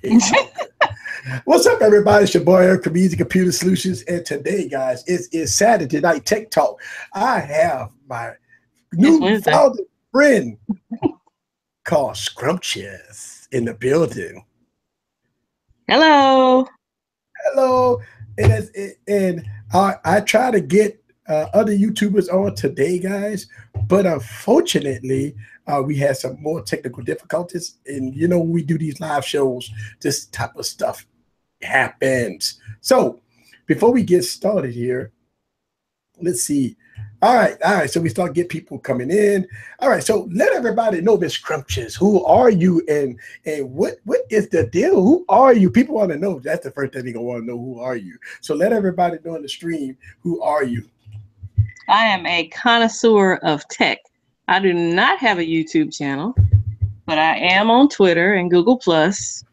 It's all good. What's up, everybody? It's your boy Eric from Easy Computer Solutions, and today, guys, it's Saturday Night Tech Talk. I have my new founded friend called Scrumptious in the building. Hello. Hello. And I try to get other YouTubers on today, guys, but unfortunately, we had some more technical difficulties. And you know, when we do these live shows, this type of stuff happens. So before we get started here, let's see. All right. So we start getting people coming in. All right. So let everybody know, Miss Scrumptious, who are you and what is the deal? Who are you? People want to know. That's the first thing they're gonna want to know. Who are you? So let everybody know in the stream, who are you? I am a connoisseur of tech. I do not have a YouTube channel, but I am on Twitter and Google Plus.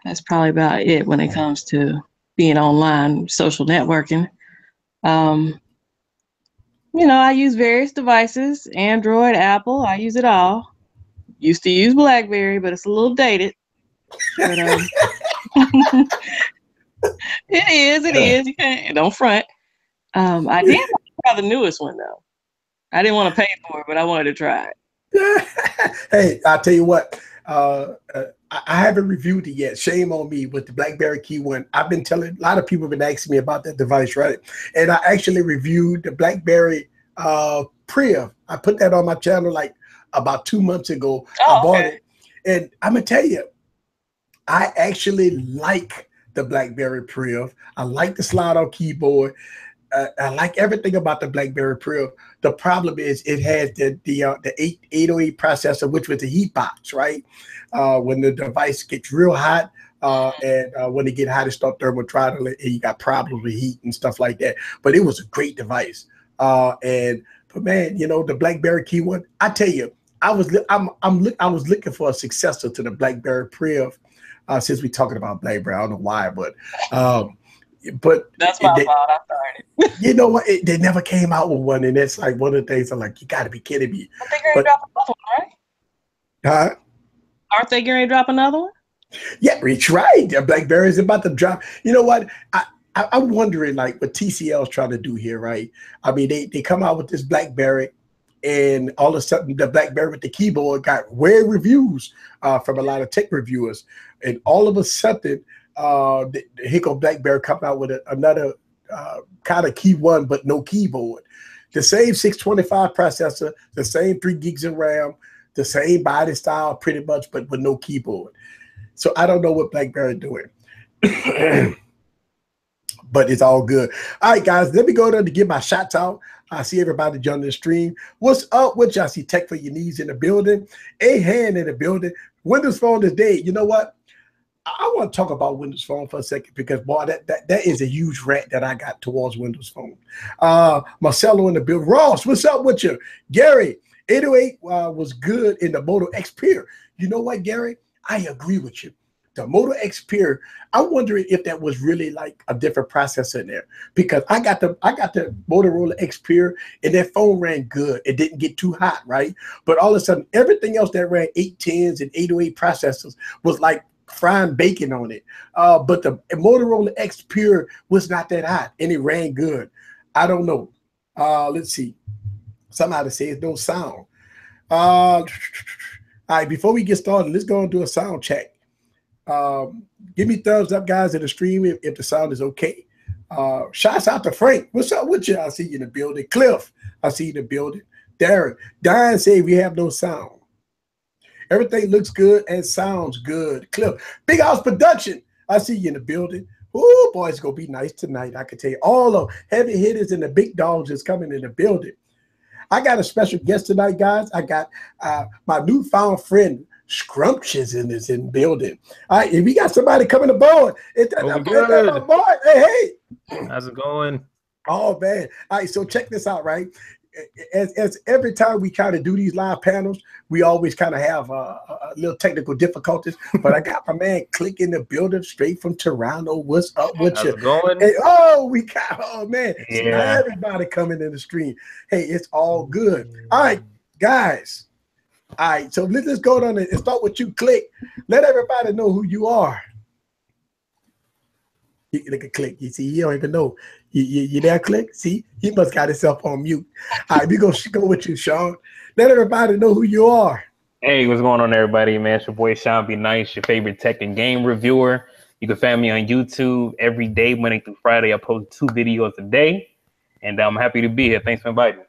That's probably about it when it comes to being online, social networking. You know, I use various devices, Android, Apple, I use it all. Used to use BlackBerry, but it's a little dated. But, it is. You can't, don't front. I did want to try the newest one, though. I didn't want to pay for it, but I wanted to try it. Hey, I'll tell you what. I haven't reviewed it yet. Shame on me with the BlackBerry Key One. I've been telling, a lot of people have been asking me about that device, right? And I actually reviewed the BlackBerry Priv. I put that on my channel like about 2 months ago. I bought it. And I'm going to tell you, I actually like the BlackBerry Priv. I like the slide-out keyboard. I like everything about the BlackBerry Priv. The problem is it has the 808 processor, which was the heat box, right? When the device gets real hot, and when it get hot, it start thermothrottling, and you got problems with heat and stuff like that. But it was a great device. But man, you know, the BlackBerry Key One, I tell you, I was looking for a successor to the BlackBerry Priv. Since we're talking about BlackBerry, I don't know why, but that's my fault. I started. You know what? They never came out with one, and it's like one of the things I'm like, you got to be kidding me. I think they're gonna drop another one, right? Huh? Aren't they going to drop another one? Yeah, it's right. The BlackBerry is about to drop. You know what? I'm wondering, like, what TCL is trying to do here, right? I mean, they come out with this BlackBerry, and all of a sudden, the BlackBerry with the keyboard got rave reviews from a lot of tech reviewers, and all of a sudden, the Hicko BlackBerry come out with another kind of Key One, but no keyboard. The same 625 processor, the same 3 gigs of RAM, the same body style pretty much, but with no keyboard. So I don't know what BlackBerry doing. But it's all good. All right, guys, let me go there to get my shots out. I see everybody joining the stream. What's up with y'all? See Tech for Your Needs in the building. A hand in the building. Windows Phone today. You know what? I want to talk about Windows Phone for a second because, boy, that is a huge rant that I got towards Windows Phone. Marcelo in the building. Ross, what's up with you? Gary, 808 was good in the Moto Xperia. You know what, Gary? I agree with you. The Moto Xperia, I'm wondering if that was really like a different processor in there, because I got the Motorola Xperia and that phone ran good. It didn't get too hot, right? But all of a sudden, everything else that ran 810s and 808 processors was like frying bacon on it. But the Motorola Xperia was not that hot and it ran good. I don't know. Let's see. Somebody says no sound. All right, before we get started, let's go and do a sound check. Give me thumbs up, guys, in the stream if the sound is okay. Shouts out to Frank. What's up with you? I see you in the building. Cliff, I see you in the building. Darren, Diane said we have no sound. Everything looks good and sounds good. Cliff, Big House Production, I see you in the building. Oh, boy, it's going to be nice tonight. I can tell you all the heavy hitters and the big dogs is coming in the building. I got a special guest tonight, guys. I got my newfound friend, Scrumptious, in the building. All right, if we got somebody coming aboard, good. Hey. How's it going? Oh, man. All right, so check this out, right? As every time we try to do these live panels, we always kind of have a little technical difficulties. But I got my man Click in the building straight from Toronto. What's up with How's you? it going? And, we got, oh man, Yeah. so everybody coming in the stream. Hey, it's all good. All right, guys. All right, so let's just go down and start with you, Click. Let everybody know who you are. Look at Click. You see, you don't even know. You there, Click? See, he must got himself on mute. All right, we go with you, Sean. Let everybody know who you are. Hey, what's going on, everybody? Man, it's your boy Sean B. Nice, your favorite tech and game reviewer. You can find me on YouTube every day, Monday through Friday. I post 2 videos a day, and I'm happy to be here. Thanks for inviting me.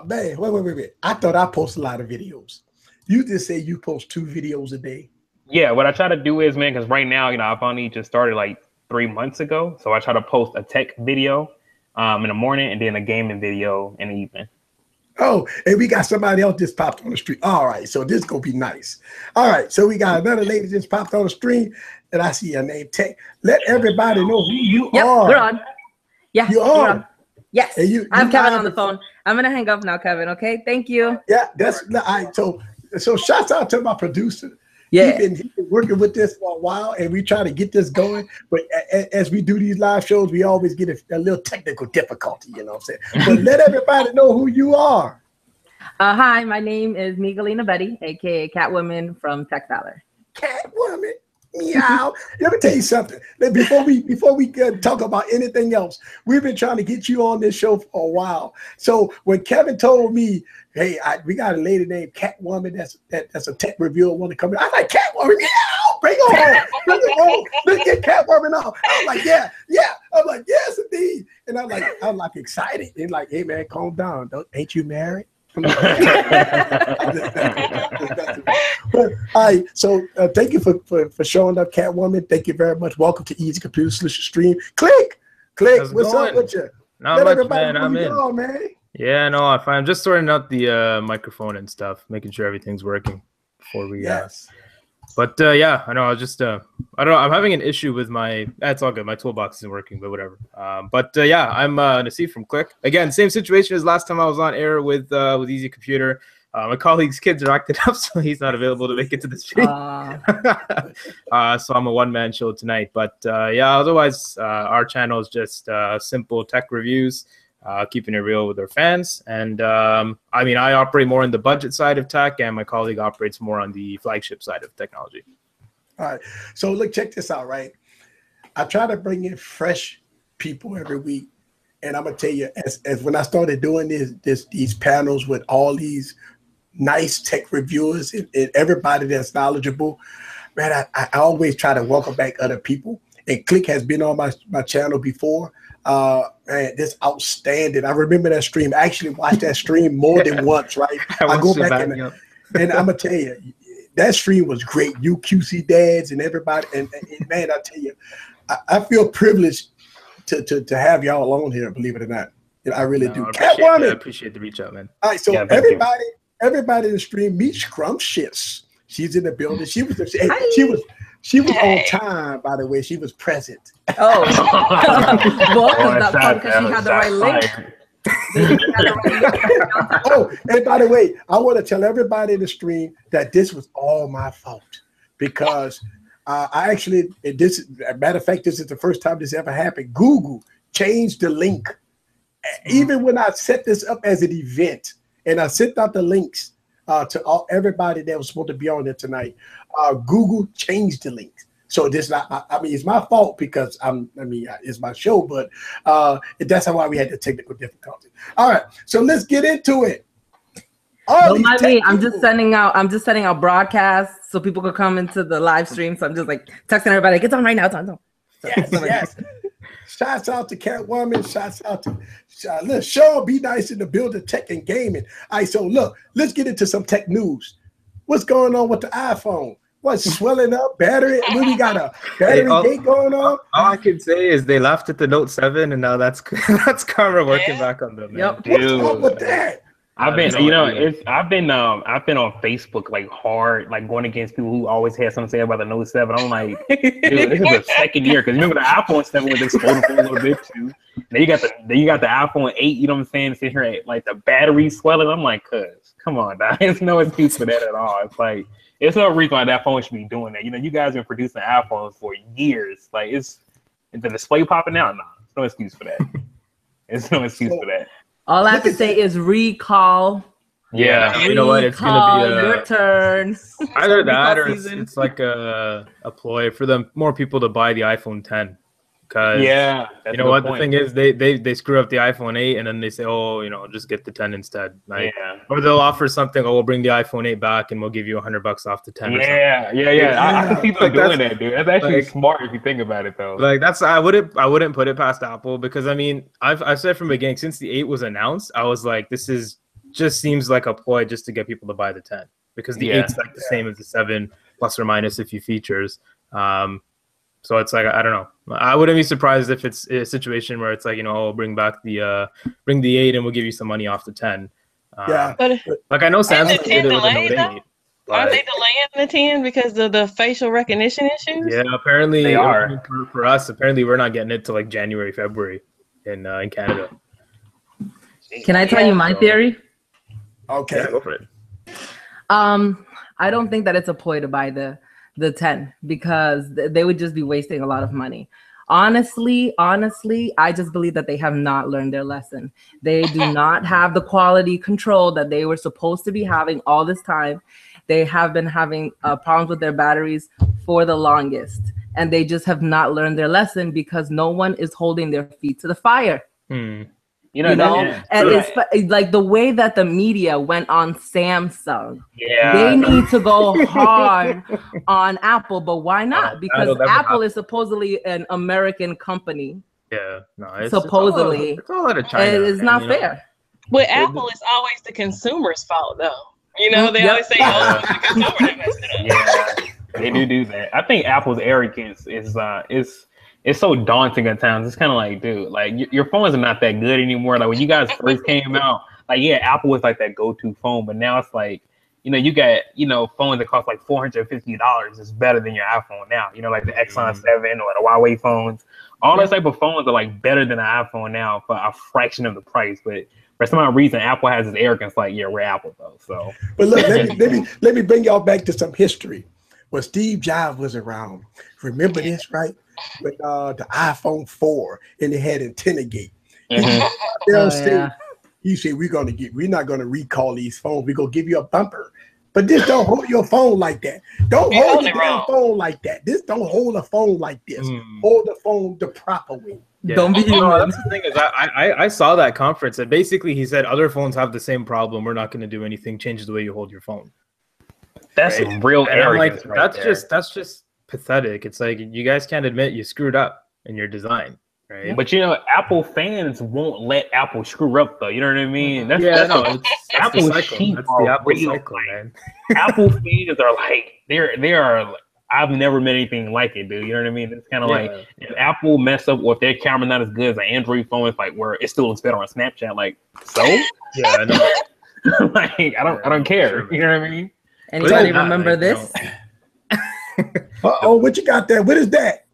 Man, wait. I thought I post a lot of videos. You just say you post 2 videos a day. Yeah, what I try to do is, man, because right now, I've only just started like 3 months ago. So I try to post a tech video in the morning and then a gaming video in the evening. Oh, and we got somebody else just popped on the stream. All right, so this is going to be nice. All right, so we got another lady just popped on the stream, and I see her name, Tech. Let everybody know who you are. We're on. Yeah, you on. Yes, I have Kevin on the phone. I'm going to hang up now, Kevin, okay? Thank you. Yeah, that's all right. So shouts out to my producer. Yeah. He's been working with this for a while, and we try to get this going. But as we do these live shows, we always get a little technical difficulty, you know what I'm saying? But let everybody know who you are. Hi, my name is Miguelina Betty, a.k.a. Catwoman from Tech Valor. Catwoman. Meow. Let me tell you something. Before we talk about anything else, we've been trying to get you on this show for a while. So when Kevin told me, "Hey, we got a lady named Catwoman that's a tech reviewer want to come in," I was like, "Catwoman, meow, bring her on, bring her on. Let's get Catwoman on." I was like, "Yeah." I'm like, "Yes, indeed." And I'm like excited. And like, "Hey man, calm down. Ain't you married?" All right, so thank you for showing up, Catwoman. Thank you very much. Welcome to Easy Computer Solution Stream. Click. What's up with you? Not much, man. I'm in. On, man. Yeah, no, I'm just sorting out the microphone and stuff, making sure everything's working before we. Yes. But yeah, I know. I was just I don't know. I'm having an issue with my. It's all good. My toolbox isn't working, but whatever. But yeah, I'm Nasif from Click. Again, same situation as last time I was on air with Easy Computer. My colleague's kids are acting up, so he's not available to make it to the stream. So I'm a one-man show tonight. But yeah, otherwise, our channel is just simple tech reviews. Keeping it real with our fans. And I mean, I operate more on the budget side of tech, and my colleague operates more on the flagship side of technology. All right. So look, check this out, right? I try to bring in fresh people every week. And I'm gonna tell you, as when I started doing these panels with all these nice tech reviewers and everybody that's knowledgeable, man, I always try to welcome back other people. And Click has been on my channel before. Man, this outstanding. I remember that stream. I actually watched that stream more than once, right? I go back and I'm gonna tell you, that stream was great. You QC dads and everybody, and man, I tell you, I feel privileged to have y'all on here. Believe it or not, I really do. I appreciate the reach out, man. All right, so everybody in the stream, meet Scrumptious. She's in the building. She was on time, by the way. She was present. Oh, well, that's not because she had the right link. Oh, and by the way, I want to tell everybody in the stream that this was all my fault because I actually, as a matter of fact, this is the first time this ever happened. Google changed the link. Even when I set this up as an event and I sent out the links to everybody that was supposed to be on there tonight, Google changed the link. So this not, I mean, it's my fault because it's my show, but that's why we had the technical difficulty. All right, so let's get into it. Don't mind me. I'm just sending out broadcasts so people could come into the live stream. So I'm just like texting everybody, "It's on right now. It's on." Yes. Shouts out to Catwoman. Shouts out to Sean B. Nice in the building, tech and gaming. All right, so look, let's get into some tech news. What's going on with the iPhone? What's swelling up? Battery? We got a battery gate going on. All I can say is they laughed at the Note 7, and now that's karma working back on them. Man. Yep. What's up with that? I've been on Facebook like hard, like going against people who always had something to say about the Note 7. I'm like, dude, this is the second year because remember the iPhone 7 was exploding for a little bit too. Then you got the iPhone 8. You know what I'm saying? Sitting here at, like the battery swelling. I'm like, come on, there's no excuse for that at all. It's like it's no reason why that phone should be doing that. You know, you guys have been producing iPhones for years. Like, is the display popping out? Nah, there's no excuse for that. There's no excuse for that. All I have to say is recall Yeah. You know what? It's gonna be your turn. either that or season. it's like a ploy for them more people to buy the iPhone 10. Because that's you know a what good the thing is, they screw up the iPhone 8 and then they say, oh, you know, just get the 10 instead. Like, or they'll offer something. Oh, we'll bring the iPhone 8 back and we'll give you $100 off the 10. Yeah. I can see them doing that, dude. That's actually smart if you think about it, though. Like I wouldn't put it past Apple because I mean I've said from the beginning since the 8 was announced, I was like, this is just seems like a ploy just to get people to buy the 10 because the 8's like the same as the 7 plus or minus a few features. So it's like I don't know. I wouldn't be surprised if it's a situation where it's like, you know, oh, bring the 8 and we'll give you some money off the 10. But like I know Samsung did it with the Note 8. Aren't they delaying the 10 because of the facial recognition issues? Yeah, apparently they are. For us, apparently we're not getting it till like January, February in Canada. Can I tell you my theory? Okay. Yeah, go for it. I don't think that it's a ploy to buy the 10 because they would just be wasting a lot of money. Honestly, I just believe that they have not learned their lesson. They do not have the quality control that they were supposed to be having all this time. They have been having problems with their batteries for the longest, and they just have not learned their lesson because no one is holding their feet to the fire. You know, and it's like the way that the media went on Samsung. Yeah, they need to go hard on Apple, but why not? Because Apple is supposedly an American company. Yeah, no, it's supposedly it's all out of China. It's not fair. With Apple, it's always the consumer's fault, though. You know, they always say, "Oh, it's the consumer that messed it up." Yeah, they do that. I think Apple's arrogance is so daunting at times. It's kind of like, dude, like your phones are not that good anymore. Like when you guys first came out, like Apple was like that go-to phone, but now it's like, you know, you got, you know, phones that cost like $450 is better than your iPhone now. You know, like the Exxon 7 or the Huawei phones. All those type of phones are like better than an iPhone now for a fraction of the price. But for some odd reason, Apple has this arrogance, like, yeah, we're Apple though. So, but look, let me bring y'all back to some history. When Steve Jobs was around, remember this, right? With the iPhone 4 and it had antenna gate. You say we're not gonna recall these phones. We're gonna give you a bumper. But this don't hold your phone like that. Don't hold your damn phone like that. This don't hold a phone like this. Hold the phone the proper way. Yeah. Don't be that's the thing is I saw that conference and basically he said other phones have the same problem. We're not gonna do anything, change the way you hold your phone. That's real arrogance. Like, that's just pathetic. It's like you guys can't admit you screwed up in your design, right? But you know, Apple fans won't let Apple screw up though. You know what I mean? Apple's cheap. That's the Apple cycle, man. Apple fans are like they are. I've never met anything like it, dude. You know what I mean? It's kind of like if Apple mess up or if their camera not as good as an Android phone, it's like where it still looks better on Snapchat. Like so, I know. Like I don't care. You know what I mean? Anybody remember this? What you got there? What is that?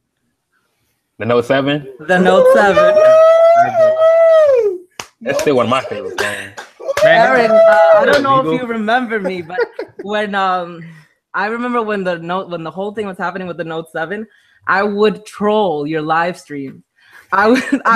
The Note 7? The Note 7. That's still one of my favorite phones. Aaron, I don't know if you remember me, but when I remember when the whole thing was happening with the Note 7, I would troll your live stream. I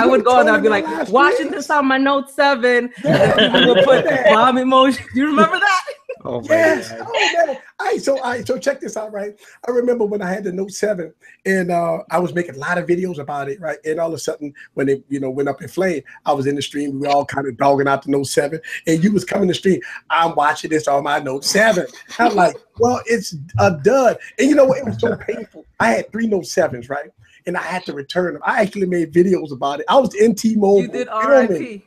would go and I'd be like, watching this on my Note 7, and people would put bomb emoji. Do you remember that? Oh yes. Oh man. So check this out, right? I remember when I had the Note 7 and I was making a lot of videos about it, right? And all of a sudden when it, went up in flame, I was in the stream. We were all kind of dogging out the Note 7 and you was coming to the stream. I'm watching this on my Note 7. I'm like, well, it's a dud. And you know what? It was so painful. I had 3 Note 7s, right? And I had to return them. I actually made videos about it. I was in T-Mobile. You did RIP.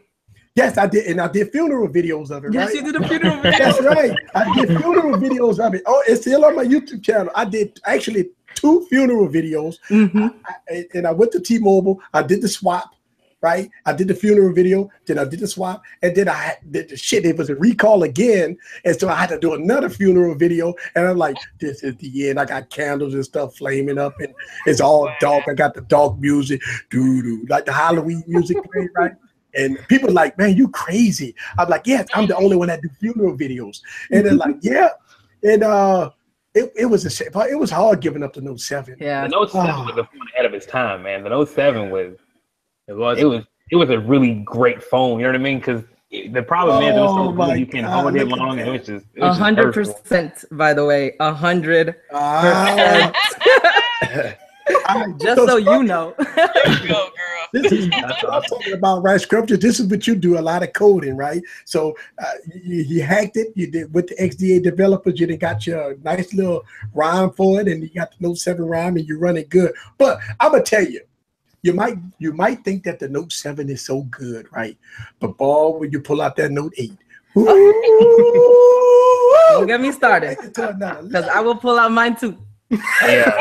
Yes, I did. And I did funeral videos of it, yes, right? Yes, you did a funeral video. That's right. I did funeral videos of it. Oh, it's still on my YouTube channel. I did actually 2 funeral videos. And I went to T-Mobile. I did the swap, right? I did the funeral video. Then I did the swap. And then I did the shit. It was a recall again. And so I had to do another funeral video. And I'm like, this is the end. I got candles and stuff flaming up. And it's all dark. I got the dark music. Doo-doo. Like the Halloween music playing, right? And people are like, man, you crazy. I'm like, yes, I'm the only one that do funeral videos. And they're like, yeah. And it was hard giving up the Note 7. Yeah. The Note 7 was the phone ahead of its time, man. The Note 7 was a really great phone. You know what I mean? Because The problem is, it was so Oh my good you can God, hold it look at long, that. and it was just 100%. By the way, 100%. Ah. Just so you know. There you go, girl. This is what I'm talking about, right? Scripture. This is what you do, a lot of coding, right? So you hacked it. You did with the XDA developers. You done got your nice little rhyme for it, and you got the Note 7 rhyme, and you run it good. But I'm gonna tell you, you might think that the Note 7 is so good, right? But boy, when you pull out that Note 8, don't get me started, because I will pull out mine too. Yeah.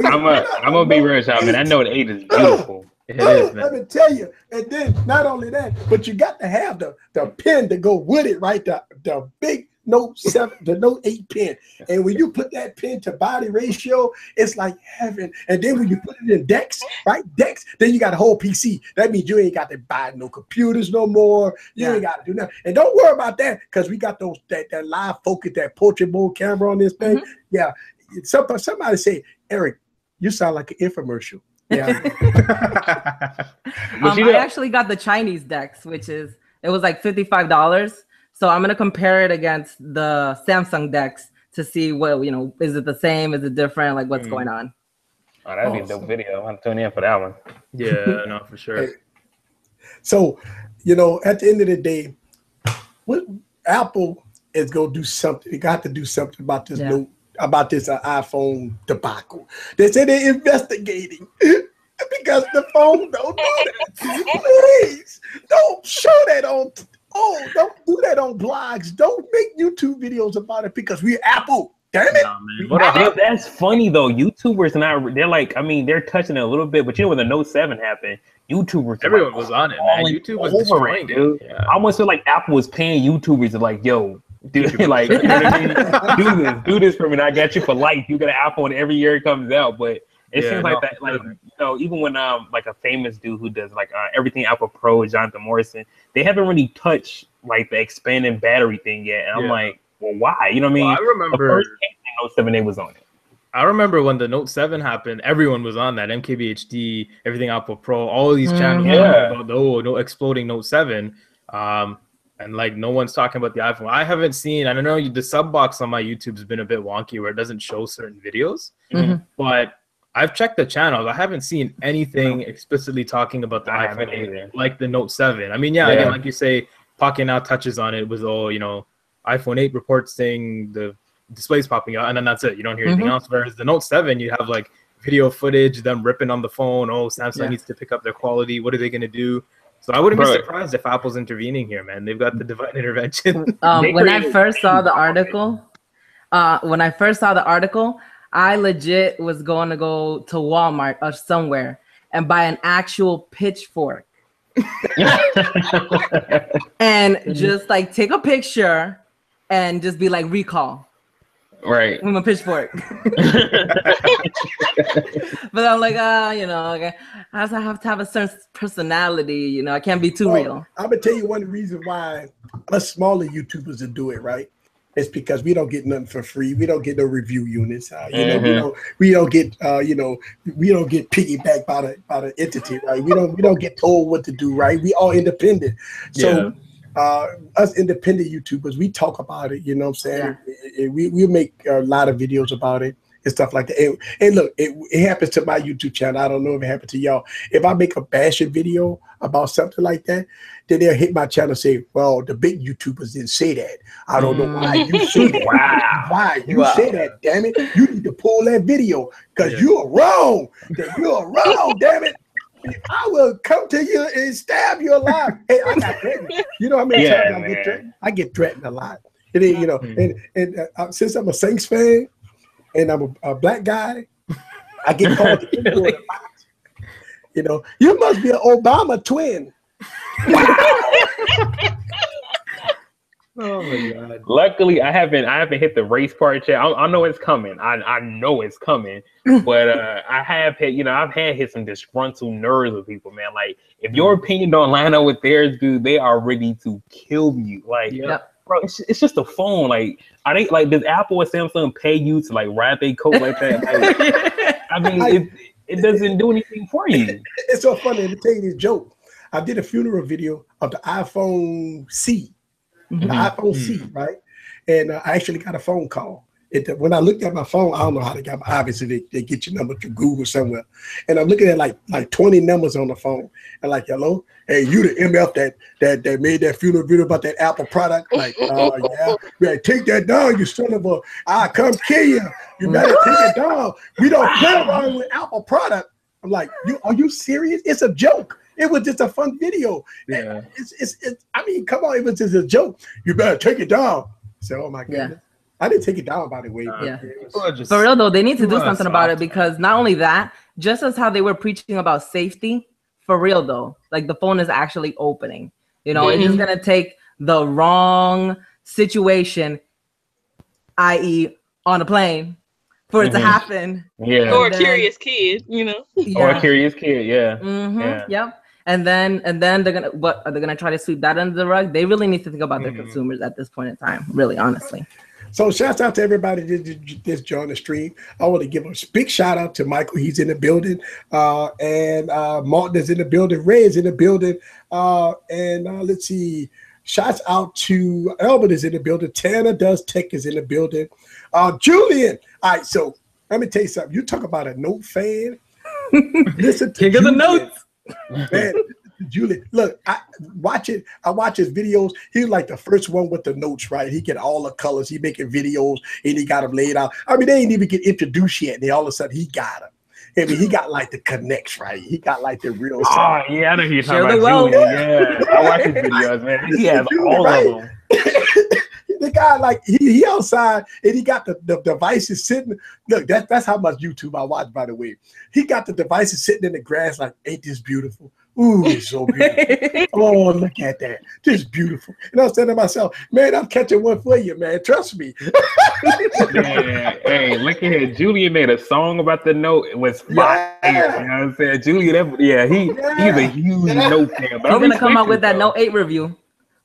I'm gonna be real, y'all, man. I know the 8 is beautiful. It is, man. Let me tell you. And then not only that, but you got to have the pen to go with it, right? The big Note 7, the Note 8 pen. And when you put that pen to body ratio, it's like heaven. And then when you put it in Dex, right? Dex, then you got a whole PC. That means you ain't got to buy no computers no more. You ain't got to do nothing. And don't worry about that, because we got that live focus, that portrait mode camera on this thing. Mm-hmm. Yeah. Somebody say, Eric, you sound like an infomercial. Yeah. I actually got the Chinese Dex, it was like $55. So I'm gonna compare it against the Samsung Dex to see what, is it the same? Is it different? Like what's going on? Oh, that'd be a dope video. I'm tuning in for that one. Yeah, no, for sure. So, at the end of the day, what Apple is gonna do something. They got to do something about this Note. About this iPhone debacle. They say they're investigating because the phone don't do that. Please don't show that on. Don't do that on blogs. Don't make YouTube videos about it because we're Apple. Damn it! No, that's funny though. YouTubers they're like, they're touching it a little bit, but when the Note 7 happened, YouTubers, everyone was on it, man. YouTube was destroying it, dude. Yeah. I almost feel like Apple was paying YouTubers to like, yo, dude, like, you know what I mean? do this for me. And I got you for life. You get an iPhone every year it comes out, but it seems like that, like, even when like a famous dude who does like everything Apple Pro, Jonathan Morrison, they haven't really touched like the expanding battery thing yet. And I'm like, well, why? You know what I mean? Well, I remember the first Note 7 was on it. I remember when the Note 7 happened, everyone was on that. MKBHD, everything Apple Pro, all of these channels about the exploding Note 7. And like no one's talking about the iPhone. I haven't seen, I don't know, the sub box on my YouTube has been a bit wonky where it doesn't show certain videos. But I've checked the channels. I haven't seen anything explicitly talking about the iPhone 8 like the Note 7. I mean, again, like you say, Pocket now touches on it with all, iPhone 8 reports saying the display's popping out, and then that's it. You don't hear anything else. Whereas the Note 7, you have like video footage, them ripping on the phone. Oh, Samsung needs to pick up their quality. What are they going to do? So I wouldn't be surprised if Apple's intervening here, man. They've got the divine intervention. When I first saw the article, I legit was going to go to Walmart or somewhere and buy an actual pitchfork and just like take a picture and just be like recall. Right. With my pitchfork. But I'm like, okay, I have to have a certain personality, I can't be too real. I'm gonna tell you one reason why us smaller YouTubers will do it, right? It's because we don't get nothing for free. We don't get no review units. We don't get piggybacked by the entity, right? We don't get told what to do, right? We all independent. So us independent YouTubers, we talk about it, you know what I'm saying? We make a lot of videos about it and stuff like that. And look, it happens to my YouTube channel. I don't know if it happened to y'all. If I make a bashing video about something like that, then they'll hit my channel and say, well, the big YouTubers didn't say that. I don't know why you say that. Why you say that, damn it. You need to pull that video because you're wrong. You're wrong, damn it. I will come to you and stab you alive. Hey, I got threatened. You know how many times I get threatened? I get threatened a lot. And then, and since I'm a Saints fan and I'm a black guy, I get called the N-word a lot. You must be an Obama twin. Oh my God! Luckily, I haven't hit the race part yet. I know it's coming. I know it's coming. But I have hit. I've hit some disgruntled nerves with people, man. Like if your opinion don't line up with theirs, dude, they are ready to kill you. Like, bro, it's just a phone. Like, are they like? Does Apple or Samsung pay you to like ride their coat like that? Like, I mean, it doesn't do anything for you. It's so funny to tell you this joke. I did a funeral video of the iPhone C, the iPhone C, right? And I actually got a phone call. When I looked at my phone, I don't know how they got my, obviously they get your number through Google somewhere. And I'm looking at like 20 numbers on the phone. And like, hello, hey, you the MF that made that funeral video about that Apple product? Like, yeah, you better take that down, you son of a, I'll come kill you. You better take it down. We don't play around with Apple product. I'm like, are you serious? It's a joke. It was just a fun video. Yeah. I mean, come on, it was just a joke. You better take it down. So, oh my goodness. Yeah. I didn't take it down, by the way. Yeah. For real though, they need to do something about it, because not only that, just as how they were preaching about safety, for real though, like the phone is actually opening. You know, it's just gonna take the wrong situation, i.e., on a plane, for it to happen. Yeah. Or a curious kid, you know. Or a curious kid, yeah. Yep. And then they're gonna try to sweep that under the rug. They really need to think about their consumers at this point in time, really, honestly. So shouts out to everybody that's joined the stream. I want to give a big shout out to Michael. He's in the building. And Martin is in the building. Ray is in the building. And let's see. Shouts out to Albert is in the building. Tanner Does Tech is in the building. Julian. All right, so let me tell you something. You talk about a note fan. Listen to King of the notes. Man, Julian, look, I watch his videos. He's like the first one with the notes, right? He get all the colors. He making videos and he got them laid out. I mean, they ain't even get introduced yet, and then all of a sudden he got them. I mean, he got like the connects, right? He got like the real stuff. Oh yeah, I know who you're talking about. Julian, yeah, I watch his videos, man. He has all of them. The guy, like, he outside and he got the devices sitting. Look, that's how much YouTube I watch, by the way. He got the devices sitting in the grass like, ain't this beautiful? Ooh, it's so beautiful. Oh, look at that. This is beautiful. And I was saying to myself, man, I'm catching one for you, man. Trust me. Yeah, hey, look at here. Julian made a song about the note. It was fire. Yeah. You know what I'm saying? Julian, he's a huge note fan. But he's going to come out with that Note 8 review.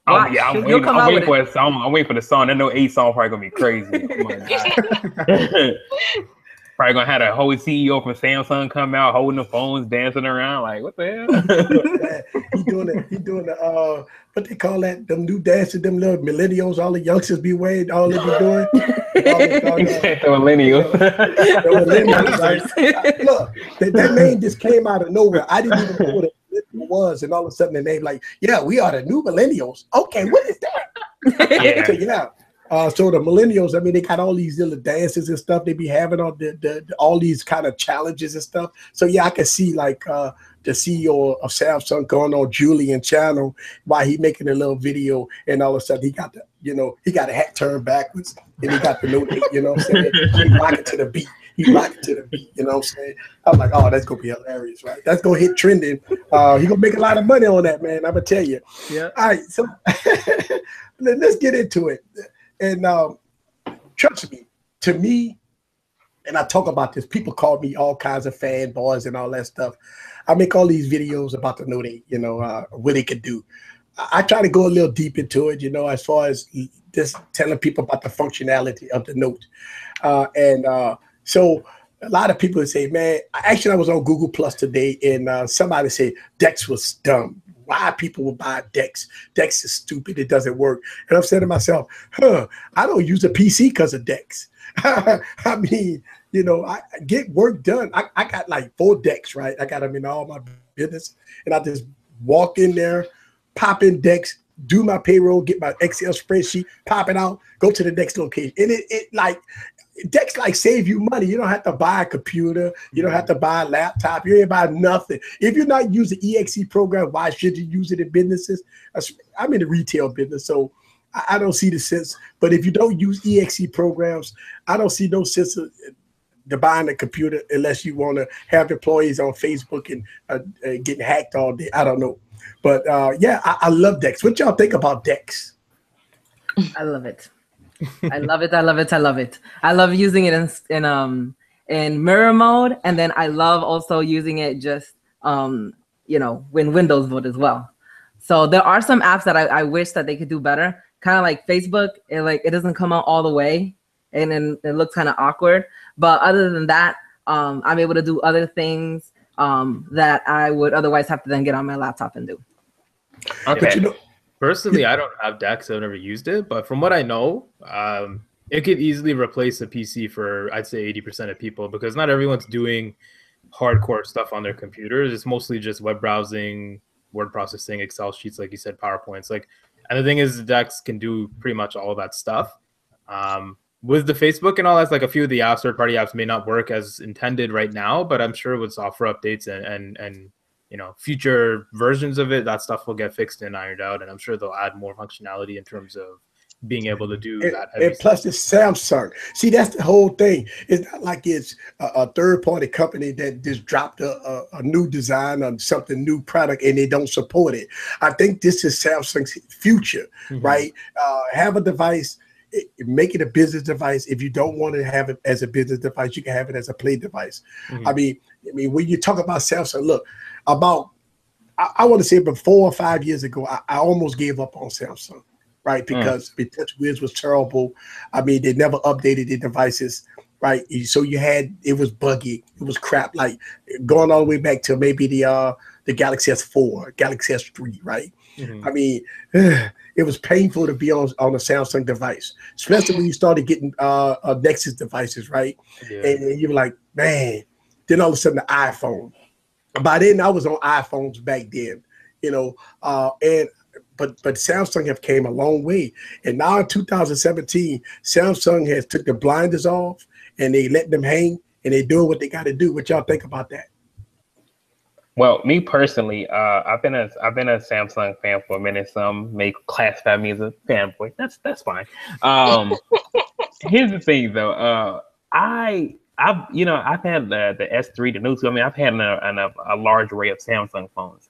Oh, yeah, I'm waiting for a song. I'm waiting for the song. That Note 8 song probably going to be crazy. Oh, my God. Probably gonna have a whole CEO from Samsung come out holding the phones, dancing around like, what the hell? He doing the what they call that? Them new dances, them little millennials, all the youngsters be wearing, all they be doing. The millennials. Right? Look, that name just came out of nowhere. I didn't even know what it was, and all of a sudden the name like, yeah, we are the new millennials. Okay, what is that? Yeah. Check it out. So the millennials, I mean, they got all these little dances and stuff. They be having all all these kind of challenges and stuff. So yeah, I can see like the CEO of Samsung going on Julian channel while he making a little video, and all of a sudden he got he got a hat turned backwards, and he got the Note 8, you know what I'm saying? He rock it to the beat. He rock it to the beat, you know what I'm saying? I'm like, oh, that's gonna be hilarious, right? That's gonna hit trending. He gonna make a lot of money on that, man. I'm gonna tell you. Yeah. All right, so let's get into it. And trust me, to me, and I talk about this, people call me all kinds of fanboys and all that stuff. I make all these videos about the Note 8, what it could do. I try to go a little deep into it, as far as just telling people about the functionality of the Note. So a lot of people say, man, actually I was on Google Plus today, and somebody said Dex was dumb. Why people would buy Dex? Dex is stupid. It doesn't work. And I'm saying to myself, I don't use a PC because of Dex. I mean, I get work done. I got like 4 Dex, right? I got them in all my business. And I just walk in there, pop in Dex, do my payroll, get my Excel spreadsheet, pop it out, go to the next location. And it like, Dex like save you money. You don't have to buy a computer. You don't have to buy a laptop. You ain't buy nothing. If you're not using EXE program, why should you use it in businesses? I'm in the retail business, so I don't see the sense. But if you don't use EXE programs, I don't see no sense of buying a computer unless you want to have employees on Facebook and getting hacked all day. I don't know. But yeah, I love Dex. What y'all think about Dex? I love it. I love it. I love it. I love it. I love using it in mirror mode, and then I love also using it just when Windows mode as well. So there are some apps that I wish that they could do better. Kind of like Facebook, it doesn't come out all the way, and then it looks kind of awkward. But other than that, I'm able to do other things that I would otherwise have to then get on my laptop and do. Okay. But you know, Personally, I don't have DeX. I've never used it, but from what I know, it could easily replace a PC for, I'd say, 80% of people, because not everyone's doing hardcore stuff on their computers. It's mostly just web browsing, word processing, Excel sheets, like you said, PowerPoints. Like, and the thing is, DeX can do pretty much all of that stuff. With the Facebook and all that's, like, a few of the apps, third-party apps, may not work as intended right now, but I'm sure with software updates and you know, future versions of it, that stuff will get fixed and ironed out, and I'm sure they'll add more functionality in terms of being able to do that. And plus, it's Samsung. See, that's the whole thing. It's not like it's a third-party company that just dropped a new design on something, new product, and they don't support it. I think this is Samsung's future, right? Have a device, make it a business device. If you don't want to have it as a business device, you can have it as a play device. I mean, when you talk about Samsung, look, I want to say about 4 or 5 years ago, I almost gave up on Samsung, right? Because TouchWiz was terrible. I mean, they never updated their devices, right? So it was buggy, it was crap, like going all the way back to maybe the Galaxy S4, Galaxy S3, right? I mean, it was painful to be on a Samsung device, especially when you started getting Nexus devices, right? And you were like, man. Then all of a sudden the iPhone. By then I was on iPhones back then, you know, but Samsung have came a long way. And now in 2017, Samsung has took the blinders off and they let them hang and they doing what they got to do. What y'all think about that? Well, me personally, I've been a Samsung fan for a minute. Some may classify me as a fanboy. That's fine. Here's the thing though, I've had the S3, the new 2. I mean, I've had a large array of Samsung phones.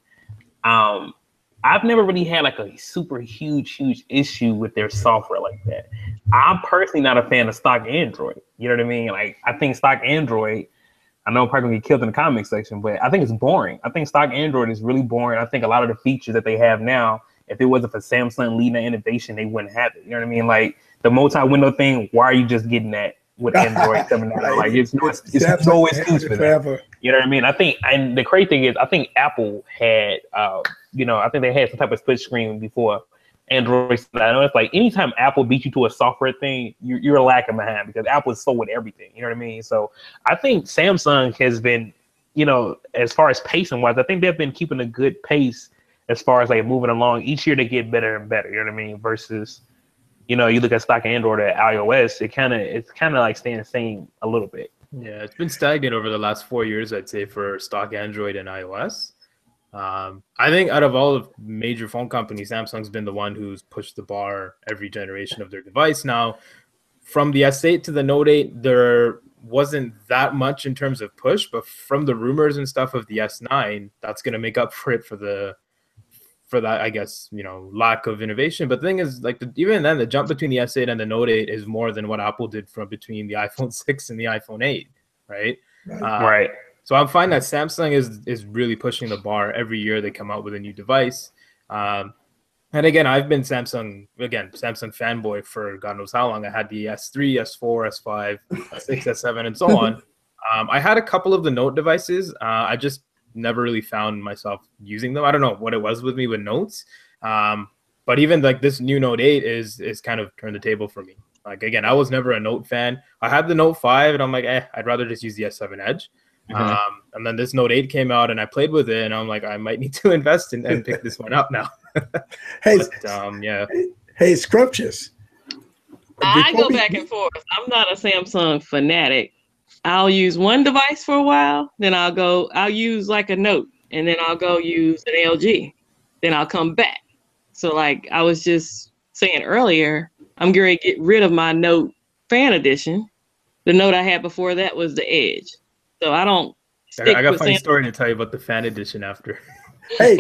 I've never really had like a super huge issue with their software like that. I'm personally not a fan of stock Android. You know what I mean? Like, I think stock Android, I know I'm probably gonna get killed in the comment section, but I think it's boring. I think stock Android is really boring. I think a lot of the features that they have now, if it wasn't for Samsung leading the innovation, they wouldn't have it. You know what I mean? Like the multi-window thing, why are you just getting that with Android 7? Like it's no excuse for that. You know what I mean? I think, and the crazy thing is, I think Apple had, I think they had some type of split screen before Android. I know it's like anytime Apple beats you to a software thing, you're lacking behind because Apple is so with everything. You know what I mean? So I think Samsung has been, as far as pacing wise, I think they've been keeping a good pace as far as like moving along. Each year they get better and better. You know what I mean? Versus, you look at stock Android or iOS, it's kind of like staying the same a little bit. Yeah, it's been stagnant over the last 4 years, I'd say, for stock Android and iOS. I think out of all of major phone companies, Samsung's been the one who's pushed the bar every generation of their device. Now, from the S8 to the Note 8, there wasn't that much in terms of push, but from the rumors and stuff of the S9, that's going to make up for it for that, I guess, lack of innovation. But the thing is, like, even then, the jump between the S8 and the Note 8 is more than what Apple did from between the iPhone 6 and the iPhone 8, right? Right. So I'm finding that Samsung is really pushing the bar. Every year they come out with a new device. And again, I've been Samsung fanboy for God knows how long. I had the S3, S4, S5, S6, S7, and so on. I had a couple of the Note devices. I just never really found myself using them. I don't know what it was with me with Notes. But even like this new Note 8 is kind of turned the table for me. Like, again, I was never a Note fan. I had the Note 5 and I'm like, I'd rather just use the S7 Edge. And then this Note 8 came out and I played with it and I'm like, I might need to invest and pick this one up now. Hey, yeah. Hey, Scrumptious. I go back and forth. I'm not a Samsung fanatic. I'll use one device for a while, then I'll use like a Note, and then I'll go use an LG. Then I'll come back. So like I was just saying earlier, I'm going to get rid of my Note Fan Edition. The Note I had before that was the Edge. So I don't stick I got a with funny Samsung. story to tell you about the Fan Edition after. Hey,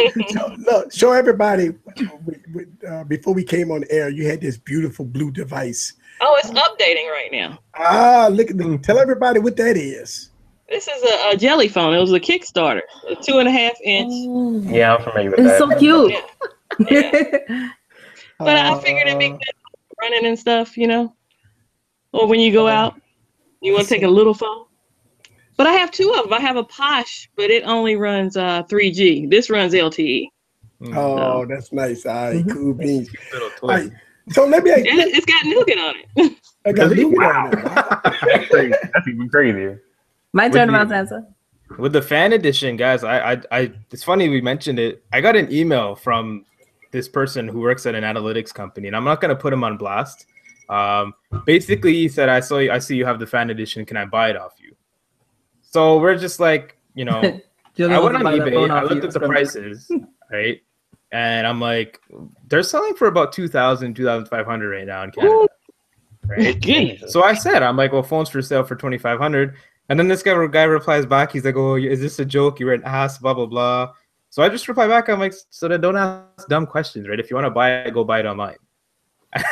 look, show everybody, before we came on the air, you had this beautiful blue device. Oh, it's updating right now. Look at them. Tell everybody what that is. This is a jelly phone. It was a Kickstarter, a 2.5 inch. Yeah, I'm familiar with It's that. so cute. Yeah. But I figured it'd be good running and stuff, or when you go out, you want to take a little phone. But I have two of them. I have a Posh, but it only runs 3G. This runs LTE. Oh, that's nice. All right, cool beans. Little All right, toy. so let me. It's got nougat on it. I got Really? nougat Wow. on it. Wow. That's crazy. That's even crazier. My turn, With about the- Sansa. With the fan edition, guys, I it's funny we mentioned it. I got an email from this person who works at an analytics company, and I'm not gonna put him on blast. Basically, he said, I see you have the fan edition. Can I buy it off you? So we're just like, you know, I went on eBay. I looked at the prices, right? And I'm like, they're selling for about 2,000, 2,500 right now in Canada. Right? Goodness. So I said, I'm like, well, phone's for sale for 2,500. And then this guy replies back. He's like, oh, is this a joke? You're an ass, blah, blah, blah. So I just reply back. I'm like, so then don't ask dumb questions, right? If you want to buy it, go buy it online.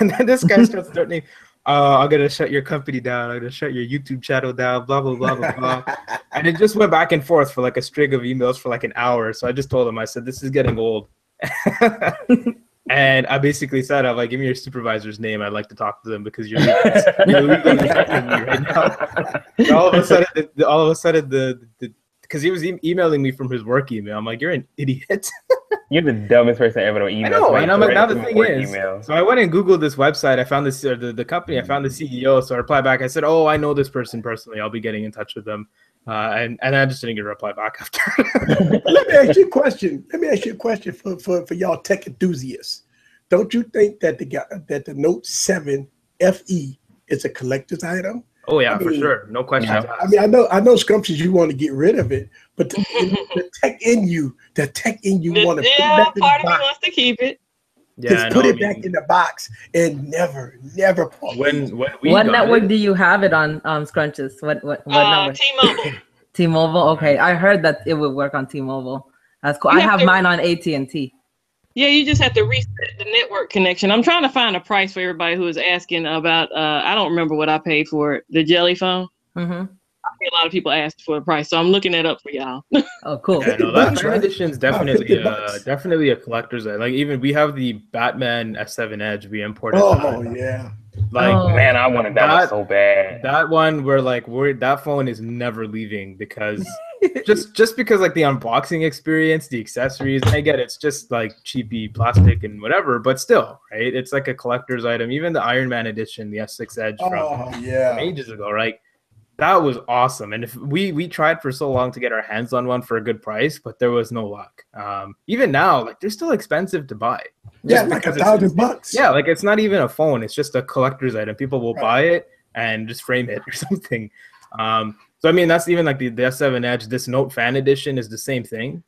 And then this guy starts threatening, I'm going to shut your company down. I'm going to shut your YouTube channel down, blah, blah, blah, blah, blah. And it just went back and forth for like a string of emails for like an hour. So I just told him, I said, this is getting old. And I basically said, I'm like, give me your supervisor's name. I'd like to talk to them because you're legally threatening me right now. And all of a sudden, because he was emailing me from his work email. I'm like, you're an idiot. You're the dumbest person ever to email. I know, and I'm like, now the thing is, email. so I went and Googled this website. I found this, the company. I found the CEO. So I replied back. I said, oh, I know this person personally. I'll be getting in touch with them. And I just didn't get a reply back after. Let me ask you a question. For y'all tech enthusiasts. Don't you think that the Note 7 FE is a collector's item? Oh yeah, I mean, for sure, no questions asked. I mean, I know, Scrumptious, you want to get rid of it, but the tech in you want to Yeah, part of me wants to keep it. Yeah, just put it back in the box and never part with it. When we What got network it, do you have it on, Scrunches? What network? T-Mobile. T-Mobile. Okay, I heard that it would work on T-Mobile. That's cool. You I have have to- mine on AT&T. Yeah, you just have to reset the network connection. I'm trying to find a price for everybody who is asking about. I don't remember what I paid for it. The Jelly phone. Mm-hmm. I think a lot of people asked for the price, so I'm looking that up for y'all. Oh, cool. yeah, no, $50, that right? edition's About definitely $50. definitely a collector's item. Like even we have the Batman S7 Edge we imported. Oh yeah. Like Oh. Man, I wanted that one so bad. that one we're like that phone is never leaving because just because like the unboxing experience, the accessories, I get it's just like cheapy plastic and whatever, but still, right? It's like a collector's item. Even the Iron Man edition, the S6 Edge from Oh yeah. ages ago, right? That was awesome. And if we tried for so long to get our hands on one for a good price, but there was no luck. Even now, like they're still expensive to buy. Yeah, Just like because it's- $1,000. Yeah, like it's not even a phone; it's just a collector's item. People will buy it and just frame it or something. So I mean, that's even like the S7 Edge. This Note Fan Edition is the same thing.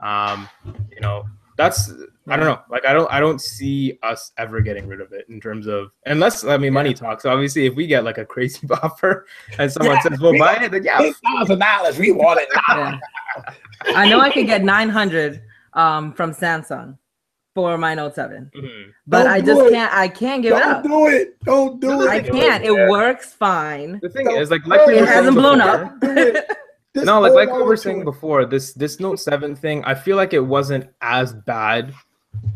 You know, that's I don't know. Like I don't see us ever getting rid of it in terms of unless money talks. So obviously, if we get like a crazy offer and someone says we'll buy it, then yeah, $6,000. We want it now. Yeah. I know I could get 900 from Samsung for my Note 7, but Don't I do just it. I can't give it Don't up. do it. Don't do I it. can't. It works fine. The thing No, is, like we It were hasn't saying blown before- up. Do it. Just No, like hold we on were to saying it. before, this Note 7 thing, I feel like it wasn't as bad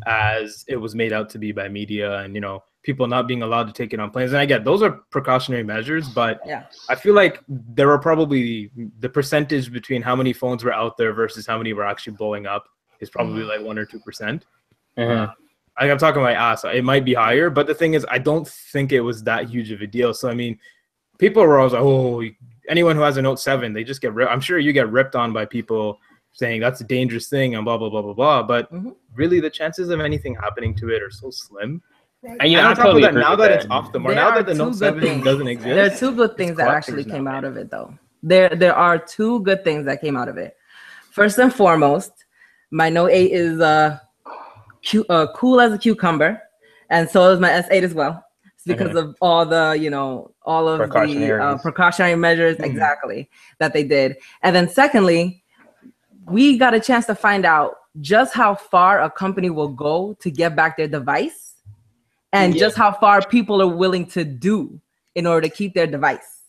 as it was made out to be by media and people not being allowed to take it on planes. And I get those are precautionary measures, but Yeah. I feel like there were probably the percentage between how many phones were out there versus how many were actually blowing up is probably like 1 or 2%. Like I'm talking my ass. It might be higher, but the thing is, I don't think it was that huge of a deal. So I mean, people were always like, "Oh, anyone who has a Note 7, they just get ripped." I'm sure you get ripped on by people saying that's a dangerous thing and blah blah blah blah blah. But really, the chances of anything happening to it are so slim. And And I on top totally of that, agree now with that that. it's off the market, There now are that the two Note good 7 things. doesn't exist, There are two good things that collectors actually now. came out of it, though. There are two good things that came out of it. First and foremost, my Note 8 is cool as a cucumber, and so is my S8 as well. It's because of all the all of the precautionary measures exactly that they did. And then secondly, we got a chance to find out just how far a company will go to get back their device, and just how far people are willing to do in order to keep their device.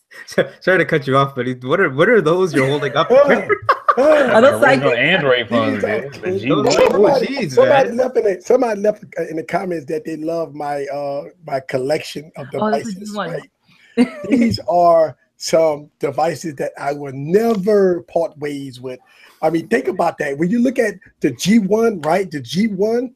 Sorry to cut you off, but what are those you're holding up? Are those like Android phones, man. The G1. Somebody left in the comments that they love my my collection of devices. Right? These are some devices that I will never part ways with. I mean, think about that. When you look at the G1, right? The G1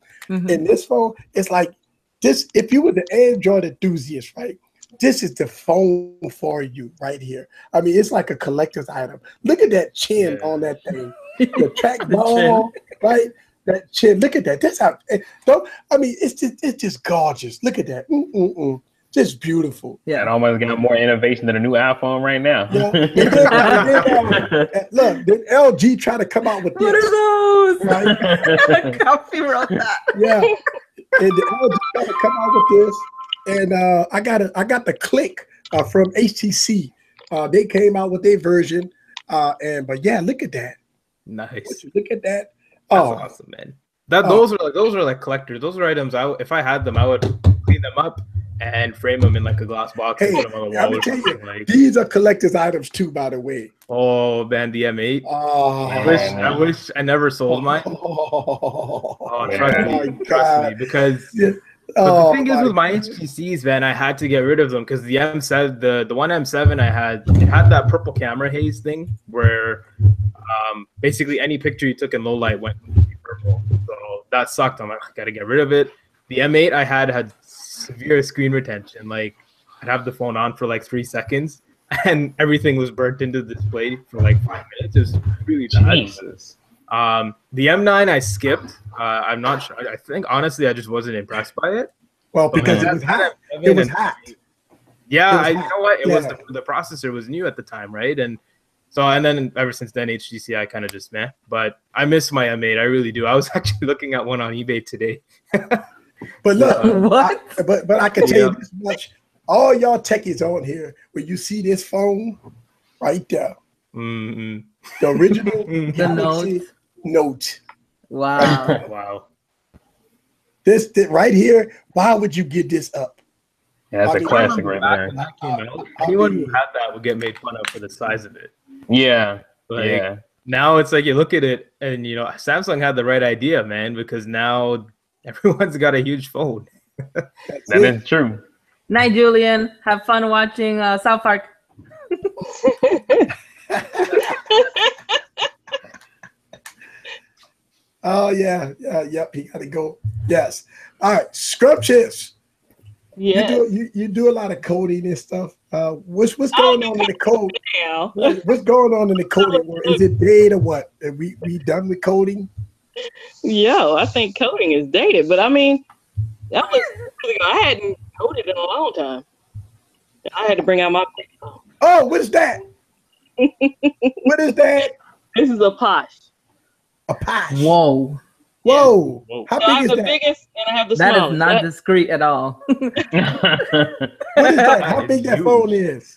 in this phone, it's like this. If you were the Android enthusiast, right? This is the phone for you right here. I mean, it's like a collector's item. Look at that chin on that thing. The trackball, right? That chin. Look at that. That's how. Don't. I mean, it's just gorgeous. Look at that. Just beautiful. Yeah, it almost got more innovation than a new iPhone right now. Yeah. Look, did LG try to come out with this? What are those? Right? Coffee wrote that. Yeah. And the LG tried to come out with this. And I got the Click from HTC. They came out with their version. But yeah, look at that. Nice. Look at that. That's awesome, man. Those are like collectors. Those are items. If I had them, I would clean them up and frame them in like a glass box. Hey, and put them on the wall or something. Like, these are collector's items too, by the way. Oh man, the M8. Oh, I wish I never sold mine. Trust me, because but the thing is with my HTCs, man, I had to get rid of them because the M7, the one M7 I had, it had that purple camera haze thing where basically any picture you took in low light went purple. So that sucked. I'm like, I gotta get rid of it. The M8 I had severe screen retention. Like I'd have the phone on for like 3 seconds and everything was burnt into the display for like 5 minutes. It was really bad. Jesus. The M9 I skipped. I'm not sure. I think honestly I just wasn't impressed by it. Well, because it was hot. It was hot. Yeah, you know what? It was the processor was new at the time, right? And then ever since then HTC I kind of just meh. But I miss my M8. I really do. I was actually looking at one on eBay today. But look, what? But I can tell you this much: all y'all techies on here, when you see this phone right there, the original the Note. Wow. Wow. This right here. Why would you give this up? Yeah, that's a classic right there. Anyone who had that would get made fun of for the size of it. Yeah. Like, now it's like you look at it and Samsung had the right idea, man, because now everyone's got a huge phone. That is true. Night, Julian. Have fun watching South Park. Oh yeah, yep. He got to go. Yes. All right, Scrumptious. Yeah. You do a lot of coding and stuff. What's going on in the code? What's going on in the coding world? Is it dead or what? Are we done with coding? Yo, I think coding is dated, but I mean, I hadn't coded in a long time. I had to bring out my. Oh, what is that? What is that? This is a Posh. A Posh. Whoa. Whoa. How big I have is the that? biggest and I have the That smallest. is not discreet at all. What is that? How big that phone is?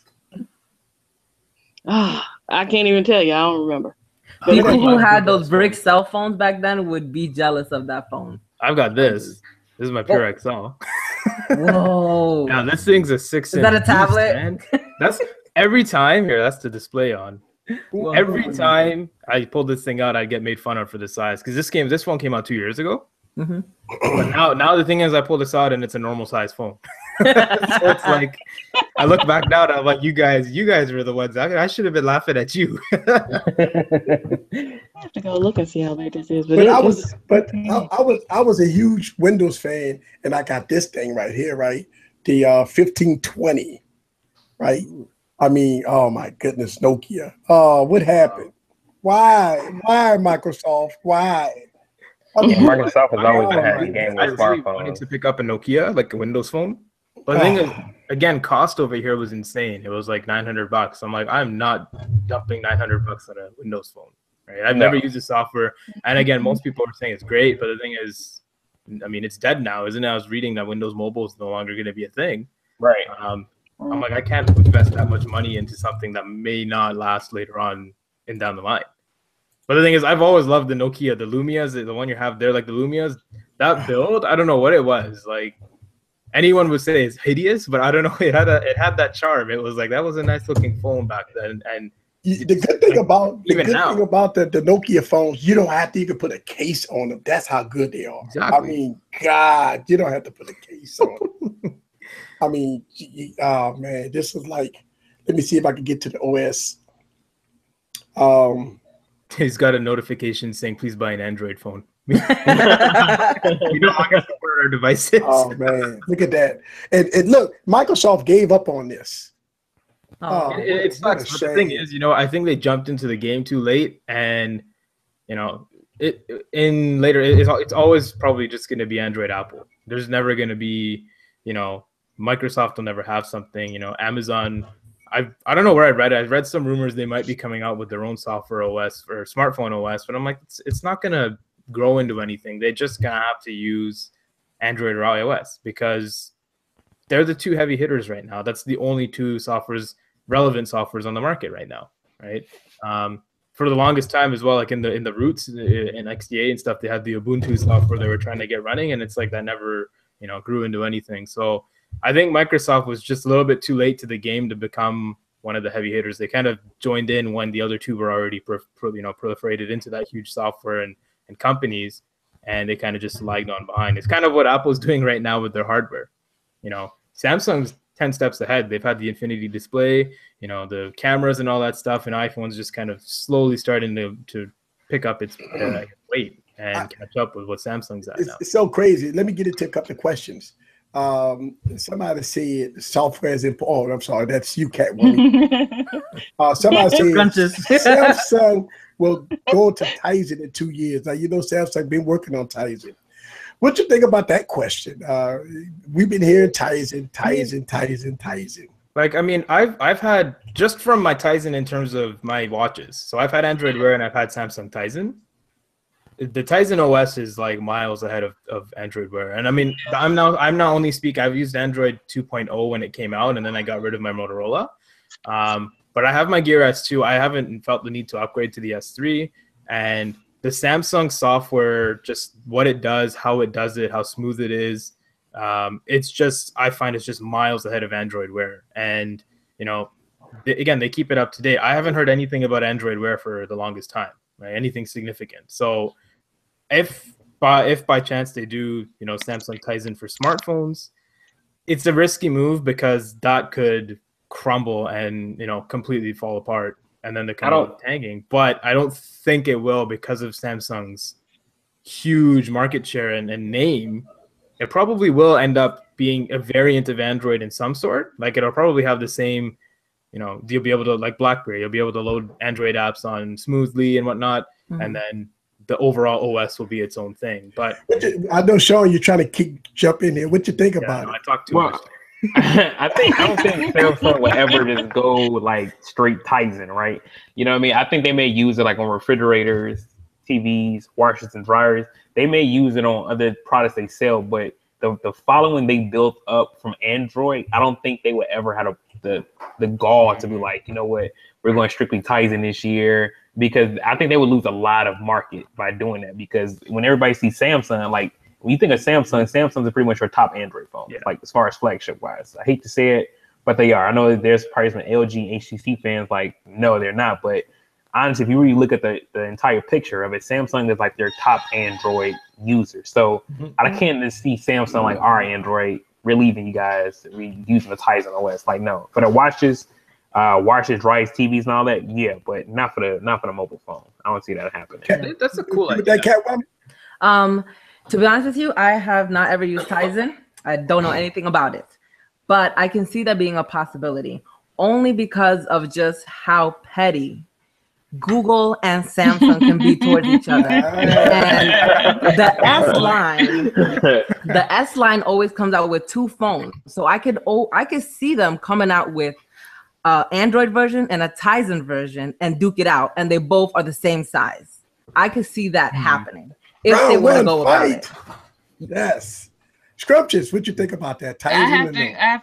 I can't even tell you. I don't remember. People who had those brick cell phones back then would be jealous of that phone. I've got this. This is my Pure XL. Whoa. Now this thing's a 6-inch. Is that a tablet? Man. That's every time here. That's the display on. Whoa. Every time I pulled this thing out, I get made fun of for the size because this phone came out 2 years ago. Mm-hmm. But now the thing is, I pull this out and it's a normal size phone. So it's like I look back now and I'm like, you guys were the ones. I should have been laughing at you. I have to go look and see how big this is. I was a huge Windows fan, and I got this thing right here, right? The 1520, right? I mean, oh my goodness, Nokia. Oh, what happened? Why Microsoft? Why? I mean, Microsoft has always been having a game with I really smartphones. wanted to pick up a Nokia, like a Windows phone. But the thing is, again, cost over here was insane. It was like $900. I'm like, I'm not dumping $900 on a Windows phone. Right? I've never used the software. And again, most people are saying it's great, but the thing is, I mean, it's dead now, isn't it? I was reading that Windows Mobile is no longer going to be a thing. Right. I'm like, I can't invest that much money into something that may not last later on and down the line. But the thing is, I've always loved the Nokia, the Lumias, the one you have there, like the Lumias. That build, I don't know what it was. Like anyone would say it's hideous, but I don't know. It had that charm. It was like that was a nice looking phone back then. And the good thing about the Nokia phones, you don't have to even put a case on them. That's how good they are. Exactly. I mean, God, you don't have to put a case on them. I mean, oh man, this is like Let me see if I can get to the OS. He's got a notification saying, "Please buy an Android phone." We don't support our devices. Oh man, look at that! And look, Microsoft gave up on this. Oh, It sucks. But the thing is, I think they jumped into the game too late, and it's always probably just going to be Android, Apple. There's never going to be, Microsoft will never have something. Amazon. I don't know where I read it. I read some rumors they might be coming out with their own software OS or smartphone OS, but I'm like, it's not going to grow into anything. They're just going to have to use Android or iOS because they're the two heavy hitters right now. That's the only two relevant softwares on the market right now, right? For the longest time as well, like in the roots in XDA and stuff, they had the Ubuntu software they were trying to get running, and it's like that never, grew into anything. So I think Microsoft was just a little bit too late to the game to become one of the heavy hitters. They kind of joined in when the other two were already proliferated into that huge software and companies, and they kind of just lagged on behind. It's kind of what Apple's doing right now with their hardware. Samsung's 10 steps ahead. They've had the Infinity display, the cameras and all that stuff, and iPhone's just kind of slowly starting to pick up its weight and catch up with what Samsung's at now. It's so crazy. Let me get into a couple of questions. Somebody said software is important. Oh, I'm sorry, that's you, Catwoman. Somebody said Samsung will go to Tizen in 2 years. Now, Samsung been working on Tizen. What you think about that question? We've been hearing Tizen. Like, I mean, I've had, just from my Tizen in terms of my watches. So I've had Android Wear and I've had Samsung Tizen. The Tizen OS is like miles ahead of Android Wear. And I mean, I'm not only I've used Android 2.0 when it came out, and then I got rid of my Motorola. But I have my Gear S2. I haven't felt the need to upgrade to the S3. And the Samsung software, just what it does, how it does it, how smooth it is, I find it's just miles ahead of Android Wear. And, again, they keep it up to date. I haven't heard anything about Android Wear for the longest time, right? Anything significant. So if by chance they do, Samsung Tizen for smartphones, it's a risky move because that could crumble and, completely fall apart. And then they're kind of tagging, but I don't think it will because of Samsung's huge market share and name. It probably will end up being a variant of Android in some sort. Like, it'll probably have the same, you'll be able to, like BlackBerry, you'll be able to load Android apps on smoothly and whatnot, and then the overall OS will be its own thing. But I know, Sean, you're trying to jump in here. What you think about it? I talk too much. I don't think Samsung will ever just go like straight Tizen, right? You know what I mean? I think they may use it like on refrigerators, TVs, washers and dryers. They may use it on other products they sell, but the following they built up from Android, I don't think they would ever have the gall to be like, you know what, we're going strictly Tizen this year, because I think they would lose a lot of market by doing that. Because when everybody sees Samsung, like, when you think of Samsung's pretty much your top Android phone, like as far as flagship wise. I hate to say it, but they are. I know that there's probably some LG, HTC fans like, no, they're not. But honestly, if you really look at the entire picture of it, Samsung is like their top Android user. So I can't just see Samsung like, all right, Android, we're leaving you guys, we using the Tizen OS. Like, no, for the watches, dryers, TVs, and all that, yeah, but not for the mobile phone. I don't see that happening. That's a cool idea. To be honest with you, I have not ever used Tizen. I don't know anything about it, but I can see that being a possibility only because of just how petty Google and Samsung can be towards each other. And the S line always comes out with two phones, so I could see them coming out with Android version and a Tizen version and duke it out, and they both are the same size. I could see that happening. If they want to go about it. Yes. Scrumptious, what you think about that? I have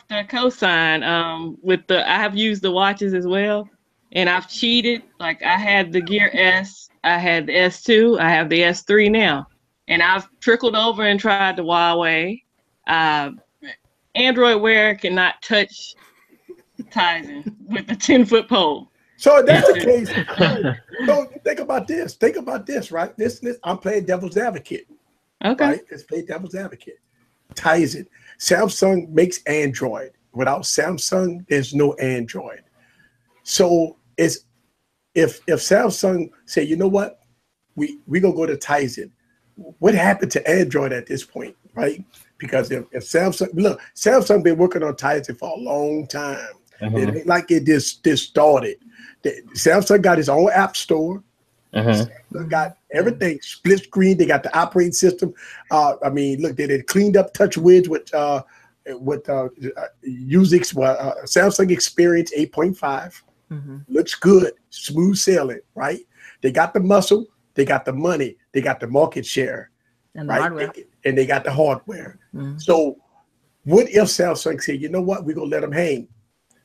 to co-sign I have used the watches as well, and I've cheated. Like, I had the Gear S, I had the S2, I have the S3 now, and I've trickled over and tried the Huawei. Android Wear cannot touch Tizen with the 10-foot pole. So if that's the case, so think about this, right? This I'm playing devil's advocate. Okay. Right? Let's play devil's advocate. Tizen. Samsung makes Android. Without Samsung, there's no Android. So it's if Samsung say, you know what, we gonna go to Tizen. What happened to Android at this point, right? Because if Samsung been working on Tizen for a long time. It ain't like it just started. Samsung got its own app store. They got everything split screen. They got the operating system. I mean, look, they cleaned up TouchWiz with Samsung Experience 8.5. Looks good, smooth sailing, right? They got the muscle, they got the money, they got the market share, and the hardware, and they got the hardware. So, what if Samsung said, you know what, we're gonna let them hang?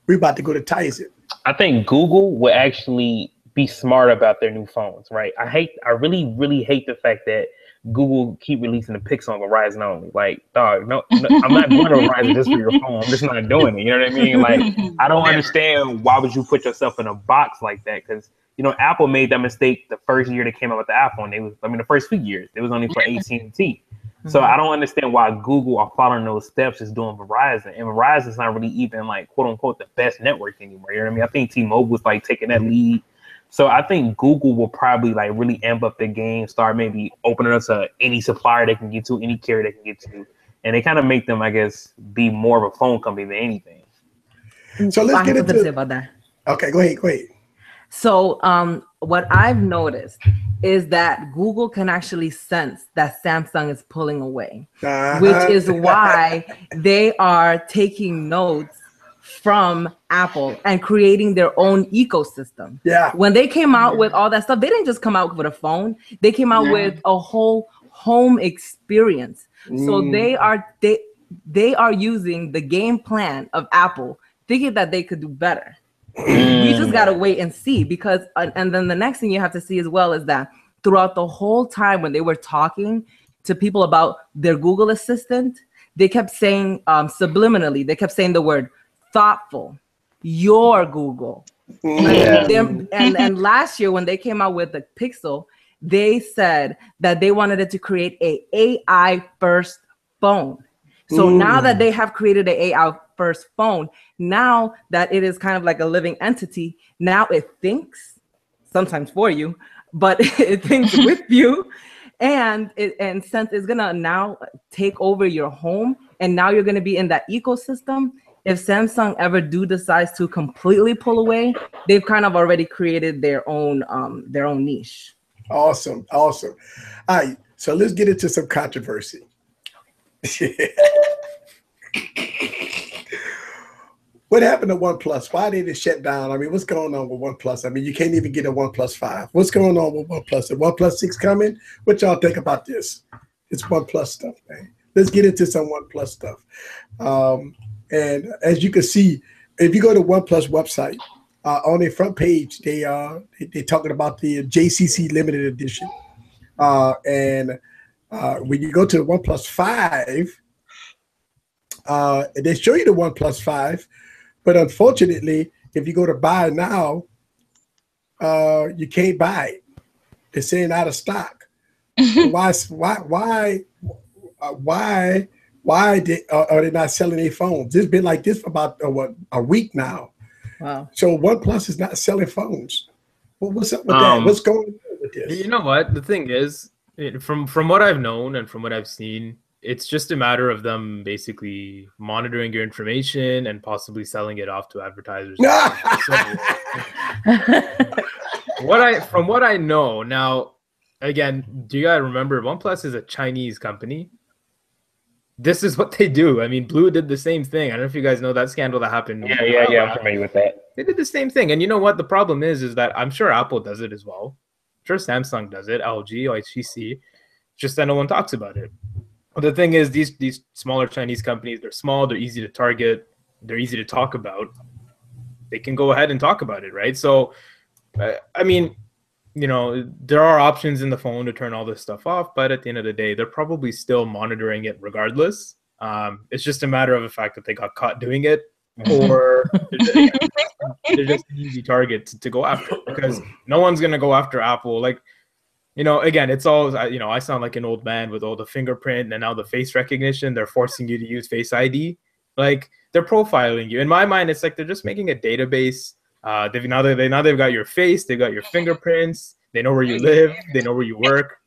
We're about to go to Tizen. I think Google will actually be smart about their new phones, right? I really, really hate the fact that Google keep releasing the Pixel on Verizon only. Like, dog, no, I'm not going to Verizon just for your phone. I'm just not doing it. You know what I mean? Like, I don't understand why would you put yourself in a box like that? Because, you know, Apple made that mistake the first year they came out with the iPhone. The first few years, it was only for AT&T. So I don't understand why Google are following those steps is doing Verizon. And Verizon's not really even like, quote unquote, the best network anymore. You know what I mean? I think T-Mobile was like taking that lead. So I think Google will probably like really amp up the game, start maybe opening us to any supplier they can get to, any carrier they can get to. And they kind of make them, I guess, be more of a phone company than anything. So let's get into about that. Okay, go ahead. So what I've noticed is that Google can actually sense that Samsung is pulling away, which is why they are taking notes from Apple and creating their own ecosystem. Yeah. When they came out with all that stuff, they didn't just come out with a phone. They came out with a whole home experience. So they are using the game plan of Apple, thinking that they could do better. We just gotta wait and see, because and then the next thing you have to see as well is that throughout the whole time when they were talking to people about their Google Assistant, they kept saying subliminally, they kept saying the word thoughtful, your Google. And last year when they came out with the Pixel, they said that they wanted it to create a AI first phone. So now that they have created an AI first phone, now that it is kind of like a living entity, now it thinks sometimes for you, but it thinks with you, and since it's gonna now take over your home, and now you're gonna be in that ecosystem. If Samsung ever decides to completely pull away, they've kind of already created their own niche. Awesome. All right, so let's get into some controversy. What happened to OnePlus? Why did it shut down? I mean, what's going on with OnePlus? I mean, you can't even get a OnePlus 5. What's going on with OnePlus? Is OnePlus 6 coming? What y'all think about this? It's OnePlus stuff, man. Let's get into some OnePlus stuff. And as you can see, if you go to OnePlus website, on their front page, they're talking about the JCC limited edition. And when you go to the OnePlus 5, they show you the OnePlus 5, but unfortunately, if you go to buy now, you can't buy it. They're saying out of stock. Why are they not selling their phones? It's been like this for about a week now. Wow. So OnePlus is not selling phones. Well, what's up with that? What's going on with this? You know what? The thing is, from what I've known and from what I've seen, it's just a matter of them basically monitoring your information and possibly selling it off to advertisers. From what I know now, again, do you guys remember OnePlus is a Chinese company? This is what they do. I mean, Blue did the same thing. I don't know if you guys know that scandal that happened. Yeah. I'm familiar with that. They did the same thing. And you know what? The problem is that I'm sure Apple does it as well. I'm sure Samsung does it, LG, HTC. Just that no one talks about it. But the thing is, these smaller Chinese companies, they're small, they're easy to target, they're easy to talk about. They can go ahead and talk about it, right? So, I mean, you know, there are options in the phone to turn all this stuff off, but at the end of the day, they're probably still monitoring it regardless. It's just a matter of the fact that they got caught doing it, or they're just an easy target to go after, because no one's going to go after Apple. Like, you know, again, it's all, you know, I sound like an old man with all the fingerprint and now the face recognition. They're forcing you to use Face ID. Like, they're profiling you. In my mind, it's like they're just making a database Now they've got your face, they've got your fingerprints, they know where you live, they know where you work.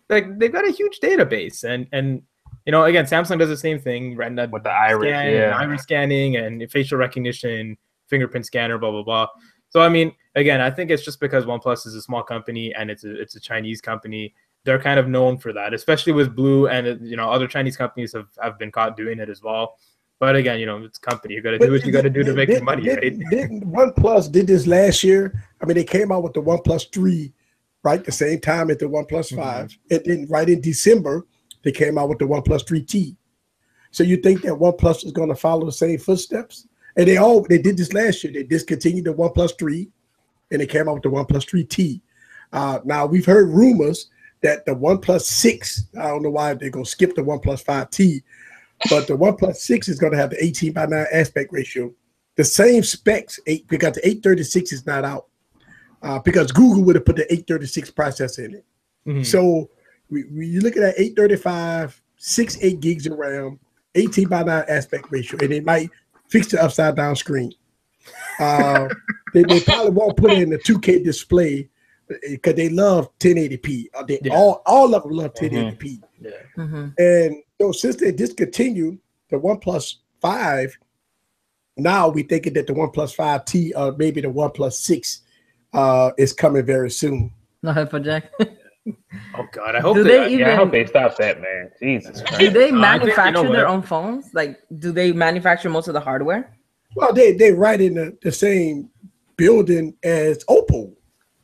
Like they've got a huge database, and you know, again, Samsung does the same thing, retina with the iris, and iris scanning and facial recognition, fingerprint scanner, blah blah blah. So I mean, again, I think it's just because OnePlus is a small company and it's a Chinese company. They're kind of known for that, especially with Blue, and you know, other Chinese companies have been caught doing it as well. But again, you know, it's a company. You got to do what you got to do to make the money, right? OnePlus did this last year. I mean, they came out with the OnePlus 3, right, the same time as the OnePlus 5. And then right in December, they came out with the OnePlus 3T. So you think that OnePlus is going to follow the same footsteps? And they did this last year. They discontinued the OnePlus 3, and they came out with the OnePlus 3T. Now, we've heard rumors that the OnePlus 6, I don't know why they're going to skip the OnePlus 5T, but the OnePlus 6 is going to have the 18:9 aspect ratio. The same specs, because the 836 is not out, because Google would have put the 836 processor in it. So you look at that 835, 8 gigs of RAM, 18:9 aspect ratio, and they might fix the upside down screen. They probably won't put it in the 2K display because they love 1080p. All of them love 1080p. And so since they discontinued the OnePlus 5, now we thinking that the OnePlus 5T or maybe the OnePlus 6 is coming very soon. No head for Jack. Oh God, I hope I hope they stop that, man. Jesus Christ. Do they manufacture their own phones? Like, do they manufacture most of the hardware? Well, they right in the same building as Oppo.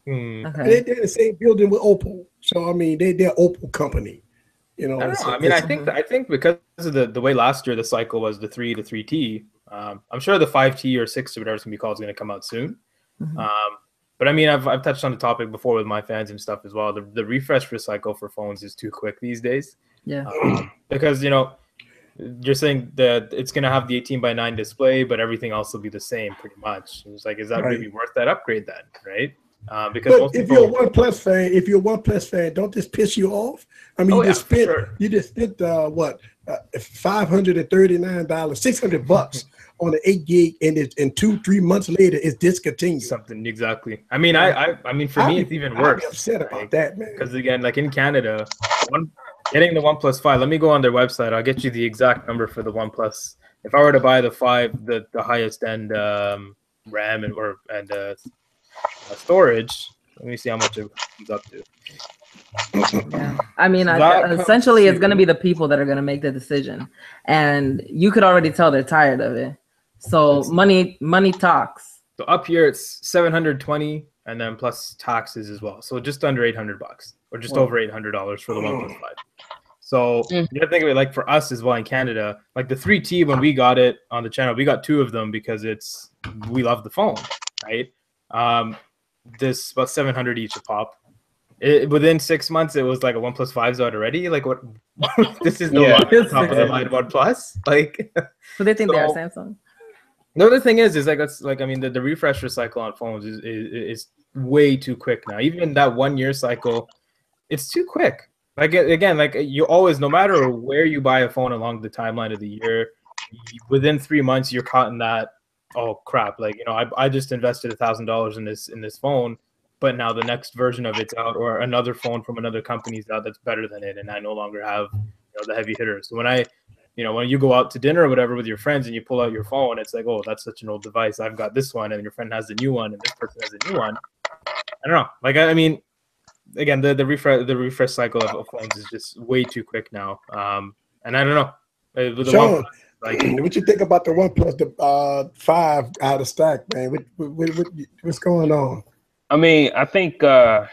Okay. They're in the same building with Oppo. So I mean, they're Oppo company. You know, I think because of the way last year the cycle was the 3 to 3T, I'm sure the 5T or 6 or whatever it's gonna be called is gonna come out soon. But I mean, I've touched on the topic before with my fans and stuff as well. The refresh cycle for phones is too quick these days. Yeah. Because you know, you're saying that it's gonna have the 18:9 display, but everything else will be the same pretty much. It's like, is that really worth that upgrade then, right? Because if you're a OnePlus fan, don't this piss you off? I mean, you just spent what $539, $600 on an 8 gig, and 2-3 months later it's discontinued. Something exactly. I mean, I mean, for me, it's even worse. I'm upset about that, man. Because again, like in Canada, getting the OnePlus 5. Let me go on their website. I'll get you the exact number for the OnePlus. If I were to buy the 5, the highest end RAM and storage, let me see how much it comes up to. Yeah. I mean, essentially, it's going to be the people that are going to make the decision, and you could already tell they're tired of it. So money talks. So up here, it's 720, and then plus taxes as well. So just under $800, or just over $800 for the OnePlus 5. So you have to think of it like for us as well in Canada, like the 3T, when we got it on the channel, we got 2 of them because we love the phone, right? This about 700 each a pop. Within 6 months, it was like a OnePlus 5's out already. Like what? This is no longer top of the line OnePlus. Like, so they think they are Samsung. The other thing is like I mean, the refresh cycle on phones is way too quick now. Even that 1 year cycle, it's too quick. Like again, like you always, no matter where you buy a phone along the timeline of the year, within 3 months you're caught in that. Oh crap! Like, you know, I just invested $1,000 in this phone, but now the next version of it's out, or another phone from another company's out that's better than it, and I no longer have, you know, the heavy hitters. So when you go out to dinner or whatever with your friends and you pull out your phone, it's like, oh, that's such an old device. I've got this one, and your friend has the new one, and this person has a new one. I don't know. Like I mean, again, the refresh cycle of phones is just way too quick now. And I don't know. Sean, like, what you think about the OnePlus, the 5 out of stock, man? What's going on? I mean, I think right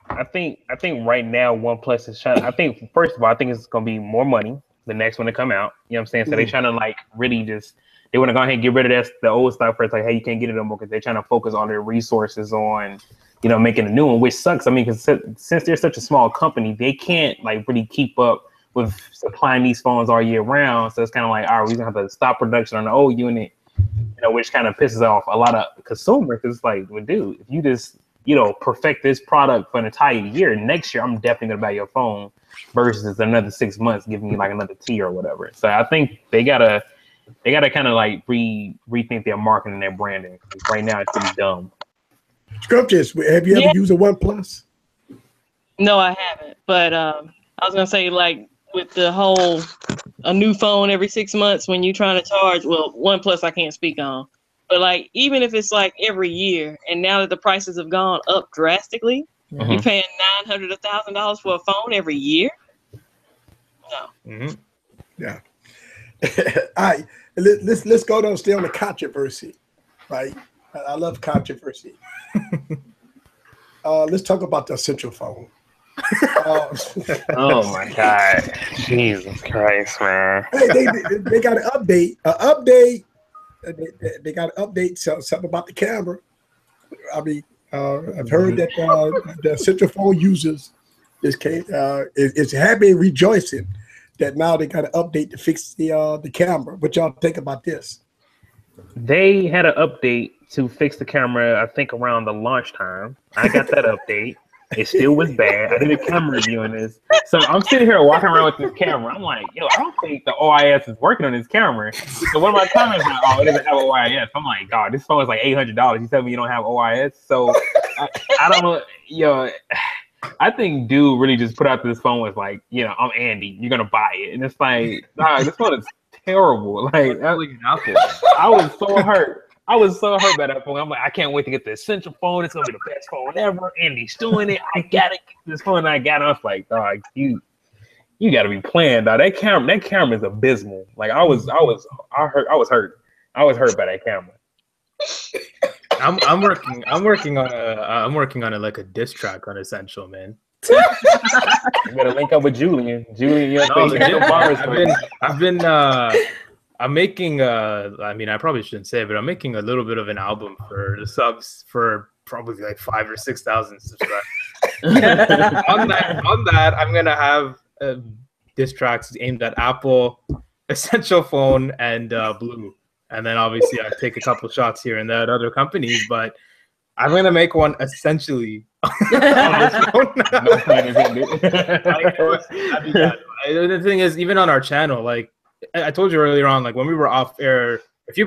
now OnePlus is trying. I think first of all, I think it's gonna be more money the next one to come out. You know what I'm saying? So they're trying to like really they want to go ahead and get rid of the old stuff first. Like, hey, you can't get it no more because they're trying to focus all their resources on, you know, making a new one, which sucks. I mean, because since they're such a small company, they can't like really keep up with supplying these phones all year round. So it's kind of like, all right, we're gonna have to stop production on the old unit, you know, which kind of pisses off a lot of consumers. It's like, well, dude, if you just, you know, perfect this product for an entire year, next year I'm definitely gonna buy your phone versus another 6 months giving you like another T or whatever. So I think they gotta They gotta kind of like rethink their marketing and their branding. Right now, it's pretty dumb. Scrumptious, have you ever used a OnePlus? No, I haven't. But I was gonna say, like, with the whole a new phone every 6 months when you're trying to charge. Well, OnePlus I can't speak on, but like even if it's like every year, and now that the prices have gone up drastically, you're paying $900 to $1,000 for a phone every year. No. Yeah. All right. Let's go down. Stay on the controversy, right? I love controversy. Let's talk about the Essential phone. Oh my God, Jesus Christ, man! Hey, they got an update. They got an update. Something about the camera. I mean, I've heard that the Essential phone users is happy and rejoicing that now they got an update to fix the camera. What y'all think about this? They had an update to fix the camera, I think around the launch time. I got that update. It still was bad. I did a camera review on this. So I'm sitting here walking around with this camera. I'm like, yo, I don't think the OIS is working on this camera. So one of my comments like, oh, it doesn't have OIS. I'm like, God, this phone is like $800. You tell me you don't have OIS? So I don't know, yo. I think dude really just put out this phone was like, you know, I'm Andy. You're gonna buy it, and it's like, nah, this phone is terrible. Like, I was so hurt. I was so hurt by that phone. I'm like, I can't wait to get the Essential phone. It's gonna be the best phone ever. Andy's doing it. I gotta get this phone. And I got it. I was like, dog, you gotta be playing, dog. That camera is abysmal. Like I was hurt. I was hurt by that camera. I'm working on like a diss track on Essential, man. You gotta link up with Julian. I'm making I mean, I probably shouldn't say it, but I'm making a little bit of an album for the subs for probably like 5,000 or 6,000 subscribers. on that, I'm gonna have diss tracks aimed at Apple, Essential phone, and Blue. And then obviously I take a couple shots here and there at other companies, but I'm gonna make one essentially on this phone. The thing is, even on our channel, like I told you earlier on, like when we were off air, if you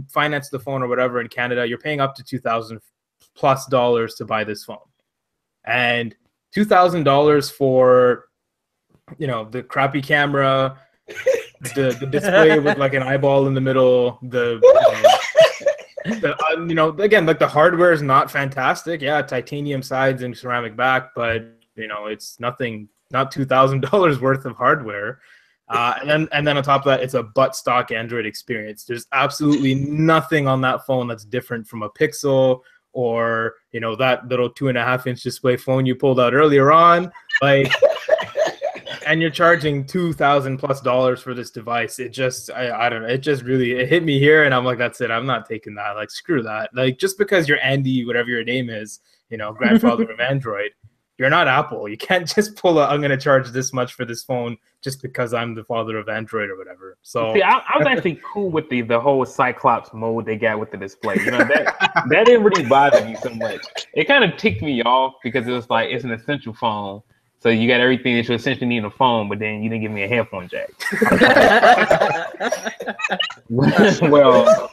finance the phone or whatever in Canada, you're paying up to $2,000+ to buy this phone, and $2,000 for, you know, the crappy camera, the display with like an eyeball in the middle, you know, again, like the hardware is not fantastic. Yeah, titanium sides and ceramic back, but you know, it's not $2,000 worth of hardware. And then on top of that, it's a butt stock Android experience. There's absolutely nothing on that phone that's different from a Pixel or, you know, that little 2.5-inch display phone you pulled out earlier on. Like, and you're charging $2,000+ for this device. It just, I don't know. It just really, it hit me here, and I'm like, that's it. I'm not taking that. Like, screw that. Like, just because you're Andy, whatever your name is, you know, grandfather of Android, you're not Apple. You can't just pull I'm going to charge this much for this phone just because I'm the father of Android or whatever. So see, I was actually cool with the whole Cyclops mode they got with the display. You know, that didn't really bother me so much. It kind of ticked me off because it was like, it's an Essential phone. So you got everything that you essentially need in a phone, but then you didn't give me a headphone jack. Well,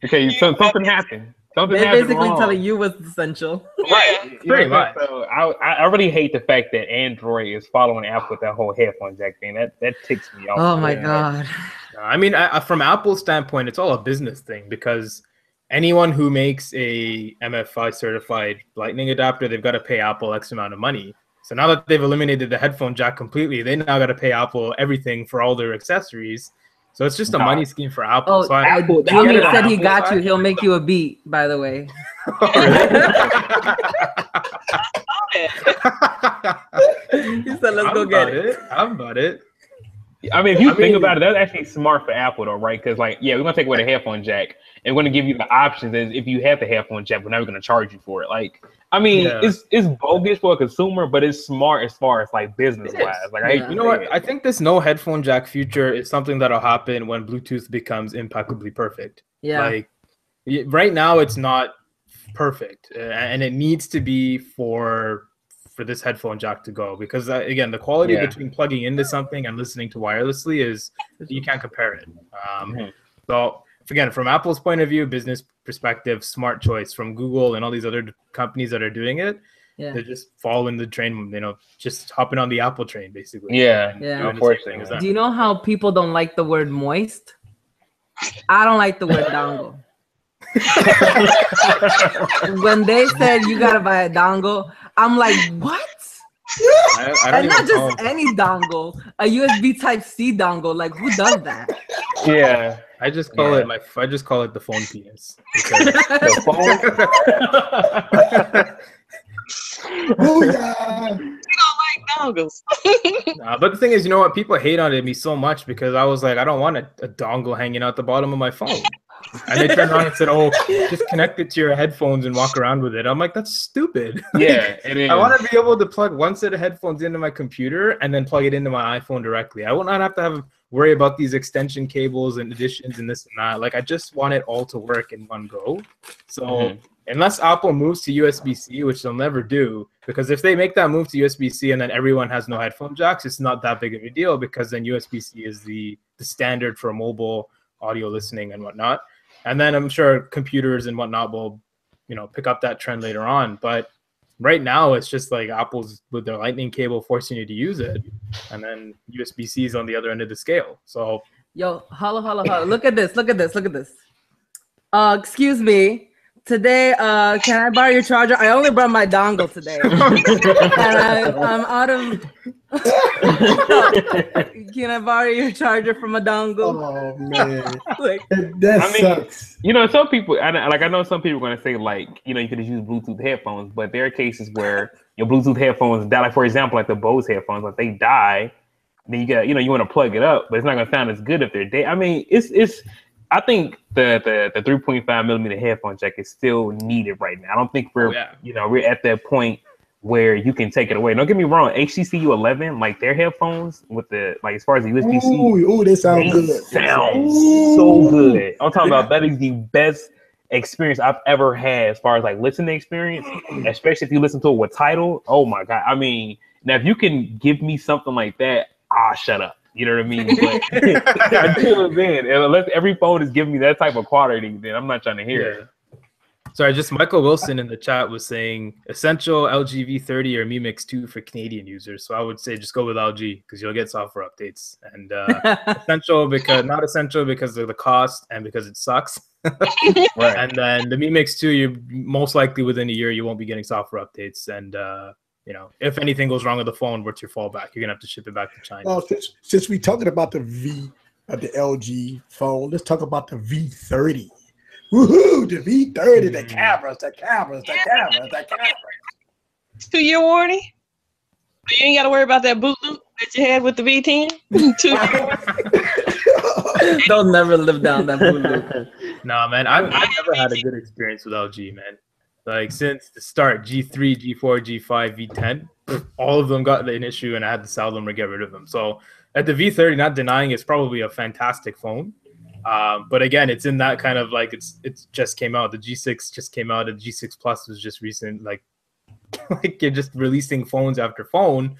okay, so something happened. They're basically wrong. telling you what's essential. Right. Pretty much. So I really hate the fact that Android is following Apple with that whole headphone jack thing. That ticks me off. Oh my God. I mean, from Apple's standpoint, it's all a business thing because anyone who makes a MFI certified Lightning adapter, they've got to pay Apple X amount of money. So now that they've eliminated the headphone jack completely, they now got to pay Apple everything for all their accessories. So it's just a money scheme for Apple. Oh, so Jimmy said he got you. He'll make you a beat, by the way. He said, let's go get it. I'm about it. I mean, if you think about it, that's actually smart for Apple, though, right? Because, like, yeah, we're gonna take away the headphone jack, and we're gonna give you the options as if you have the headphone jack, we're never gonna charge you for it. Like, I mean, it's bogus for a consumer, but it's smart as far as like business wise. Like, you know what? I think this no headphone jack future is something that'll happen when Bluetooth becomes impeccably perfect. Yeah. Like, right now, it's not perfect, and it needs to be for for this headphone jack to go, because again, the quality between plugging into something and listening to wirelessly is, you can't compare it. So again, from Apple's point of view, business perspective, smart choice. From Google and all these other companies that are doing it, they're just following the train, just hopping on the Apple train, basically. Unfortunately. Do you know how people don't like the word moist? I don't like the word dongle. When they said you gotta buy a dongle, I'm like, what? And not just any dongle, a USB Type-C dongle. Like, who does that? Yeah, I just call it the phone penis. The phone. You don't like dongles. But the thing is, you know what? People hate on me so much because I was like, I don't want a dongle hanging out the bottom of my phone. And they turned around and said, "Oh, just connect it to your headphones and walk around with it." I'm like, that's stupid. Yeah, it is. I want to be able to plug one set of headphones into my computer and then plug it into my iPhone directly. I will not have to worry about these extension cables and additions and this and that. Like, I just want it all to work in one go. So unless Apple moves to USB-C, which they'll never do, because if they make that move to USB-C and then everyone has no headphone jacks, it's not that big of a deal, because then USB-C is the standard for mobile audio listening and whatnot. And then I'm sure computers and whatnot will, pick up that trend later on. But right now, it's just like Apple's with their Lightning cable forcing you to use it, and then USB-C is on the other end of the scale. So, yo, holla. Look at this. Excuse me. Today, can I borrow your charger? I only brought my dongle today, and I'm out of. Can I borrow your charger from a dongle? Oh man, that sucks. Some people, I know some people are gonna say you could just use Bluetooth headphones, but there are cases where your Bluetooth headphones die. Like, for example, like the Bose headphones, like they die, then you got you want to plug it up, but it's not gonna sound as good if they're dead. I mean, it's. I think the 3.5 millimeter headphone jack is still needed right now. I don't think we're we're at that point where you can take it away. Don't get me wrong, HTC U11, like their headphones with the as far as the USB-C, they sound good. Sound so good. I'm talking about that is the best experience I've ever had as far as listening experience, especially if you listen to it with Tidal. Oh my god! I mean, now if you can give me something like that, shut up. You know what I mean? But until then, unless every phone is giving me that type of quality, then I'm not trying to hear it. Sorry, just Michael Wilson in the chat was saying essential LG V30 or Mi Mix 2 for Canadian users. So I would say just go with LG because you'll get software updates. And not essential because of the cost and because it sucks. Right. And then the Mi Mix 2, you most likely within a year you won't be getting software updates. And if anything goes wrong with the phone, what's your fallback? You're gonna have to ship it back to China. Well, since we're talking about the LG phone, let's talk about the V30. Woohoo! The V30, the cameras. 2-year warranty. You ain't got to worry about that boot loop that you had with the V10. 2 years. They'll never live down that boot loop. Nah, man, I've never had a good experience with LG, man. Since the start, G3, G4, G5, V10, all of them got an issue and I had to sell them or get rid of them. So at the V30, not denying it's probably a fantastic phone. But again, it's in that kind of it's just came out. The G6 just came out. The G6 Plus was just recent. You're just releasing phones after phone.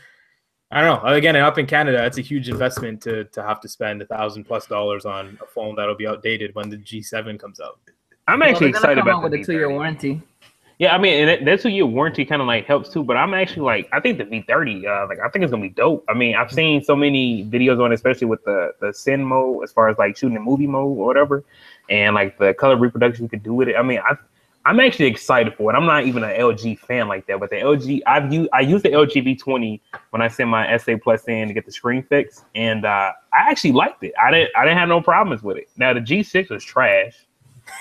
I don't know. Again, up in Canada, it's a huge investment to have to spend $1,000+ on a phone that'll be outdated when the G7 comes out. I'm actually excited about with a 2-year warranty. Yeah, I mean, and that 2-year warranty kind of helps too. But I'm actually I think the V30, I think it's gonna be dope. I mean, I've seen so many videos on it, especially with the Cine mode, as far as shooting in movie mode or whatever, and the color reproduction you could do with it. I mean, I'm actually excited for it. I'm not even an LG fan like that, but the LG, I used the LG V20 when I sent my SA Plus in to get the screen fixed, and I actually liked it. I didn't have no problems with it. Now the G6 was trash.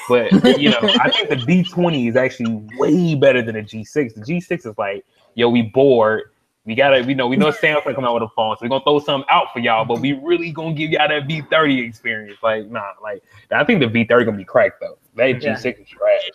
But I think the V20 is actually way better than the G6. The G6 is we bored. We gotta, we know Samsung come out with a phone, so we're gonna throw something out for y'all, but we really gonna give y'all that V30 experience. I think the V30 gonna be cracked though. That G6 is trash.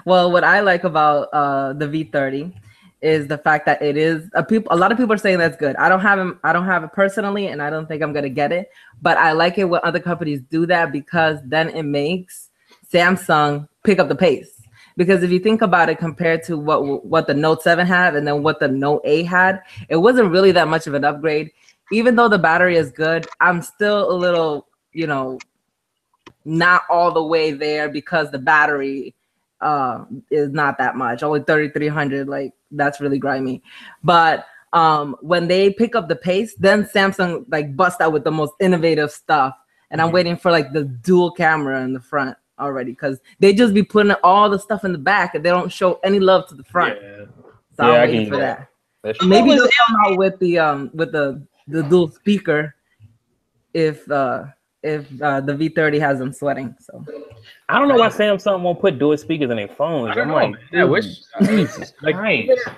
Well, what I like about the V30 is the fact that it is a lot of people are saying that's good. I don't have it personally, and I don't think I'm gonna get it. But I like it when other companies do that because then it makes Samsung pick up the pace. Because if you think about it, compared to what the Note 7 had and then what the Note 8 had, it wasn't really that much of an upgrade. Even though the battery is good, I'm still a little, not all the way there because the battery is not that much, only 3,300. Like, that's really grimy. But when they pick up the pace, then Samsung like bust out with the most innovative stuff. And I'm waiting for like the dual camera in the front already, because they just be putting all the stuff in the back and they don't show any love to the front. Yeah. So I'm waiting for that. Maybe they'll come out with the dual speaker if the V30 has them sweating. So I don't know why Samsung won't put dual speakers in their phones. I'm like, I wish. Like,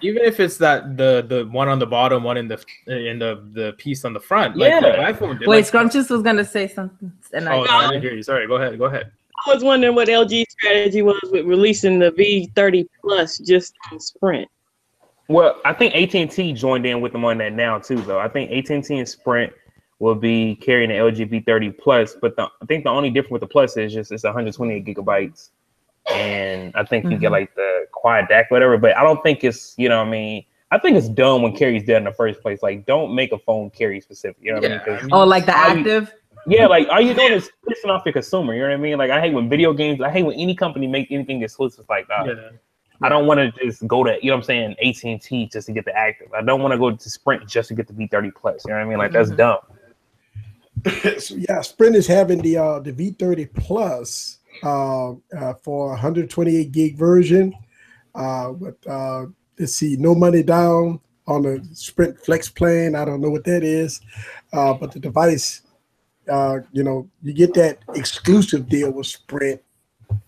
even if it's that the one on the bottom, one in the piece on the front. Yeah. Like iPhone did. Wait, Scrumptious was gonna say something. And I didn't hear you. Sorry. Go ahead. I was wondering what LG's strategy was with releasing the V30 Plus just on Sprint. Well, I think AT&T joined in with them on that now too, though. I think AT&T and Sprint will be carrying the LG V30 Plus, but I think the only difference with the Plus is just it's 128 gigabytes, and I think you get like the quad DAC, whatever. But I don't think it's, I think it's dumb when carry's there in the first place. Like, don't make a phone carry specific. You know what I mean? Oh, like the active. Yeah, like all you're doing is pissing off your consumer. You know what I mean? Like, I hate when video games. I hate when any company make anything exclusive like that. Yeah. I don't want to just go to, AT&T just to get the active. I don't want to go to Sprint just to get the V30 Plus. You know what I mean? Like, that's dumb. So yeah, Sprint is having the V30 Plus for 128 gig version. Let's see, no money down on the Sprint Flex plan. I don't know what that is, but the device, you get that exclusive deal with Sprint,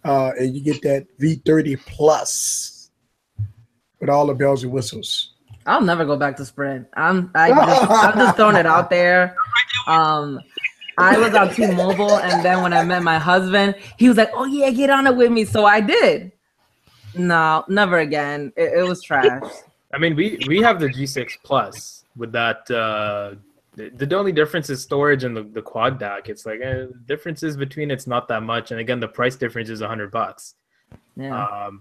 and you get that V30 Plus with all the bells and whistles. I'll never go back to Sprint. I'm just throwing it out there. I was on T-Mobile, and then when I met my husband, he was like, "Oh yeah, get on it with me." So I did. No, never again. It was trash. I mean, we have the G6 Plus with that. The only difference is storage and the quad DAC. It's like the differences between it's not that much, and again, the price difference is $100. Yeah.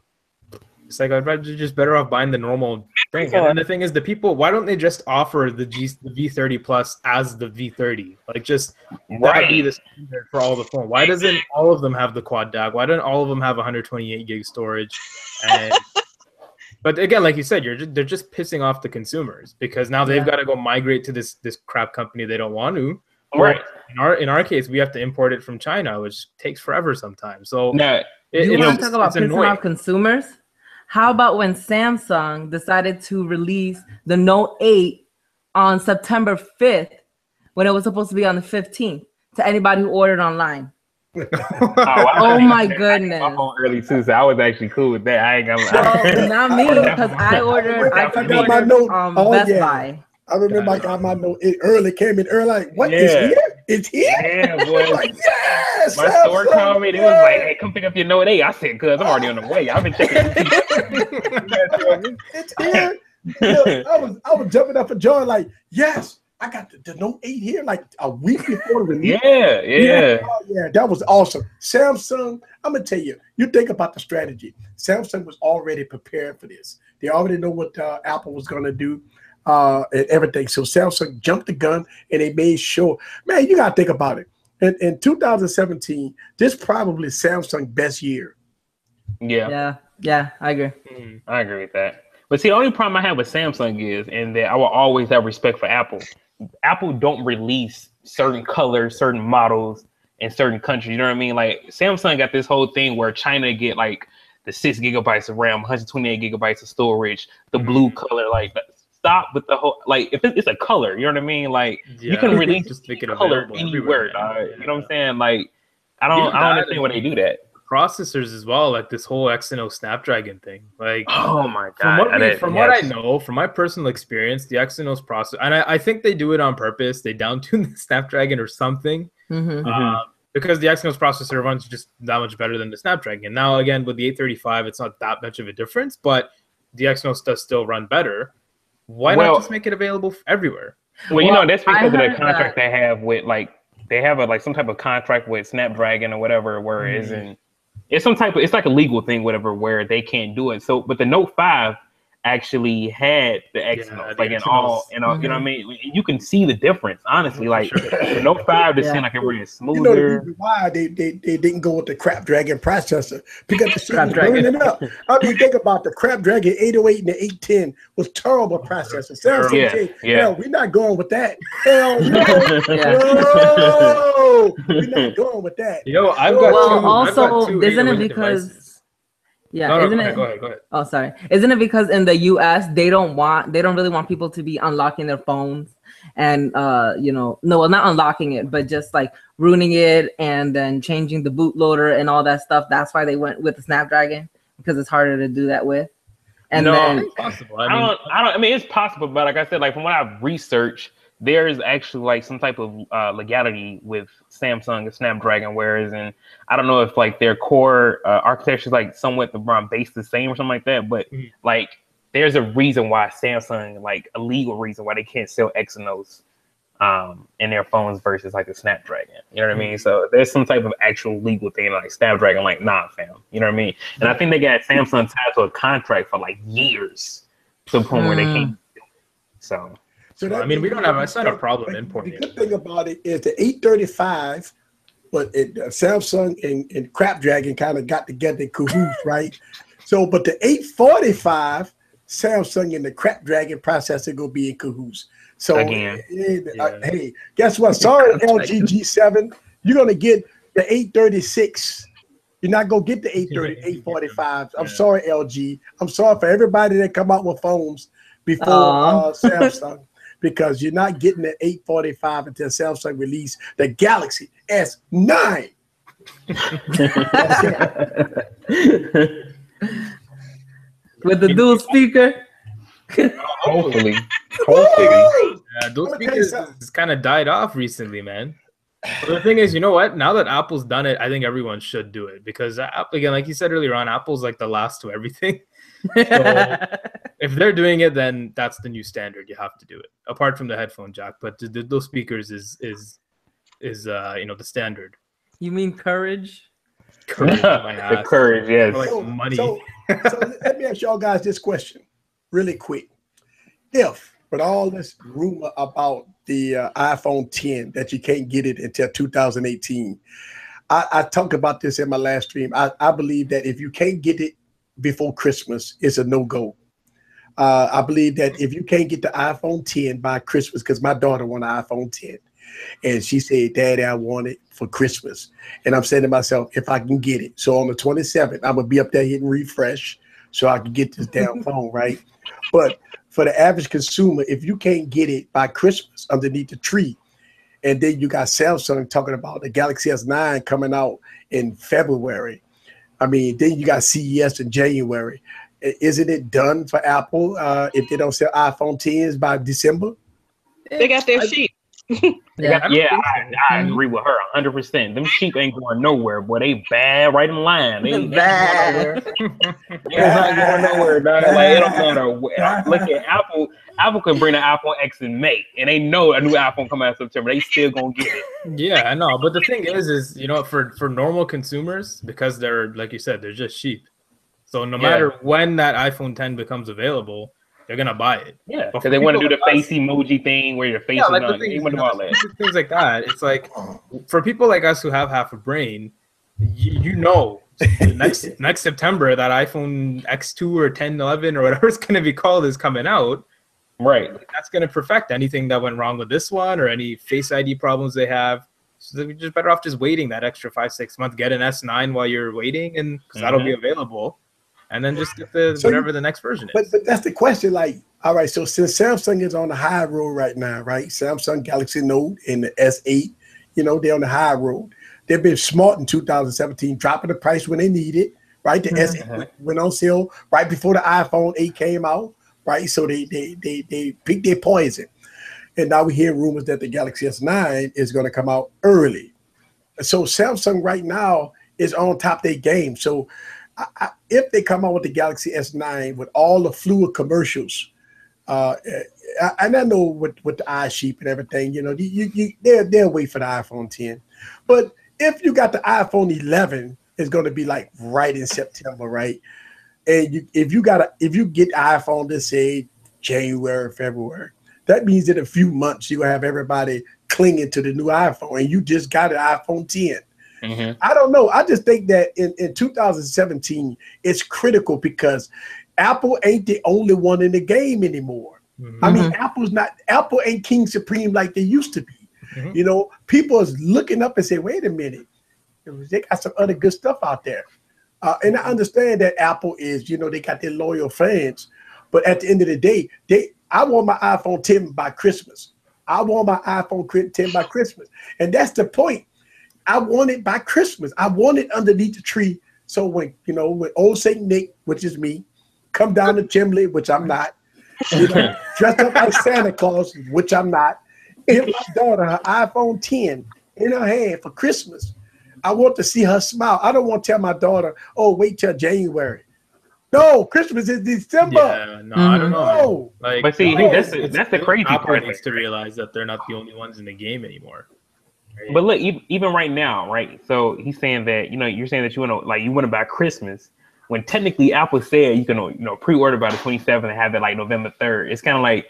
It's like I'd rather just better off buying the normal thing. And then the thing is, the people, why don't they just offer the V30 Plus as the V30? Like, just that be the standard for all the phones. Why doesn't all of them have the quad DAC? Why don't all of them have 128 gig storage? But again, like you said, they're just pissing off the consumers, because now they've got to go migrate to this crap company they don't want to. Right. In our case, we have to import it from China, which takes forever sometimes. So you want to talk about pissing off consumers? How about when Samsung decided to release the Note 8 on September 5th when it was supposed to be on the 15th to anybody who ordered online? Oh my goodness! My phone early too, so I was actually cool with that. I ain't gonna lie. Not me, because I ordered. I got my Note. Best Buy. I remember I got my Note. It early came in early. Like, what is here? It's here. Yeah, boy. Like, yes. My store called me. They was like, "Hey, come pick up your Note 8." I said, "Cuz I'm already on the way. I've been checking." It's here. I was jumping up for joy. Like, yes. I got the Note 8 here like a week before the release. Yeah. Oh, yeah, that was awesome. Samsung, I'm going to tell you, you think about the strategy. Samsung was already prepared for this. They already know what Apple was going to do and everything. So Samsung jumped the gun, and they made sure. Man, you got to think about it. In 2017, this probably Samsung's best year. Yeah, I agree. I agree with that. But see, the only problem I have with Samsung is, and that I will always have respect for Apple. Apple don't release certain colors, certain models in certain countries. You know what I mean? Like, Samsung got this whole thing where China get like the 6 gigabytes of RAM, 128 gigabytes of storage, the blue color. Like, stop with the whole, like, if it's a color, you know what I mean? Like, you can release just make it color anywhere. You know what I'm saying? Like, I don't understand why they do that. Processors as well, like this whole Exynos Snapdragon thing. Like, oh my god! From what I know, from my personal experience, the Exynos processor, and I think they do it on purpose. They down-tune the Snapdragon or something, because the Exynos processor runs just that much better than the Snapdragon. Now, again, with the 835, it's not that much of a difference, but the Exynos does still run better. Why not just make it available everywhere? Well, that's because of the contract they have with, like, they have some type of contract with Snapdragon or whatever, where it isn't. it's some type of, it's like a legal thing, whatever, where they can't do it. So, but the Note 5 actually had the Exynos, like in all, you know what I mean? You can see the difference, honestly. Like the Note 5 just seemed like it ran smoother. You know the reason why they didn't go with the Snapdragon processor, because the shit was burning up. I mean, think about the Snapdragon 808 and the 810 was terrible processor. Samsung said, hell, we're not going with that. Hell no. No, we're not going with that. Yo, I've got two isn't it because devices. Yeah, isn't it? Go ahead. Oh, sorry. Isn't it because in the US they don't really want people to be unlocking their phones and not unlocking it, but just like ruining it and then changing the bootloader and all that stuff. That's why they went with the Snapdragon, because it's harder to do that with. And then it's possible. I mean, it's possible, but like I said, like from what I've researched, there's actually like some type of legality with Samsung and Snapdragon, whereas and I don't know if like their core architecture is like somewhat based the same or something like that, but like there's a reason why Samsung, like a legal reason why they can't sell Exynos in their phones versus like the Snapdragon. You know what I mean? So there's some type of actual legal thing like Snapdragon, like nah, fam. You know what I mean? And I think they got Samsung tied to a contract for like years to the point where they can't do it. So I mean, we don't have. It's not a problem importing. The good thing about it is the 835, but Samsung and Snapdragon kind of got together in cahoots, right? So, but the 845, Samsung and the Snapdragon processor gonna be in cahoots. So, hey, guess what? Sorry, LG G7, you're gonna get the 836. You're not gonna get the 830, 845s. I'm sorry, LG. I'm sorry for everybody that come out with phones before Samsung. Because you're not getting the 845 until Samsung release the Galaxy S9. With the dual speaker. Hopefully. Dual speakers has kind of died off recently, man. But the thing is, you know what? Now that Apple's done it, I think everyone should do it, because again, like you said earlier on, Apple's like the last to everything. So if they're doing it, then that's the new standard. You have to do it, apart from the headphone jack. But those speakers is the standard. You mean courage? Courage, my ass. The courage, yes. Like money. So let me ask y'all guys this question, really quick. If with all this rumor about the iPhone 10 that you can't get it until 2018, I talked about this in my last stream. I believe that if you can't get it before Christmas, it's a no-go. I believe that if you can't get the iPhone 10 by Christmas, because my daughter wanted an iPhone 10, and she said, Daddy, I want it for Christmas. And I'm saying to myself, if I can get it. So on the 27th, I'm going to be up there hitting refresh so I can get this damn phone, right? But for the average consumer, if you can't get it by Christmas underneath the tree, and then you got Samsung talking about the Galaxy S9 coming out in February, I mean, then you got CES in January. Isn't it done for Apple if they don't sell iPhone 10s by December? They got their sheep. I agree with her 100%. Them sheep ain't going nowhere, boy. They bad right in line. They Bad. They're not going nowhere, dog. Like, it don't matter. Look at Apple. Apple can bring the iPhone X in May, and they know a new iPhone coming out in September. They still gonna get it. Yeah, I know. But the thing is for normal consumers, because they're, like you said, they're just sheep. So no matter when that iPhone 10 becomes available, they're gonna buy it. Yeah, because they want to do the face emoji thing where your face is on. They want to do all that. Things like that. It's like for people like us who have half a brain, next September that iPhone X2 or 1011 or whatever it's gonna be called is coming out. Right. That's gonna perfect anything that went wrong with this one or any Face ID problems they have. So they're just better off just waiting that extra 5-6 months, get an S9 while you're waiting, and because that'll be available. And then just get whatever the next version is. But that's the question. Like, all right, so since Samsung is on the high road right now, right? Samsung Galaxy Note and the S8, they're on the high road. They've been smart in 2017, dropping the price when they need it, right? The S8 went on sale right before the iPhone 8 came out, right? So they picked their poison. And now we hear rumors that the Galaxy S9 is going to come out early. So Samsung right now is on top of their game. So if they come out with the Galaxy S9 with all the fluid commercials, and I know with the iSheep and everything, they'll wait for the iPhone 10. But if you got the iPhone 11 is going to be like right in September, right? And if you get iPhone, let's say January, February, that means in a few months you're gonna have everybody clinging to the new iPhone, and you just got an iPhone 10. I don't know. I just think that in 2017, it's critical because Apple ain't the only one in the game anymore. I mean, Apple ain't king supreme like they used to be. You know, people is looking up and say, wait a minute, they got some other good stuff out there. And I understand that Apple is, you know, they got their loyal fans, but at the end of the day, I want my iPhone 10 by Christmas. I want my iPhone 10 by Christmas. And that's the point. I want it by Christmas. I want it underneath the tree. So when, you know, when old Saint Nick, which is me, come down the chimney, which I'm not, you know, dressed up like Santa Claus, which I'm not, give my daughter her iPhone 10 in her hand for Christmas. I want to see her smile. I don't want to tell my daughter, oh, wait till January. No, Christmas is December. Yeah, no, I don't know. Like, but see, that's the crazy part. Apple needs to realize that they're not the only ones in the game anymore. Right? But look, even right now, right? So he's saying that, you know, you're saying that you want to buy Christmas, when technically Apple said you can, you know, pre-order by the 27th and have it like November 3rd. It's kind of like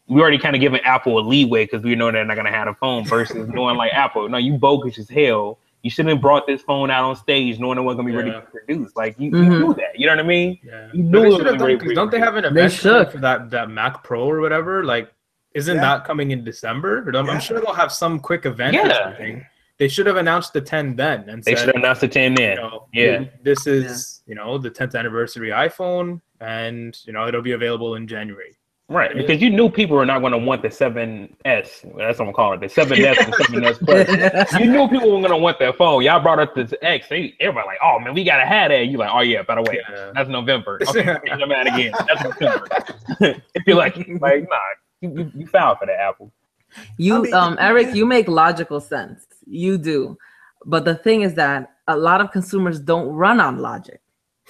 we already kind of giving Apple a leeway because we know they're not gonna have the phone versus knowing like Apple, no, you bogus as hell. You shouldn't have brought this phone out on stage knowing it wasn't gonna be ready to produce. Like you knew that. You know what I mean? Yeah. You knew it was ready. Don't they have an event for that Mac Pro or whatever? Like, isn't that coming in December? I'm sure they'll have some quick event or something. They should have announced the 10 then. And they should have announced the 10 then. You know, this is you know, the 10th anniversary iPhone, and you know it'll be available in January. Right, because you knew people were not going to want the 7S. That's what I'm calling it, the 7S and 7S Plus. You knew people weren't going to want that phone. Y'all brought up this X. Everybody like, oh man, we gotta have that. You like, oh yeah, by the way, that's November. Okay, I'm at again. That's December. If you're like nah, you fouled for that, Apple. Eric, you make logical sense. You do, but the thing is that a lot of consumers don't run on logic.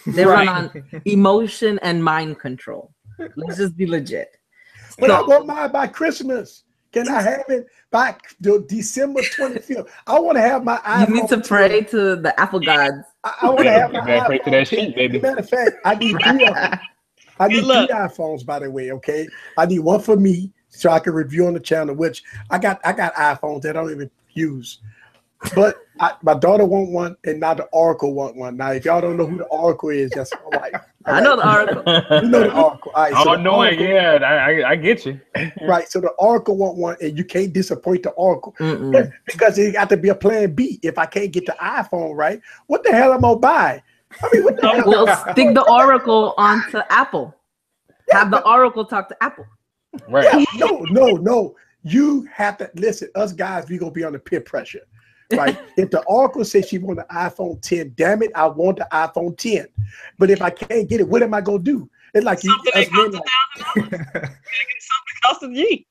They run on emotion and mind control. Let's just be legit. But I want mine by Christmas. Can I have it by December 25th? I want to have my iPhone. You need to pray to the Apple gods. I want to have my iPhone. Pray to that sheet, baby. Matter of fact, I need three of them. I need 3 iPhones, by the way. Okay, I need one for me so I can review on the channel. Which I got iPhones that I don't even use. But my daughter want one, and now the Oracle want one. Now, if y'all don't know who the Oracle is, that's all right. I know the Oracle. You know the Oracle. All right, so I get you. Right, so the Oracle want one, and you can't disappoint the Oracle because it got to be a plan B. If I can't get the iPhone right, what the hell am I gonna buy? I mean, what the hell? We'll stick the Oracle onto Apple. Have the Oracle talk to Apple. Right? No. You have to listen. Us guys, we gonna be under peer pressure. Right. If the Oracle says she want the iPhone 10, damn it, I want the iPhone 10. But if I can't get it, what am I gonna do? It's like something that costs a G.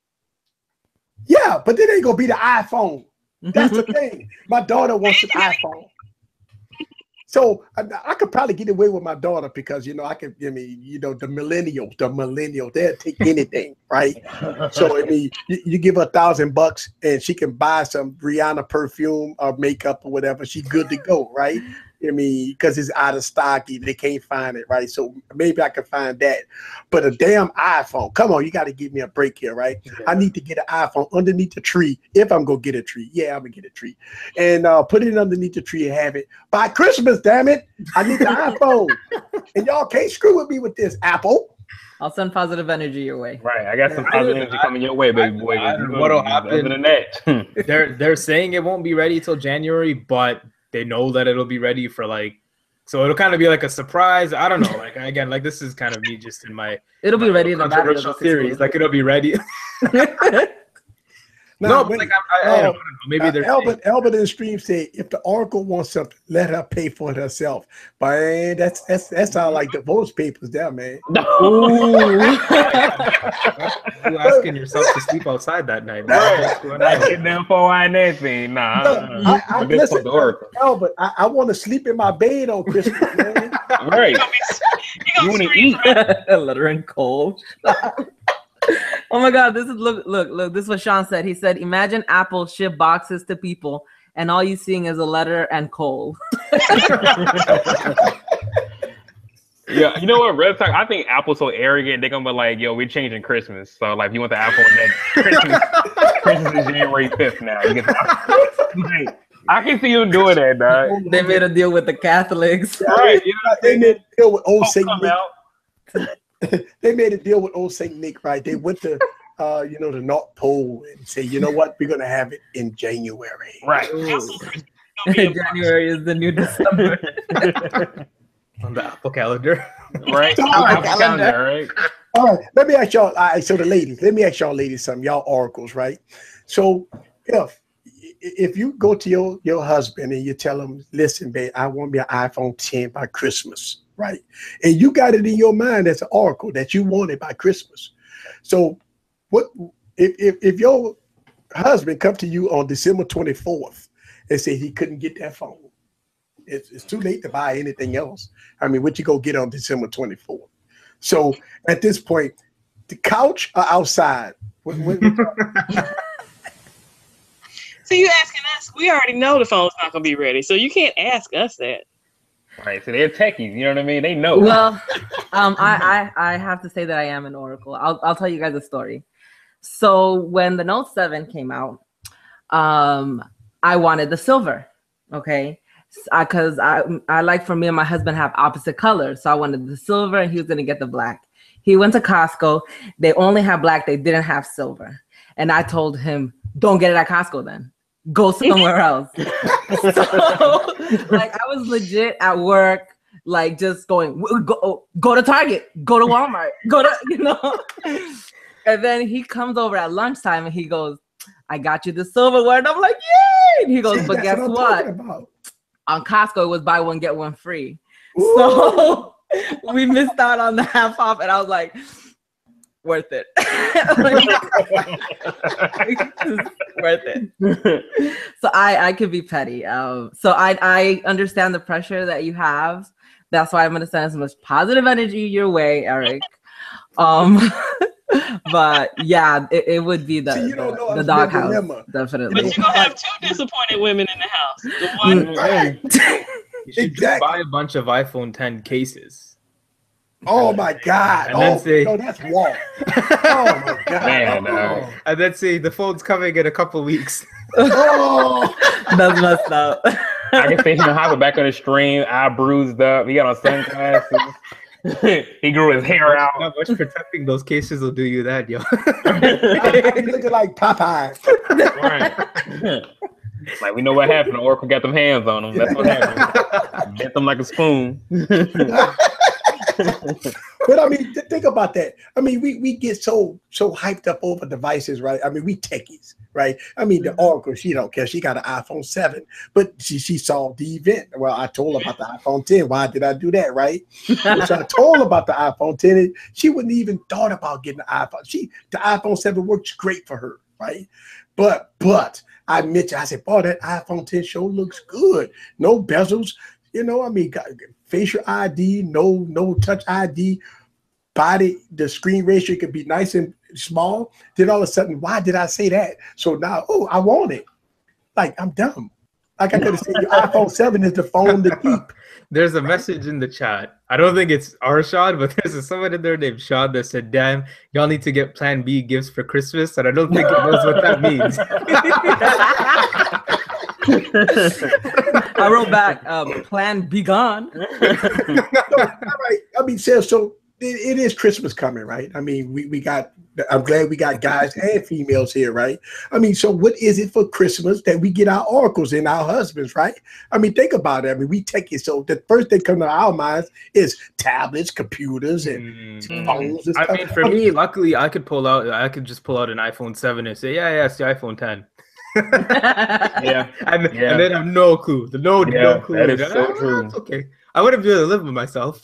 Yeah, but it ain't gonna be the iPhone. That's the thing. My daughter wants an iPhone. So I could probably get away with my daughter because, you know, the millennials, they'll take anything, right? So, I mean, you give her $1,000 and she can buy some Rihanna perfume or makeup or whatever. She's good to go, right? I mean, because it's out of stock, they can't find it, right? So maybe I can find that. But a damn iPhone, come on, you got to give me a break here, right? Yeah. I need to get an iPhone underneath the tree if I'm going to get a tree. Yeah, I'm going to get a tree. And put it underneath the tree and have it by Christmas, damn it. I need the iPhone. And y'all can't screw with me with this, Apple. I'll send positive energy your way. Right, I got some positive energy coming your way, baby boy. What'll happen? Other than that, they're saying it won't be ready till January, but they know that it'll be ready for so it'll kind of be like a surprise. I don't know. Like again, like this is kind of me just in my. It'll be ready in the controversial series. Like it'll be ready. No, but like I don't know. Maybe they're Albert in the stream said if the Oracle wants something, let her pay for it herself. But man, that's how like divorce papers there, man. You asking yourself to sleep outside that night? Not getting them for anything. Nah. Listen, Albert, I want to sleep in my bed on Christmas, man. Right. You want to eat? Let her in cold. Oh my God, this is look, this is what Sean said. He said, imagine Apple ship boxes to people and all you seeing is a letter and coal. Yeah, you know what, Rev Talk? I think Apple's so arrogant. They're gonna be like, "Yo, we're changing Christmas." So, like, if you want the Apple, then Christmas is January 5th now. You get the I can see you doing that, dog. They made a deal with the Catholics. Right? You know, They made a deal with old Saint come Nick. out. They made a deal with old Saint Nick, right? They went to the North Pole and say, you know what, we're gonna have it in January. Right. January is the new December. On the Apple calendar. Right. Apple Calendar, right? All right, let me ask y'all. All right, so the ladies, let me ask y'all ladies something. Y'all oracles, right? So if you go to your husband and you tell him, listen, babe, I want me an iPhone 10 by Christmas, right? And you got it in your mind as an oracle that you want it by Christmas. So what if your husband come to you on December 24th and say he couldn't get that phone? It's too late to buy anything else. I mean, what you go get on December 24th? So at this point, the couch or outside? So you asking us? We already know the phone's not gonna be ready, so you can't ask us that. Right. So they're techies. You know what I mean? They know. Well, I have to say that I am an oracle. I'll tell you guys a story. So when the Note 7 came out, I wanted the silver. Okay. Because I like, for me and my husband have opposite colors. So I wanted the silver and he was going to get the black. He went to Costco. They only have black. They didn't have silver. And I told him, don't get it at Costco then. Go somewhere else. So, like, I was legit at work, like, just going, go to Target, go to Walmart, go to, And then he comes over at lunchtime and he goes, I got you the silverware. And I'm like, yay! And he goes, but guess what? On Costco, it was buy one, get one free. Ooh. So we missed out on the half off. And I was like, worth it. Worth it. So I could be petty. So I understand the pressure that you have. That's why I'm going to send as much positive energy your way, Eric. But yeah, it would be the doghouse, definitely. But you're gonna have two disappointed women in the house. The one, right. You should just buy a bunch of iPhone 10 cases. Oh my God! And then say, no, that's Walt. Oh my God! Man, and then say the phone's coming in a couple weeks. Oh, that's messed up. I can see him hopping back on the stream, eye bruised up. He got on sunglasses. He grew his hair out. Not much protecting those cases will do you that, yo. He looking like Popeye. Right. Like, we know what happened. Oracle got them hands on him. That's what happened. Bent them like a spoon. But I mean, think about that. I mean, we get so hyped up over devices, right? I mean, we techies, right? I mean, the Oracle, she don't care. She got an iPhone 7, but she solved the event. Well, I told her about the iPhone 10. Why did I do that, right? So I told her about the iPhone 10. She wouldn't even thought about getting the iPhone. The iPhone 7 works great for her, right? But I mentioned, I said, boy, that iPhone 10 sure looks good. No bezels, I mean, facial ID, no touch ID, body, the screen ratio could be nice and small. Then all of a sudden, why did I say that? So now, I want it. Like, I'm dumb. Like, I could have said your iPhone 7 is the phone to keep. There's a message in the chat. I don't think it's our Sean, but there's someone in there named Sean that said, damn, y'all need to get Plan B gifts for Christmas. And I don't think he knows what that means. I wrote back, Plan be gone. All right. I mean, so it is Christmas coming, right? I mean, I'm glad we got guys and females here, right? I mean, so what is it for Christmas that we get our oracles in our husbands, right? I mean, think about it. I mean, we take it. So the first thing come to our minds is tablets, computers, and phones and stuff. I mean, for me, luckily, I could just pull out an iPhone 7 and say, yeah, it's the iPhone 10. Yeah. And then I have no clue. No clue. That is so true. It's okay. I wouldn't be able to live with myself.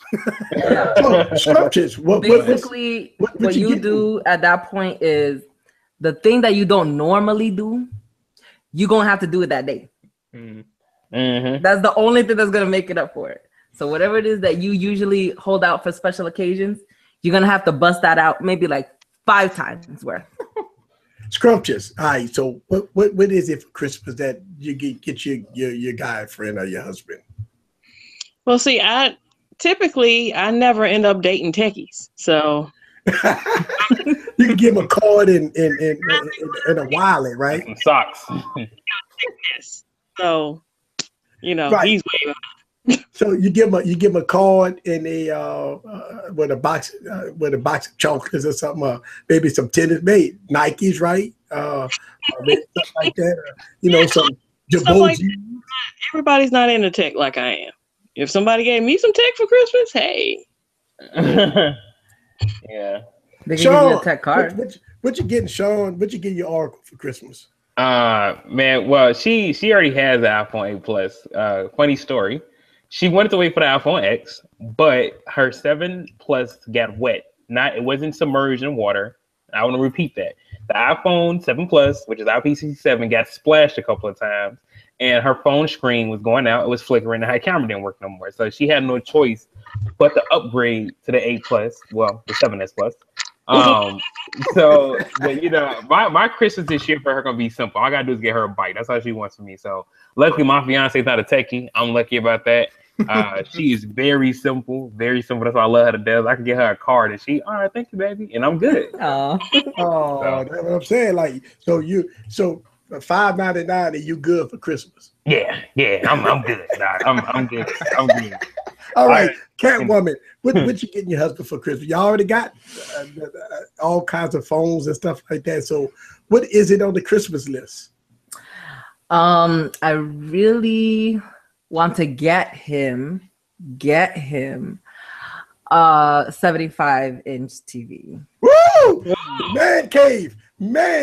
Scriptures. Basically, what you do at that point is the thing that you don't normally do, you're going to have to do it that day. Mm-hmm. That's the only thing that's going to make it up for it. So whatever it is that you usually hold out for special occasions, you're going to have to bust that out maybe like 5 times worth. Scrumptious. All right. So what is it for Christmas that you get your guy friend or your husband? Well, see, I never end up dating techies, so you can give him a card and a wallet, right? Some socks. So, Right. he's way. So you give him a card and with a box of chocolates or something, maybe some tennis, maybe Nikes, right? Maybe stuff like that, or, some Stuff like Jaboji. Everybody's not into tech like I am. If somebody gave me some tech for Christmas, hey. Yeah. They can give Sean, you a tech card. What you getting, Sean? What you getting your Oracle for Christmas? Man, well, she already has the iPhone 8 Plus. Funny story. She wanted to wait for the iPhone X, but her 7 Plus got wet. It wasn't submerged in water. I want to repeat that. The iPhone 7 Plus, which is IP67, got splashed a couple of times, and her phone screen was going out. It was flickering. Her camera didn't work no more. So she had no choice but to upgrade to the 8 Plus. Well, the 7S Plus. So, but, my Christmas this year for her gonna be simple. All I gotta do is get her a bike. That's all she wants from me. So, luckily, my fiance's not a techie. I'm lucky about that. She is very simple, very simple. That's why I love her to death. I can get her a card, and she, all right, thank you, baby, and I'm good. Oh, That's what I'm saying. Like, so $5.99 and you good for Christmas. Yeah, I'm good. I'm good. I'm good. All right, Catwoman, what you getting your husband for Christmas? You already got all kinds of phones and stuff like that. So, what is it on the Christmas list? I really want to get him 75-inch TV. Woo! Man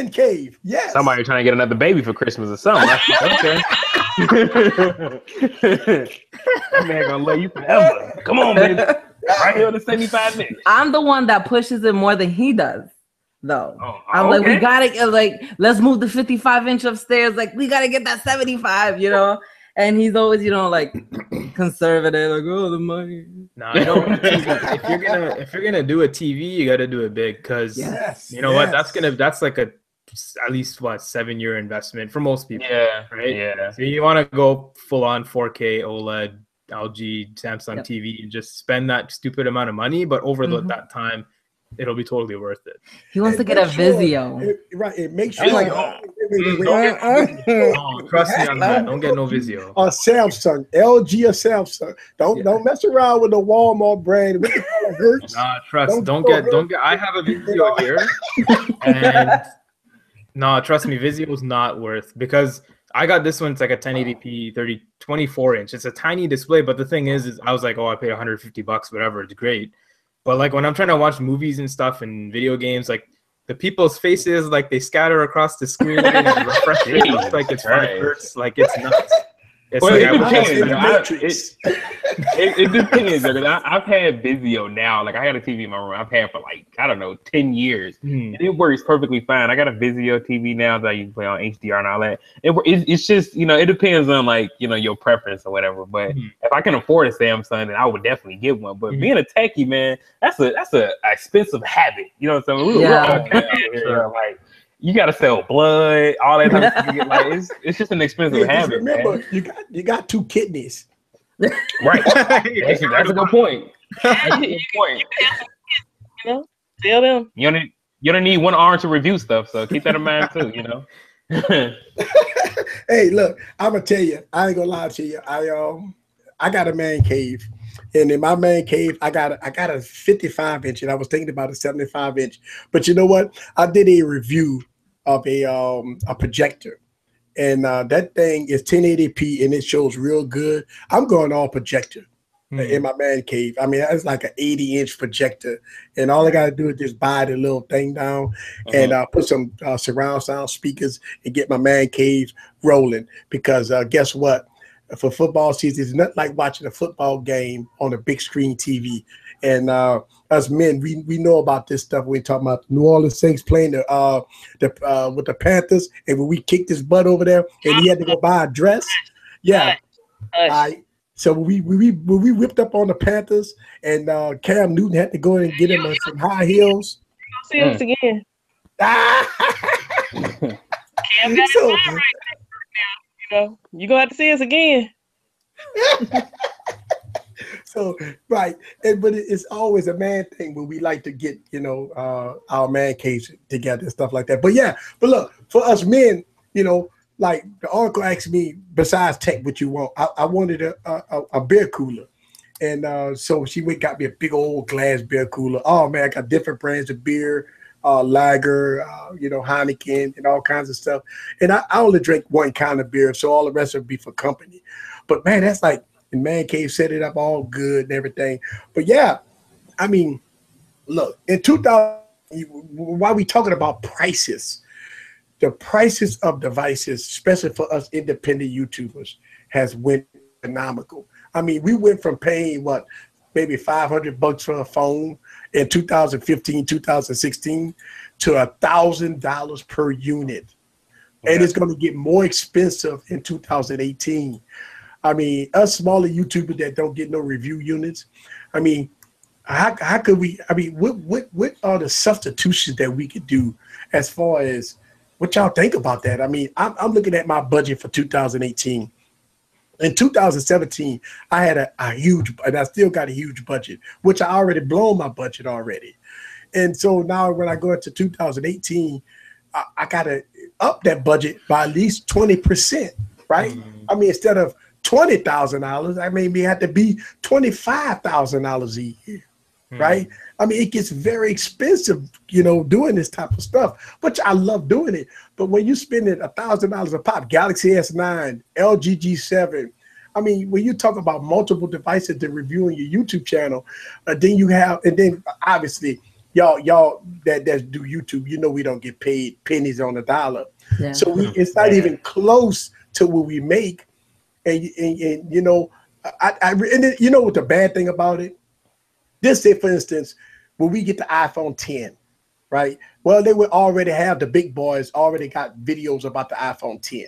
cave. Yes. Somebody trying to get another baby for Christmas or something. Okay. That man gonna love you forever. Come on, baby. Right here on the 75 inch. I'm the one that pushes it more than he does, though. I'm like, okay. we gotta let's move the 55-inch upstairs. Like, we gotta get that 75, And he's always, conservative, like, oh, the money. No, if you're gonna do a TV, you gotta do it big, because what, that's like at least 7-year investment for most people. Yeah, right. Yeah. So you want to go full on 4K OLED LG Samsung TV and just spend that stupid amount of money, but over that time, it'll be totally worth it. He wants to get a Vizio. It makes sure. Trust me on that. Don't get no Vizio. Or Samsung, LG or Samsung. Don't mess around with the Walmart brand. What the hell hurts? Nah, trust. Don't get. I have a Vizio here, and trust me, Vizio's not worth, because I got this one. It's like a 1080p 24 inch. It's a tiny display, but the thing is I was like, I paid $150, whatever. It's great. But like when I'm trying to watch movies and stuff and video games, like the people's faces, like they scatter across the screen and refresh it. It looks like it's 5 hertz. Like it's nuts. It's Well, like it depends. I've had Vizio now. Like I had a TV in my room. I've had for 10 years, and it works perfectly fine. I got a Vizio TV now that you can play on HDR and all that. It's just it depends on your preference or whatever. But if I can afford a Samsung, then I would definitely get one. But being a techie, man, that's a expensive habit. You know what I'm saying? We're all here, you gotta sell blood, all that type of stuff. It's just an expensive habit. Remember, man. you got 2 kidneys. Right. That's a good point. That's a good point. Tell them. You don't need one arm to review stuff, so keep that in mind too. Hey, look, I'm gonna tell you, I ain't gonna lie to you. I got a man cave, and in my man cave, I got a 55-inch, and I was thinking about a 75-inch. But you know what? I did a review of a projector, and that thing is 1080p, and it shows real good. I'm going all projector in my man cave. I mean, it's like an 80-inch projector, and all I got to do is just buy the little thing down and put some surround sound speakers and get my man cave rolling. Because guess what? For football season, it's not like watching a football game on a big screen TV. And us men, we know about this stuff. We talking about New Orleans Saints playing with the Panthers, and when we kicked his butt over there, and he had to go buy a dress. Yeah, so we whipped up on the Panthers, and Cam Newton had to go and get him some high heels. See us again. Cam got So- his mind right now. You know, you gonna have to see us again. So right, but it's always a man thing when we like to get our man caves together and stuff like that. But yeah, but look, for us men, like the uncle asked me, besides tech, what you want? I wanted a beer cooler, and so she got me a big old glass beer cooler. Oh man, I got different brands of beer, lager, Heineken, and all kinds of stuff. And I only drink one kind of beer, so all the rest would be for company. But man, that's like. And Man Cave set it up all good and everything. But yeah, I mean, look, in 2000, while we talking about prices, the prices of devices, especially for us independent YouTubers, has went phenomenal. I mean, we went from paying maybe $500 for a phone in 2015, 2016 to $1,000 per unit. Yeah. And it's going to get more expensive in 2018. I mean, us smaller YouTubers that don't get no review units. I mean, how could we? I mean, what are the substitutions that we could do as far as what y'all think about that? I mean, I'm looking at my budget for 2018. In 2017, I had a huge, and I still got a huge budget, which I already blown my budget already. And so now when I go into 2018, I got to up that budget by at least 20%, right? I mean, instead of $20,000, I maybe had to be $25,000 a year, right? I mean, it gets very expensive, doing this type of stuff, which I love doing it. But when you spending $1,000 a pop, Galaxy S9, LG G7, I mean, when you talk about multiple devices to review on your YouTube channel, then you have, and then obviously y'all that do YouTube, we don't get paid pennies on the dollar. Yeah. So it's not even close to what we make. And you know what the bad thing about it? Just say, for instance, when we get the iPhone 10, right? Well, they would already have the big boys already got videos about the iPhone 10.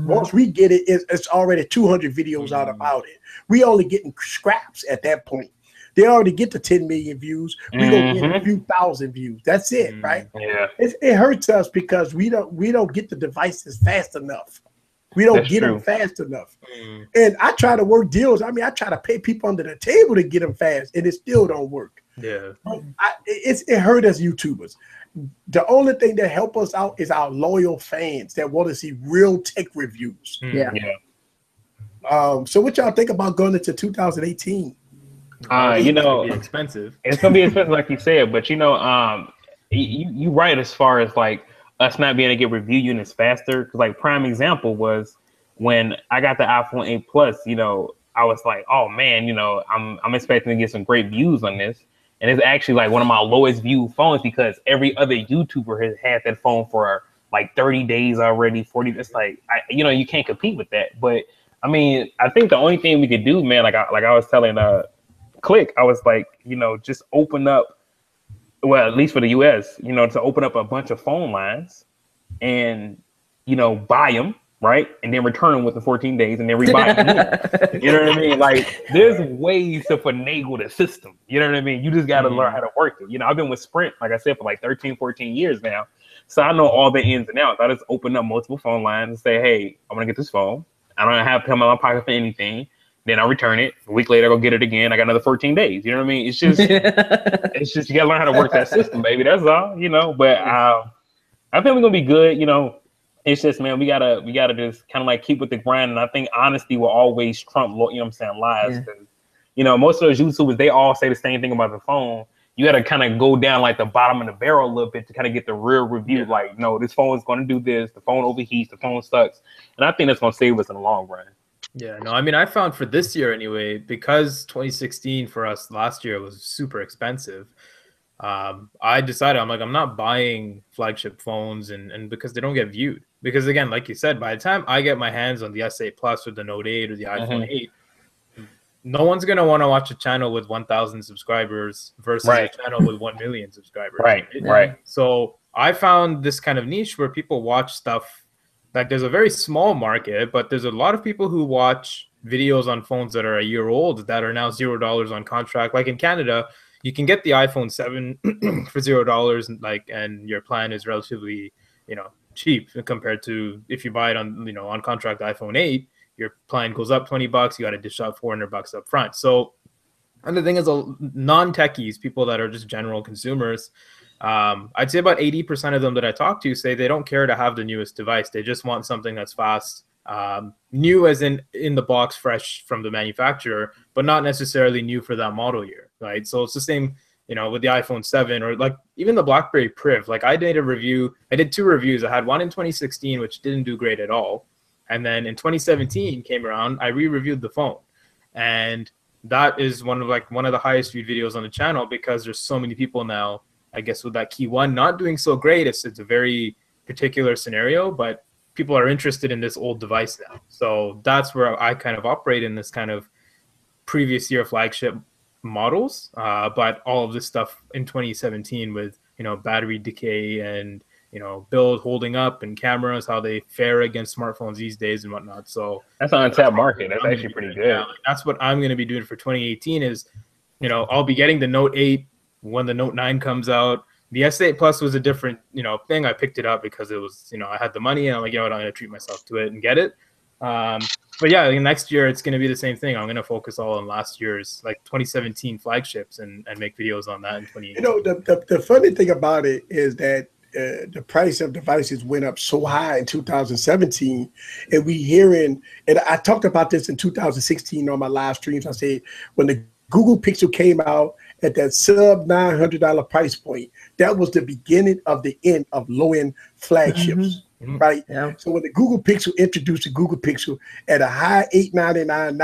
Once we get it, it's already 200 videos out about it. We only getting scraps at that point. They already get the 10 million views. We don't get a few thousand views. That's it, right? Yeah. It hurts us because we don't get the devices fast enough. We don't get them fast enough. And I try to work deals. I mean, I try to pay people under the table to get them fast, and it still don't work. Yeah. It hurt us YouTubers. The only thing that help us out is our loyal fans that want to see real tech reviews. Yeah. So what y'all think about going into 2018? It's gonna be expensive. It's gonna be expensive, like you said, but you right as far as like us not being able to get review units faster. Because like prime example was when I got the iPhone 8 Plus. I was like, oh man, I'm expecting to get some great views on this, and it's actually like one of my lowest viewed phones because every other YouTuber has had that phone for like 30 days already, 40. It's like you can't compete with that. But I mean, I think the only thing we could do, man, like I was telling Click, I was like, just open up. Well, at least for the US, to open up a bunch of phone lines and, buy them, right? And then return them within 14 days and then rebuy them. You know what I mean? Like, there's ways to finagle the system. You know what I mean? You just got to learn how to work it. I've been with Sprint, like I said, for like 13, 14 years now. So I know all the ins and outs. I just open up multiple phone lines and say, hey, I'm going to get this phone. I don't have to come out of my pocket for anything. Then I return it. A week later, I go get it again. I got another 14 days. You know what I mean? It's just, you gotta learn how to work that system, baby. That's all. But I think we're gonna be good. It's just, man, we gotta just kind of like keep with the grind. And I think honesty will always trump, lies. Because, most of those YouTubers, they all say the same thing about the phone. You gotta kind of go down like the bottom of the barrel a little bit to kind of get the real review. Yeah. Like, no, this phone is gonna do this. The phone overheats. The phone sucks. And I think that's gonna save us in the long run. Yeah, no, I mean, I found for this year anyway, because 2016 for us last year was super expensive. I decided, I'm not buying flagship phones and because they don't get viewed. Because again, like you said, by the time I get my hands on the S8 Plus or the Note 8 or the iPhone 8, no one's going to want to watch a channel with 1,000 subscribers versus a channel with 1 million subscribers. Right. So I found this kind of niche where people watch stuff. Like there's a very small market, but there's a lot of people who watch videos on phones that are a year old that are now $0 on contract. Like in Canada, you can get the iPhone 7 for $0, and your plan is relatively, cheap compared to if you buy it on, you know, on contract iPhone 8, your plan goes up $20, you got to dish out $400 up front. So, and the thing is, non-techies, people that are just general consumers, I'd say about 80% of them that I talk to say they don't care to have the newest device. They just want something that's fast, new as in the box, fresh from the manufacturer, but not necessarily new for that model year, right? So it's the same, you know, with the iPhone 7 or like even the BlackBerry Priv. Like I did 2 reviews. I had one in 2016, which didn't do great at all. And then in 2017 came around, I re-reviewed the phone. And that is one of the highest viewed videos on the channel because there's so many people now, I guess, with that key one not doing so great. It's a very particular scenario, but people are interested in this old device now. So that's where I kind of operate in this kind of previous year flagship models. But all of this stuff in 2017 with, you know, battery decay and, you know, build holding up and cameras, how they fare against smartphones these days and whatnot. So that's an untapped market. That's actually pretty good. Yeah, that's what I'm going to be doing for 2018 is, you know, I'll be getting the Note 8 when the Note 9 comes out. The S8 Plus was a different, you know, thing. I picked it up because it was, you know, I had the money and I'm like, you know what, I'm going to treat myself to it and get it. But yeah, next year it's going to be the same thing. I'm going to focus all on last year's, like 2017 flagships and make videos on that in 2018. You know, the funny thing about it is that the price of devices went up so high in 2017, and we hearing, and I talked about this in 2016 on my live streams. I said when the Google Pixel came out at that sub $900 price point, that was the beginning of the end of low-end flagships, right? Yeah. So when the Google Pixel introduced the Google Pixel at a high $899,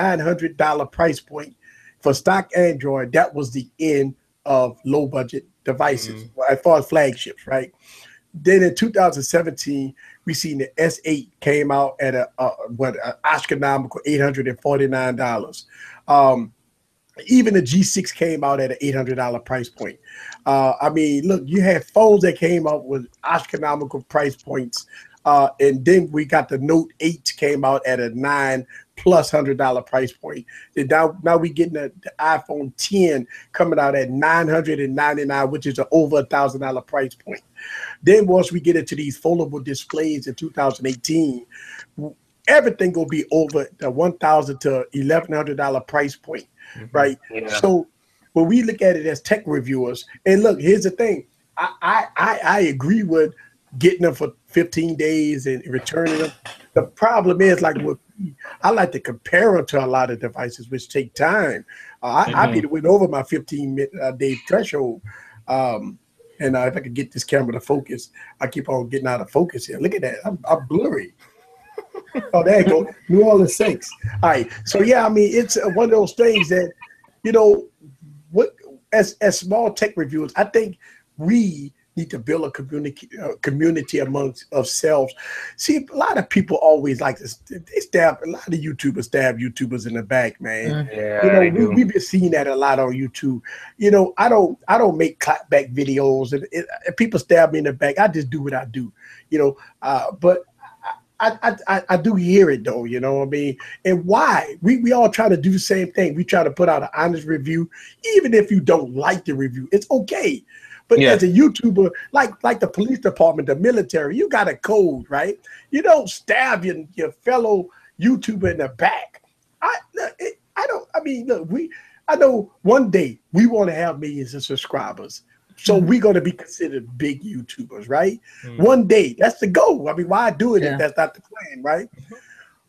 $900 price point for stock Android, that was the end of low-budget devices as far as flagships, right? Then in 2017, we seen the S8 came out at an astronomical $849. Even the G6 came out at an $800 price point. I mean, look, you had phones that came out with astronomical price points. And then we got the Note 8 came out at a $900+ price point. And now we getting the iPhone 10 coming out at $999, which is an over $1,000 price point. Then once we get into these foldable displays in 2018, everything will be over the $1,000 to $1,100 price point, right? Yeah. So when we look at it as tech reviewers, and look, here's the thing, I agree with getting them for 15 days and returning them. The problem is, like, I like to compare them to a lot of devices, which take time. I be went over my 15-day threshold. And if I could get this camera to focus, I keep on getting out of focus here. Look at that, I'm blurry. Oh, there you go, New Orleans Saints. All right, so yeah, I mean, it's one of those things that, you know, what as small tech reviewers, I think we need to build a community amongst ourselves. See, a lot of people always like to stab a lot of YouTubers stab YouTubers in the back, man. Yeah, you know, we've been seeing that a lot on YouTube. You know, I don't make clapback videos, and if people stab me in the back, I just do what I do. You know, but I do hear it though, you know what I mean? And why? We all try to do the same thing. We try to put out an honest review, even if you don't like the review, it's okay. But as a YouTuber, like the police department, the military, you got a code, right? You don't stab your fellow YouTuber in the back. I know one day we want to have millions of subscribers. So we're going to be considered big YouTubers, right? One day, that's the goal. I mean, why do it if that's not the plan, right?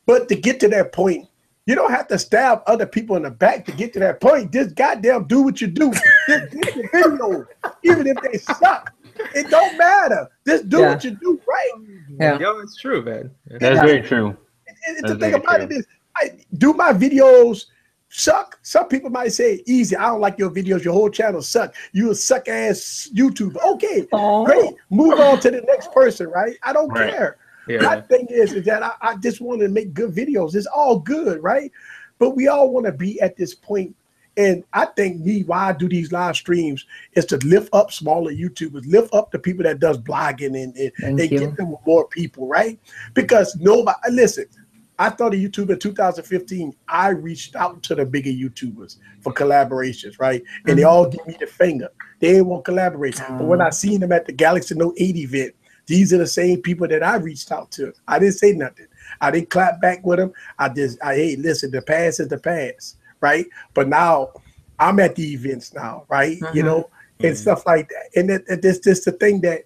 But to get to that point, you don't have to stab other people in the back to get to that point. Just goddamn do what you do. Just do the video, even if they suck. It don't matter. Just do what you do, right? Yeah, yo, it's true, man. That's very true. And the thing about it is, do my videos suck? Some people might say, easy, I don't like your videos, your whole channel suck. You a suck ass YouTuber. Okay, great. Move on to the next person, right? I don't care. Yeah. My thing is that I just want to make good videos. It's all good, right? But we all want to be at this point. And I think why I do these live streams is to lift up smaller YouTubers, lift up the people that does blogging and get them more people, right? Because nobody, listen, I started YouTube in 2015. I reached out to the bigger YouTubers for collaborations, right? And they all give me the finger. They didn't want to collaborate. But when I seen them at the Galaxy Note 8 event, these are the same people that I reached out to. I didn't say nothing. I didn't clap back with them. Hey, listen, the past is the past, right? But now I'm at the events now, right? You know, and stuff like that. And it's just the thing that,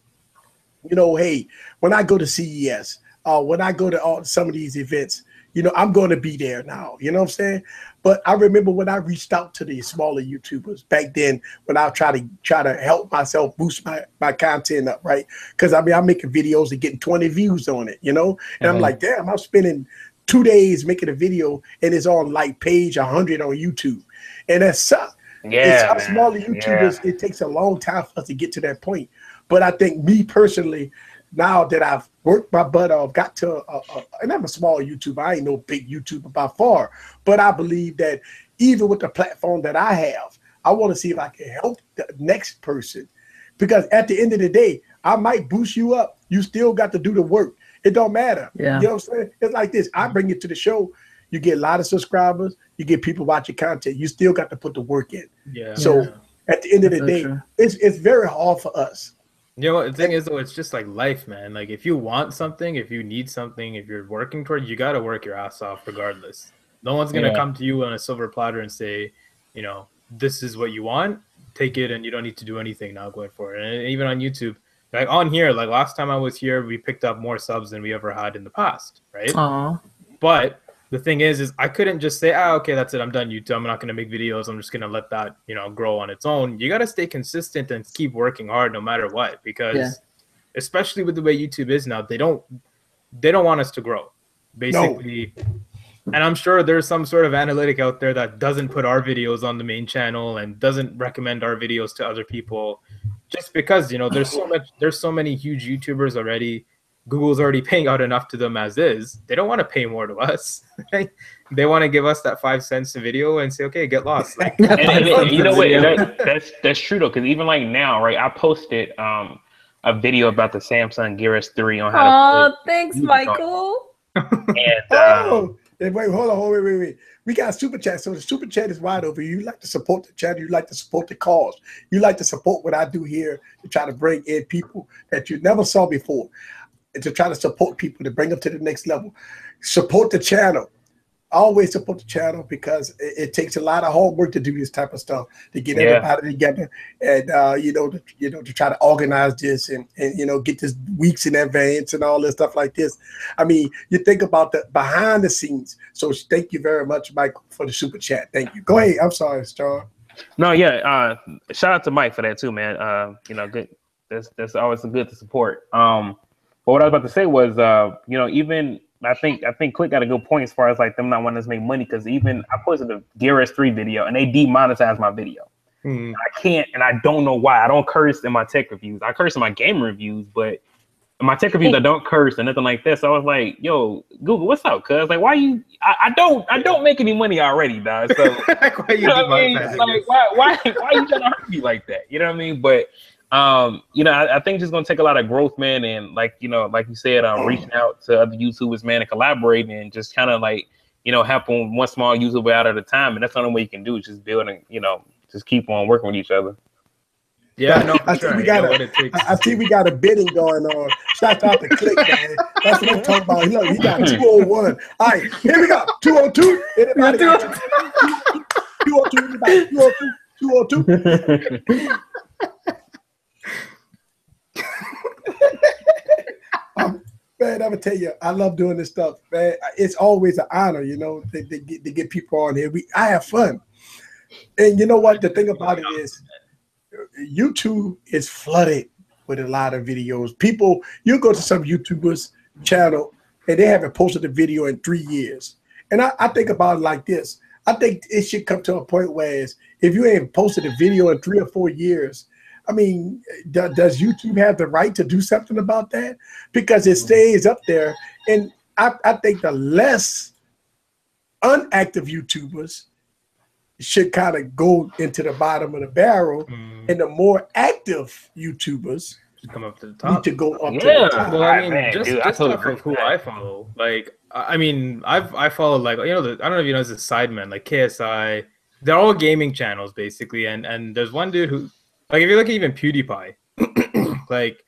you know, hey, when I go to CES, when I go to some of these events, you know, I'm going to be there now. You know what I'm saying? But I remember when I reached out to the smaller YouTubers back then, when I try to help myself boost my content up, right? Because I mean, I'm making videos and getting 20 views on it, you know? And I'm like, damn, I'm spending 2 days making a video and it's on like page 100 on YouTube. And that sucks. Yeah, it's smaller YouTubers, it takes a long time for us to get to that point. But I think me personally, now that I've worked my butt off, got to, and I'm a small YouTuber, I ain't no big YouTuber by far, but I believe that even with the platform that I have, I want to see if I can help the next person. Because at the end of the day, I might boost you up. You still got to do the work. It don't matter. Yeah. You know what I'm saying? It's like this. I bring it to the show. You get a lot of subscribers. You get people watching content. You still got to put the work in. Yeah. So at the end of the day, it's very hard for us. You know what the thing is though, it's just like life, man. Like if you want something, if you need something, if you're working toward it, you gotta work your ass off regardless. No one's gonna come to you on a silver platter and say, you know, this is what you want, take it and you don't need to do anything now going forward. And even on YouTube, like on here, like last time I was here, we picked up more subs than we ever had in the past, right? Aww. But the thing is I couldn't just say, okay, that's it, I'm done YouTube. I'm not going to make videos. I'm just going to let that, you know, grow on its own. You got to stay consistent and keep working hard no matter what, because especially with the way YouTube is now, they don't want us to grow, basically. No. And I'm sure there's some sort of analytic out there that doesn't put our videos on the main channel and doesn't recommend our videos to other people just because, you know, there's so many huge YouTubers already. Google's already paying out enough to them as is. They don't want to pay more to us. Right? They want to give us that 5 cents a video and say, okay, get lost. Like, and you know what? That's true though, because even like now, right? I posted a video about the Samsung Gear S3 on how to. Oh, thanks, Michael. And wait, hold on, wait. We got super chat, so the super chat is wide open. You like to support the channel, you like to support the cause, you like to support what I do here to try to bring in people that you never saw before. And to try to support people to bring them to the next level. Support the channel. Always support the channel because it takes a lot of hard work to do this type of stuff, to get everybody together and to try to organize this and you know, get this weeks in advance and all this stuff like this. I mean, you think about the behind the scenes. So thank you very much, Mike, for the super chat. Thank you. Go ahead. I'm sorry, Star. No, yeah. Shout out to Mike for that too, man. You know, good. That's always good to support. But what I was about to say was, you know, even I think Click got a good point as far as like them not wanting us to make money, because even I posted a Gear S3 video and they demonetized my video. I can't, and I don't know why. I don't curse in my tech reviews. I curse in my game reviews, but in my tech reviews I don't curse and nothing like that. So I was like, yo, Google, what's up? Cuz like, why you? I don't make any money already, dog. So like, why you demonetizing? Like, why you trying to hurt me like that? You know what I mean? But you know, I think it's just gonna take a lot of growth, man, and like you know, like you said, reaching out to other YouTubers, man, and collaborating and just kind of like, you know, helping one small YouTuber out at a time, and that's the only way you can do is just building, you know, just keep on working with each other. Yeah, no, I think we got a bidding going on. Shout out to Click, man. That's what I'm talking about. Look, he got 201. All right, here we go. 202. Anybody got 202? Anybody? 202? 202? Man, I'm gonna tell you, I love doing this stuff, man. It's always an honor, you know, to get people on here. I have fun, and you know what? The thing about it is, YouTube is flooded with a lot of videos. People, you go to some YouTubers' channel and they haven't posted a video in 3 years, and I think about it like this. I think it should come to a point where if you ain't posted a video in 3 or 4 years, I mean, does YouTube have the right to do something about that? Because it stays up there. And I think the less unactive YouTubers should kind of go into the bottom of the barrel, and the more active YouTubers come up to the top. Need to go up to the top. Well, I mean, just off of who I follow. Like, I mean, I follow, like, you know, I don't know if you know, there's a Sidemen, like KSI. They're all gaming channels, basically. And there's one dude who, like, if you look at even PewDiePie, like,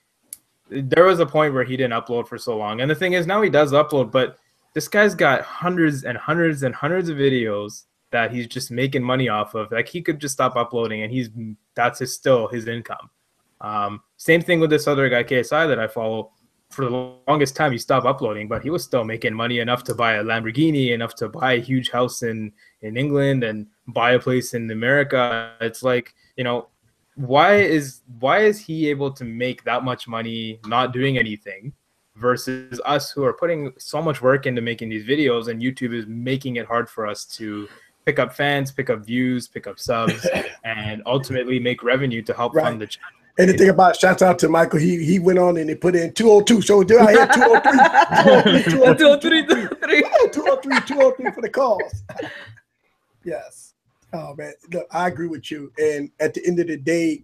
there was a point where he didn't upload for so long. And the thing is, now he does upload, but this guy's got hundreds and hundreds and hundreds of videos that he's just making money off of. Like, he could just stop uploading and still his income. Same thing with this other guy, KSI, that I follow. For the longest time, he stopped uploading, but he was still making money enough to buy a Lamborghini, enough to buy a huge house in England and buy a place in America. It's like, you know, why is he able to make that much money not doing anything versus us who are putting so much work into making these videos, and YouTube is making it hard for us to pick up fans, pick up views, pick up subs, and ultimately make revenue to help fund the channel. And the thing about, shouts out to Michael, he went on and he put in 202. So do I hear 203? 203 for the calls. Yes. Oh man, look, I agree with you. And at the end of the day,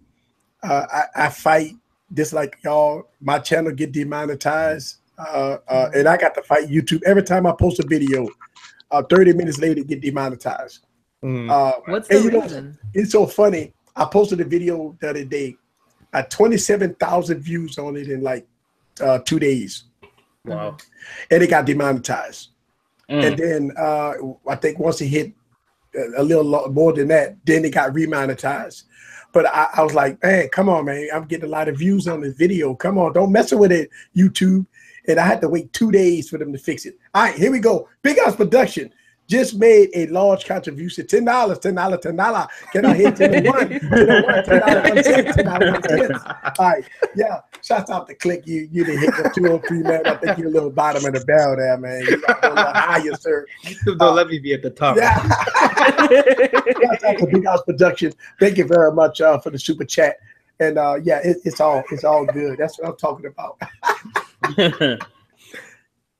I fight just like y'all. My channel get demonetized, and I got to fight YouTube every time I post a video. 30 minutes later, get demonetized. What's the reason? It's so funny. I posted a video the other day. 27,000 views on it in like 2 days. Wow. And it got demonetized. And then I think once it hit a little more than that, then it got remonetized. But I was like, man, come on, man. I'm getting a lot of views on this video. Come on, don't mess with it, YouTube. And I had to wait 2 days for them to fix it. All right, here we go. Big House Production just made a large contribution. $10. Can I hit 10 1? $10. All right, yeah. Shouts out to Click. You didn't hit the 203, man. I think you're a little bottom of the barrel there, man. You got a little higher, sir. Don't let me be at the top. Yeah. Shouts out to Big House Production. Thank you very much for the super chat. And yeah, it's all good. That's what I'm talking about.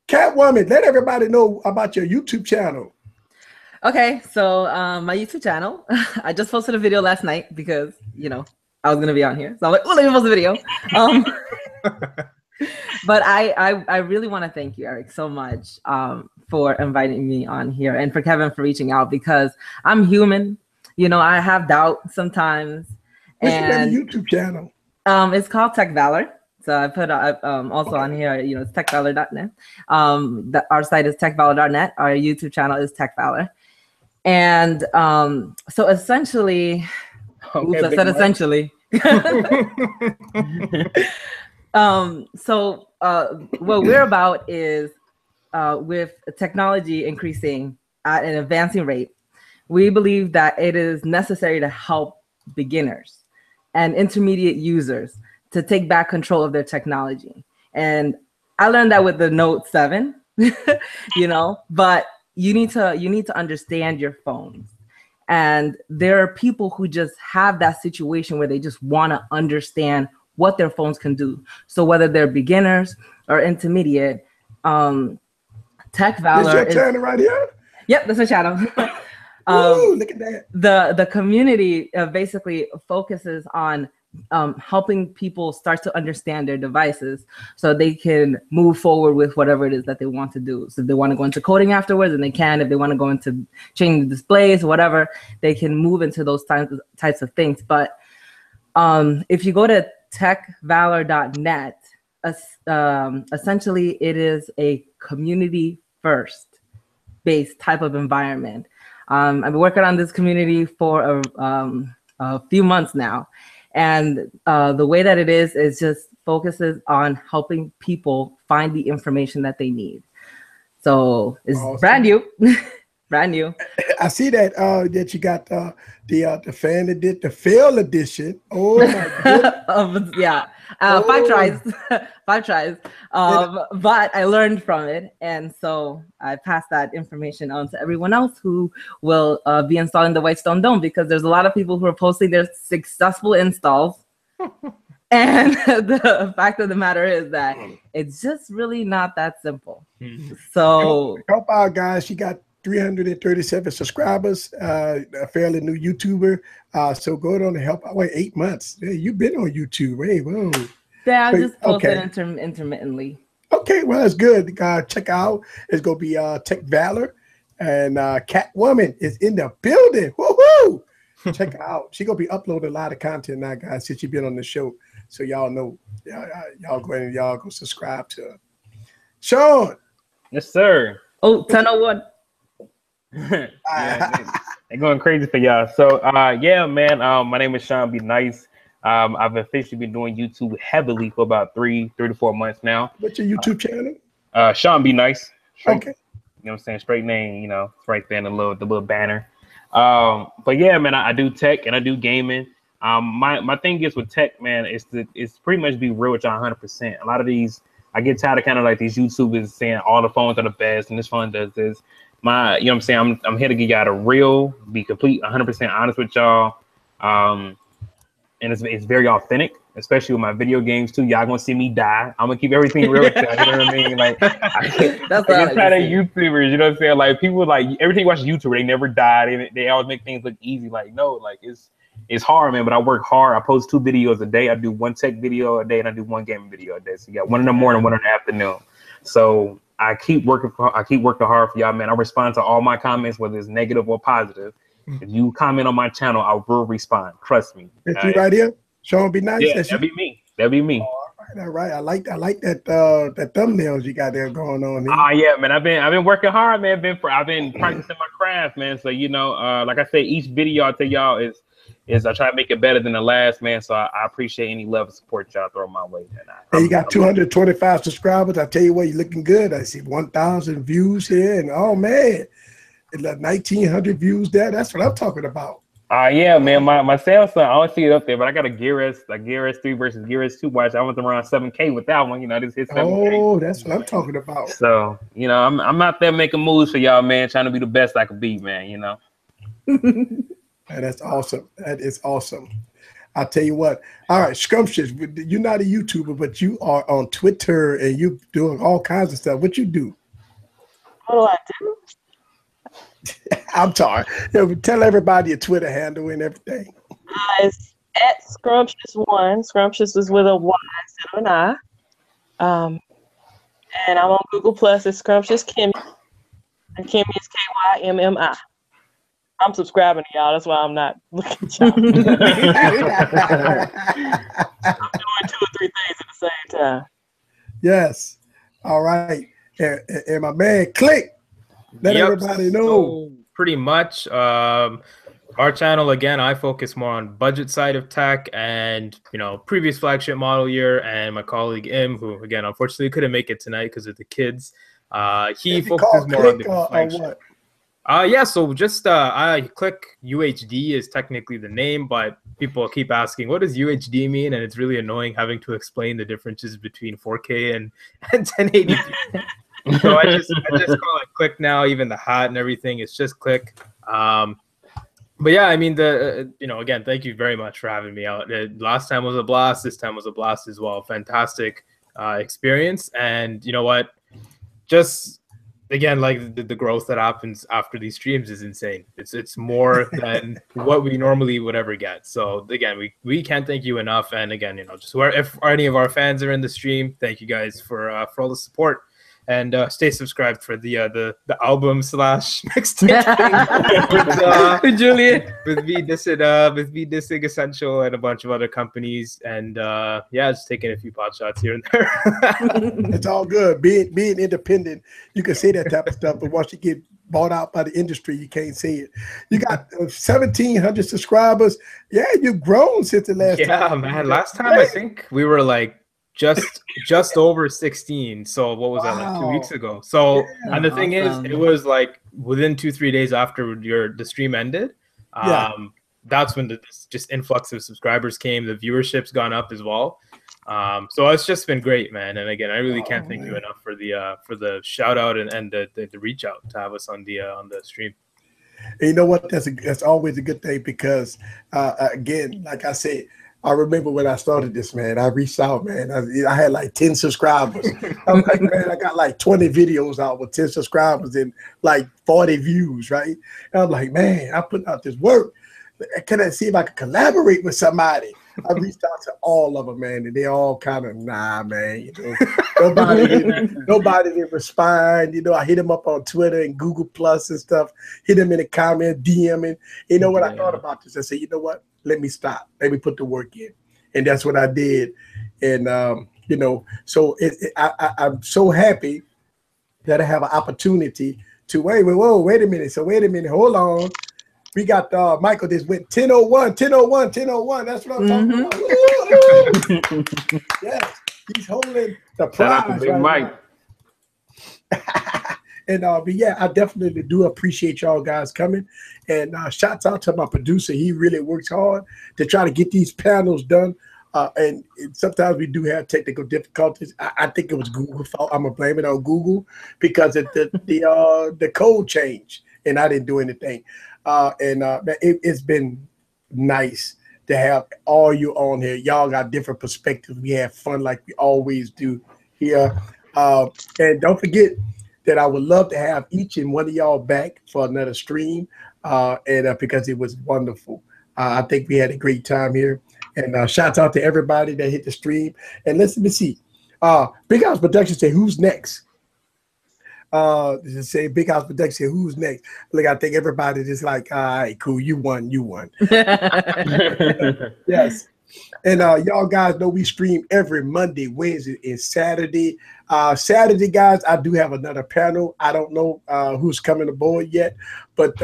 Catwoman, let everybody know about your YouTube channel. Okay, so my YouTube channel, I just posted a video last night because, you know, I was gonna be on here. So I'm like, oh, let me post a video. But I really want to thank you, Eric, so much for inviting me on here, and for Kevin for reaching out, because I'm human. You know, I have doubt sometimes. What's your YouTube channel? It's called Tech Valor. So I put also on here, you know, it's techvalor.net. Our site is techvalor.net. Our YouTube channel is Tech Valor. And so essentially, Okay, I said essentially. So what we're about is with technology increasing at an advancing rate, we believe that it is necessary to help beginners and intermediate users to take back control of their technology. And I learned that with the Note 7, you know, but you need to understand your phones. And there are people who just have that situation where they just want to understand what their phones can do. So whether they're beginners or intermediate, Tech Valor is your channel right here? Yep, that's my channel. Ooh, look at that. The community basically focuses on helping people start to understand their devices so they can move forward with whatever it is that they want to do. So if they want to go into coding afterwards, and they can. If they want to go into changing the displays or whatever, they can move into those types of things. But if you go to techvalor.net, essentially it is a community first based type of environment. I've been working on this community for a few months now. And the way that it is just focuses on helping people find the information that they need. So it's awesome. Brand new. Brand new. I see that that you got the fan that did the fail edition. Oh my goodness. Yeah. 5 tries. 5 tries. But I learned from it. And so I passed that information on to everyone else who will be installing the Whitestone Dome, because there's a lot of people who are posting their successful installs. And the fact of the matter is that it's just really not that simple. So help out, guys. She got 337 subscribers, a fairly new YouTuber. So go on and help out. Wait, 8 months. Hey, you've been on YouTube. Hey, whoa. Yeah, I just posted intermittently. Okay, well, that's good. Check out. It's going to be Tech Valor. And Catwoman is in the building. Woohoo! Check her out. She's going to be uploading a lot of content now, guys, since she's been on the show. So y'all know, y'all go ahead and y'all go subscribe to her. Sean. Yes, sir. Oh, 1001. Yeah, they're going crazy for y'all. So yeah, man. My name is Sean Be Nice. I've officially been doing YouTube heavily for about 3 to 4 months now. What's your YouTube channel? Sean Be Nice. Straight, Okay. You know what I'm saying? Straight name, you know, it's right there in the little banner. But yeah, man, I do tech and I do gaming. My thing is with tech, man, it's pretty much be real with y'all 100%. A lot of these, I get tired of kind of like these YouTubers saying all the phones are the best and this phone does this. You know what I'm saying? I'm here to give y'all the real, be complete 100% honest with y'all. And it's very authentic, especially with my video games too. Y'all gonna see me die. I'm gonna keep everything real with y'all, you know what I mean? Like That's I get tired of YouTubers, you know what I'm saying? Like people like everything watch YouTuber, they never die. They always make things look easy. Like no, like it's hard, man. But I work hard. I post 2 videos a day. I do 1 tech video a day, and I do 1 gaming video a day. So you got 1 in the morning, 1 in the afternoon. So I keep working hard for y'all, man. I respond to all my comments, whether it's negative or positive. If you comment on my channel, I will respond. Trust me. That's you right here. Sean Be Nice. Yeah, That's that'd be me. That'd be me. All right. I like that that thumbnails you got there going on. Yeah, man. I've been working hard, man. I've been practicing my craft, man. So you know, like I say, each video I tell y'all is I try to make it better than the last, man. So I appreciate any love and support y'all throw my way. Hey, you got 225 subscribers. I tell you what, you're looking good. I see 1,000 views here, and oh man, it's like 1,900 views there. That's what I'm talking about. Yeah, man. My Samsung, I don't see it up there, but I got a Gear S3 versus Gear S2 watch. I went around 7K with that one. You know, this hit 7K. Oh, that's what I'm talking about. So you know, I'm out there making moves for y'all, man. Trying to be the best I could be, man. You know. That's awesome. That is awesome. I'll tell you what. All right, Scrumptious, you're not a YouTuber, but you are on Twitter and you doing all kinds of stuff. What you do? What do I do? I'm sorry. Tell everybody your Twitter handle and everything. It's at Scrumptious1. Scrumptious is with a Y instead of an I. And I'm on Google Plus. It's Scrumptious Kimmy. And Kimmy is KYMMI. I'm subscribing to y'all. That's why I'm not looking at y'all. I'm doing 2 or 3 things at the same time. Yes. All right. And my man, Click. Let everybody know. So pretty much. Our channel, again, I focus more on budget side of tech and, you know, previous flagship model year. And my colleague, Im, who, again, unfortunately couldn't make it tonight because of the kids. He focuses more on the flagship. Yeah, so just I Click UHD is technically the name, but people keep asking, what does UHD mean? And it's really annoying having to explain the differences between 4K and 1080p. So I just call it Click now, even the hat and everything. It's just Click. But yeah, I mean, you know, again, thank you very much for having me out. Last time was a blast. This time was a blast as well. Fantastic experience. And you know what? Just again, like the growth that happens after these streams is insane. It's more than what we normally would ever get. So again, we can't thank you enough. And again, you know, just if any of our fans are in the stream, thank you guys for all the support. And stay subscribed for the album / mixtape with Julian, with V Dissing Essential and a bunch of other companies. And yeah, just taking a few pot shots here and there. It's all good. Being independent, you can say that type of stuff, but once you get bought out by the industry, you can't say it. You got 1,700 subscribers. Yeah, you've grown since the last time. Yeah, man. Last time I think we were like just over 16. So what was that, like 2 weeks ago? So yeah, and the thing is, it was like within 2-3 days after the stream ended. That's when the just influx of subscribers came. The viewership's gone up as well. So it's just been great, man. And again, I really can't thank you enough for the shout out and the reach out to have us on the stream. And you know what? That's always a good thing because again, like I said, I remember when I started this, man, I reached out, man. I had like 10 subscribers. I was like, man, I got like 20 videos out with 10 subscribers and like 40 views, right? And I'm like, man, I put out this work. Can I see if I can collaborate with somebody? I reached out to all of them, man, and they all kind of, nah, man. You know, nobody didn't respond. You know, I hit them up on Twitter and Google Plus and stuff. Hit them in the comment, DMing. You know what? I thought about this. I said, you know what? Let me stop. Let me put the work in. and that's what I did. And you know, so I'm so happy that I have an opportunity to wait a minute. So wait a minute, hold on. We got Michael. This went 10:01. That's what I'm talking about. Yes, he's holding the prize. Shout out to Big Mike. And but yeah, I definitely do appreciate y'all guys coming. And shouts out to my producer. He really works hard to try to get these panels done. And sometimes we do have technical difficulties. I think it was Google's fault. I'm gonna blame it on Google because the code changed and I didn't do anything. It's been nice to have all you on here. Y'all got different perspectives. We have fun like we always do here. And don't forget that I would love to have each and one of y'all back for another stream. Because it was wonderful. I think we had a great time here. And shouts out to everybody that hit the stream. And let me see. Big House Production say, who's next? Say Big House Production say, who's next? Look, I think everybody just like, all right, cool, you won. Yes. And y'all guys know we stream every Monday, Wednesday, and Saturday. Saturday, guys, I do have another panel. I don't know who's coming aboard yet, but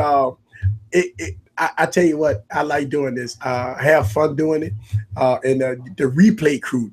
I tell you what, I like doing this. Have fun doing it. And the replay crew,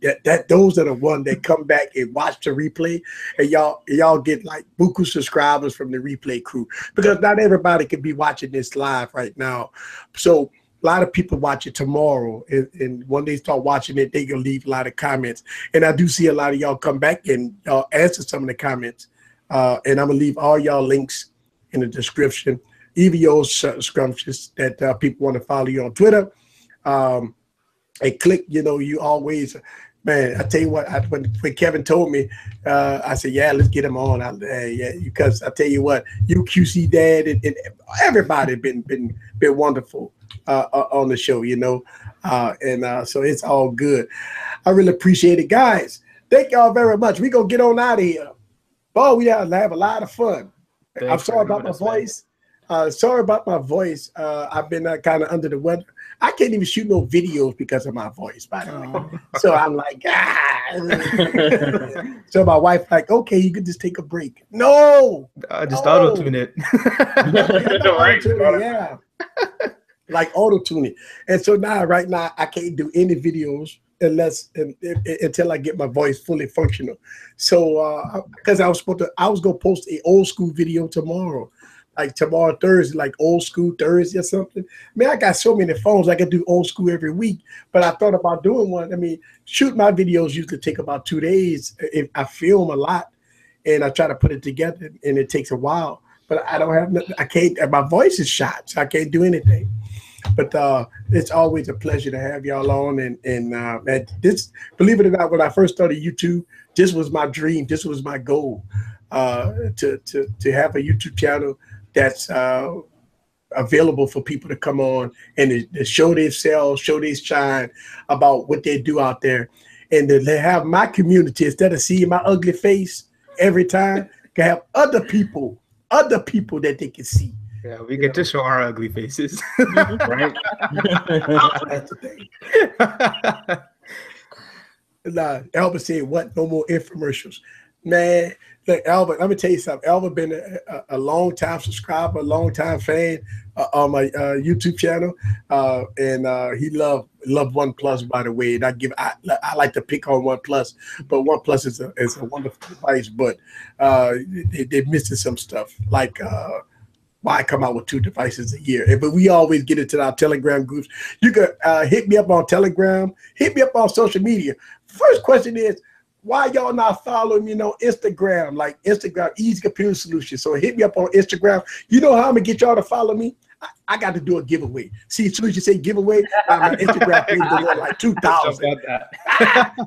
those are the ones that come back and watch the replay. And y'all get like buku subscribers from the replay crew because not everybody can be watching this live right now. So a lot of people watch it tomorrow, and when they start watching it, they can leave a lot of comments. And I do see a lot of y'all come back and answer some of the comments. And I'm gonna leave all y'all links in the description. Even your scrumptious that people want to follow you on Twitter. And click, you always, man, I tell you what, when Kevin told me, I said, yeah, let's get him on. Because I tell you what, you QC Dad and everybody been wonderful on the show, so it's all good. I really appreciate it, guys. Thank y'all very much. We're going to get on out of here. Oh, we have a lot of fun. I'm sorry about my voice. I've been kind of under the weather. I can't even shoot no videos because of my voice, by the way. So I'm like, So my wife like, okay, you could just take a break. No. Just auto-tune it. Yeah. Like auto-tune it. And so right now, I can't do any videos until I get my voice fully functional. So because I was going to post an old school video tomorrow. Like tomorrow, Thursday, like old school Thursday or something. Man, I got so many phones. I could do old school every week, but I thought about doing one. I mean, shoot my videos usually take about 2 days. If I film a lot and I try to put it together and it takes a while, but I don't have nothing. I can't, my voice is shot, so I can't do anything. But it's always a pleasure to have y'all on. And this, believe it or not, when I first started YouTube, this was my dream. This was my goal, to have a YouTube channel that's available for people to come on and to show themselves, show their shine about what they do out there. And to have my community, instead of seeing my ugly face every time, can have other people that they can see. Yeah, we get to show our ugly faces. Right? That's the thing. Albert said, what? No more infomercials. Man, look, Albert, let me tell you something. Albert been a long time subscriber, a long time fan on my YouTube channel, and he loved OnePlus, by the way. And I like to pick on OnePlus, but OnePlus is a wonderful device, but they're missing some stuff, like why come out with 2 devices a year? But we always get into our Telegram groups. You can hit me up on Telegram, hit me up on social media. First question is, why y'all not following me on Instagram? Like Instagram, Easy Computer Solutions. So hit me up on Instagram. You know how I'm gonna get y'all to follow me? I got to do a giveaway. See, as soon as you say giveaway, my Instagram page is like 2,000.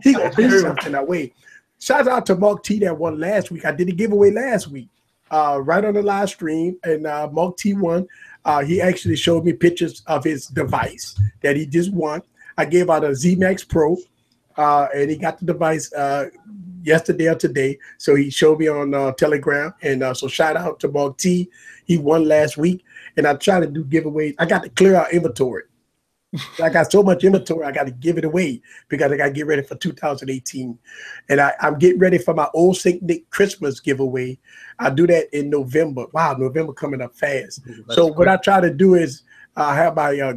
He gonna do something that way. Shout out to Mark T that won last week. I did a giveaway last week, right on the live stream, and Mark T won. He actually showed me pictures of his device that he just won. I gave out a Z-Max Pro. And he got the device yesterday or today. So he showed me on Telegram. And so shout out to Mark T. He won last week. And I try to do giveaways. I got to clear out inventory. I got so much inventory, I got to give it away because I got to get ready for 2018. And I'm getting ready for my old St. Nick Christmas giveaway. I do that in November. Wow, November coming up fast. So what I try to do is have my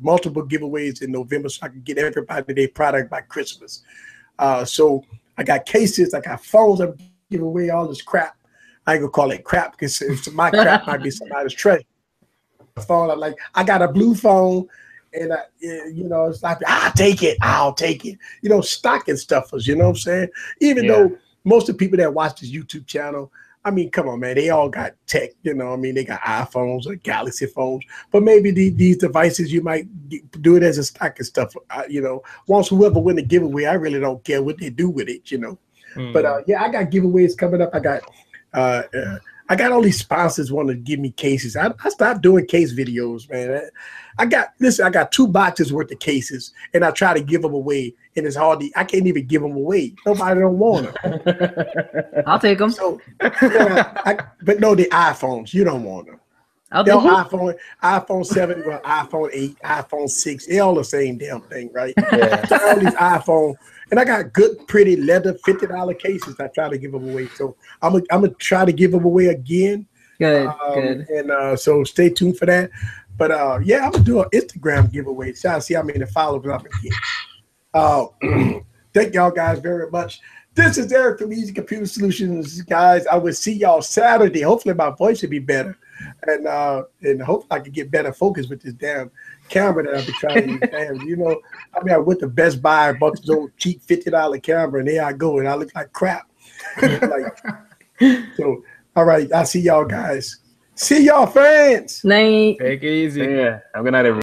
multiple giveaways in November so I can get everybody their product by Christmas. So I got cases, I got phones, I'm giving away all this crap. I ain't gonna call it crap because my crap might be somebody's treasure. Phone, I got a blue phone. And it's like I'll take it. Stocking stuffers. You know what I'm saying? Even though most of the people that watch this YouTube channel, I mean, come on, man, they all got tech. You know, I mean, they got iPhones or Galaxy phones. But maybe these devices, you might do it as a stocking stuffer. Once whoever win the giveaway, I really don't care what they do with it. But I got giveaways coming up. I got all these sponsors want to give me cases. I stopped doing case videos, man. I got 2 boxes worth of cases, and I try to give them away, and it's hard. I can't even give them away. Nobody don't want them. I'll take them. So, but no, the iPhones, you don't want them. I'll take them. iPhone 7, well, iPhone 8, iPhone 6, they all the same damn thing, right? Yeah. So all these iPhone. And I got good, pretty leather $50 cases. I try to give them away. So I'm gonna try to give them away again. Good, good. And so stay tuned for that. But I'm gonna do an Instagram giveaway. Try to see how many followers I can get. Thank y'all guys very much. This is Eric from Easy Computer Solutions, guys. I will see y'all Saturday. Hopefully my voice will be better, and hopefully I can get better focus with this damn camera that I've been trying to use. I went to Best Buy, bought this old cheap $50 camera, and there I go, and I look like crap. So, all right, I'll see y'all guys. See y'all, friends. Night. Take it easy. Yeah, I'm good night, everyone.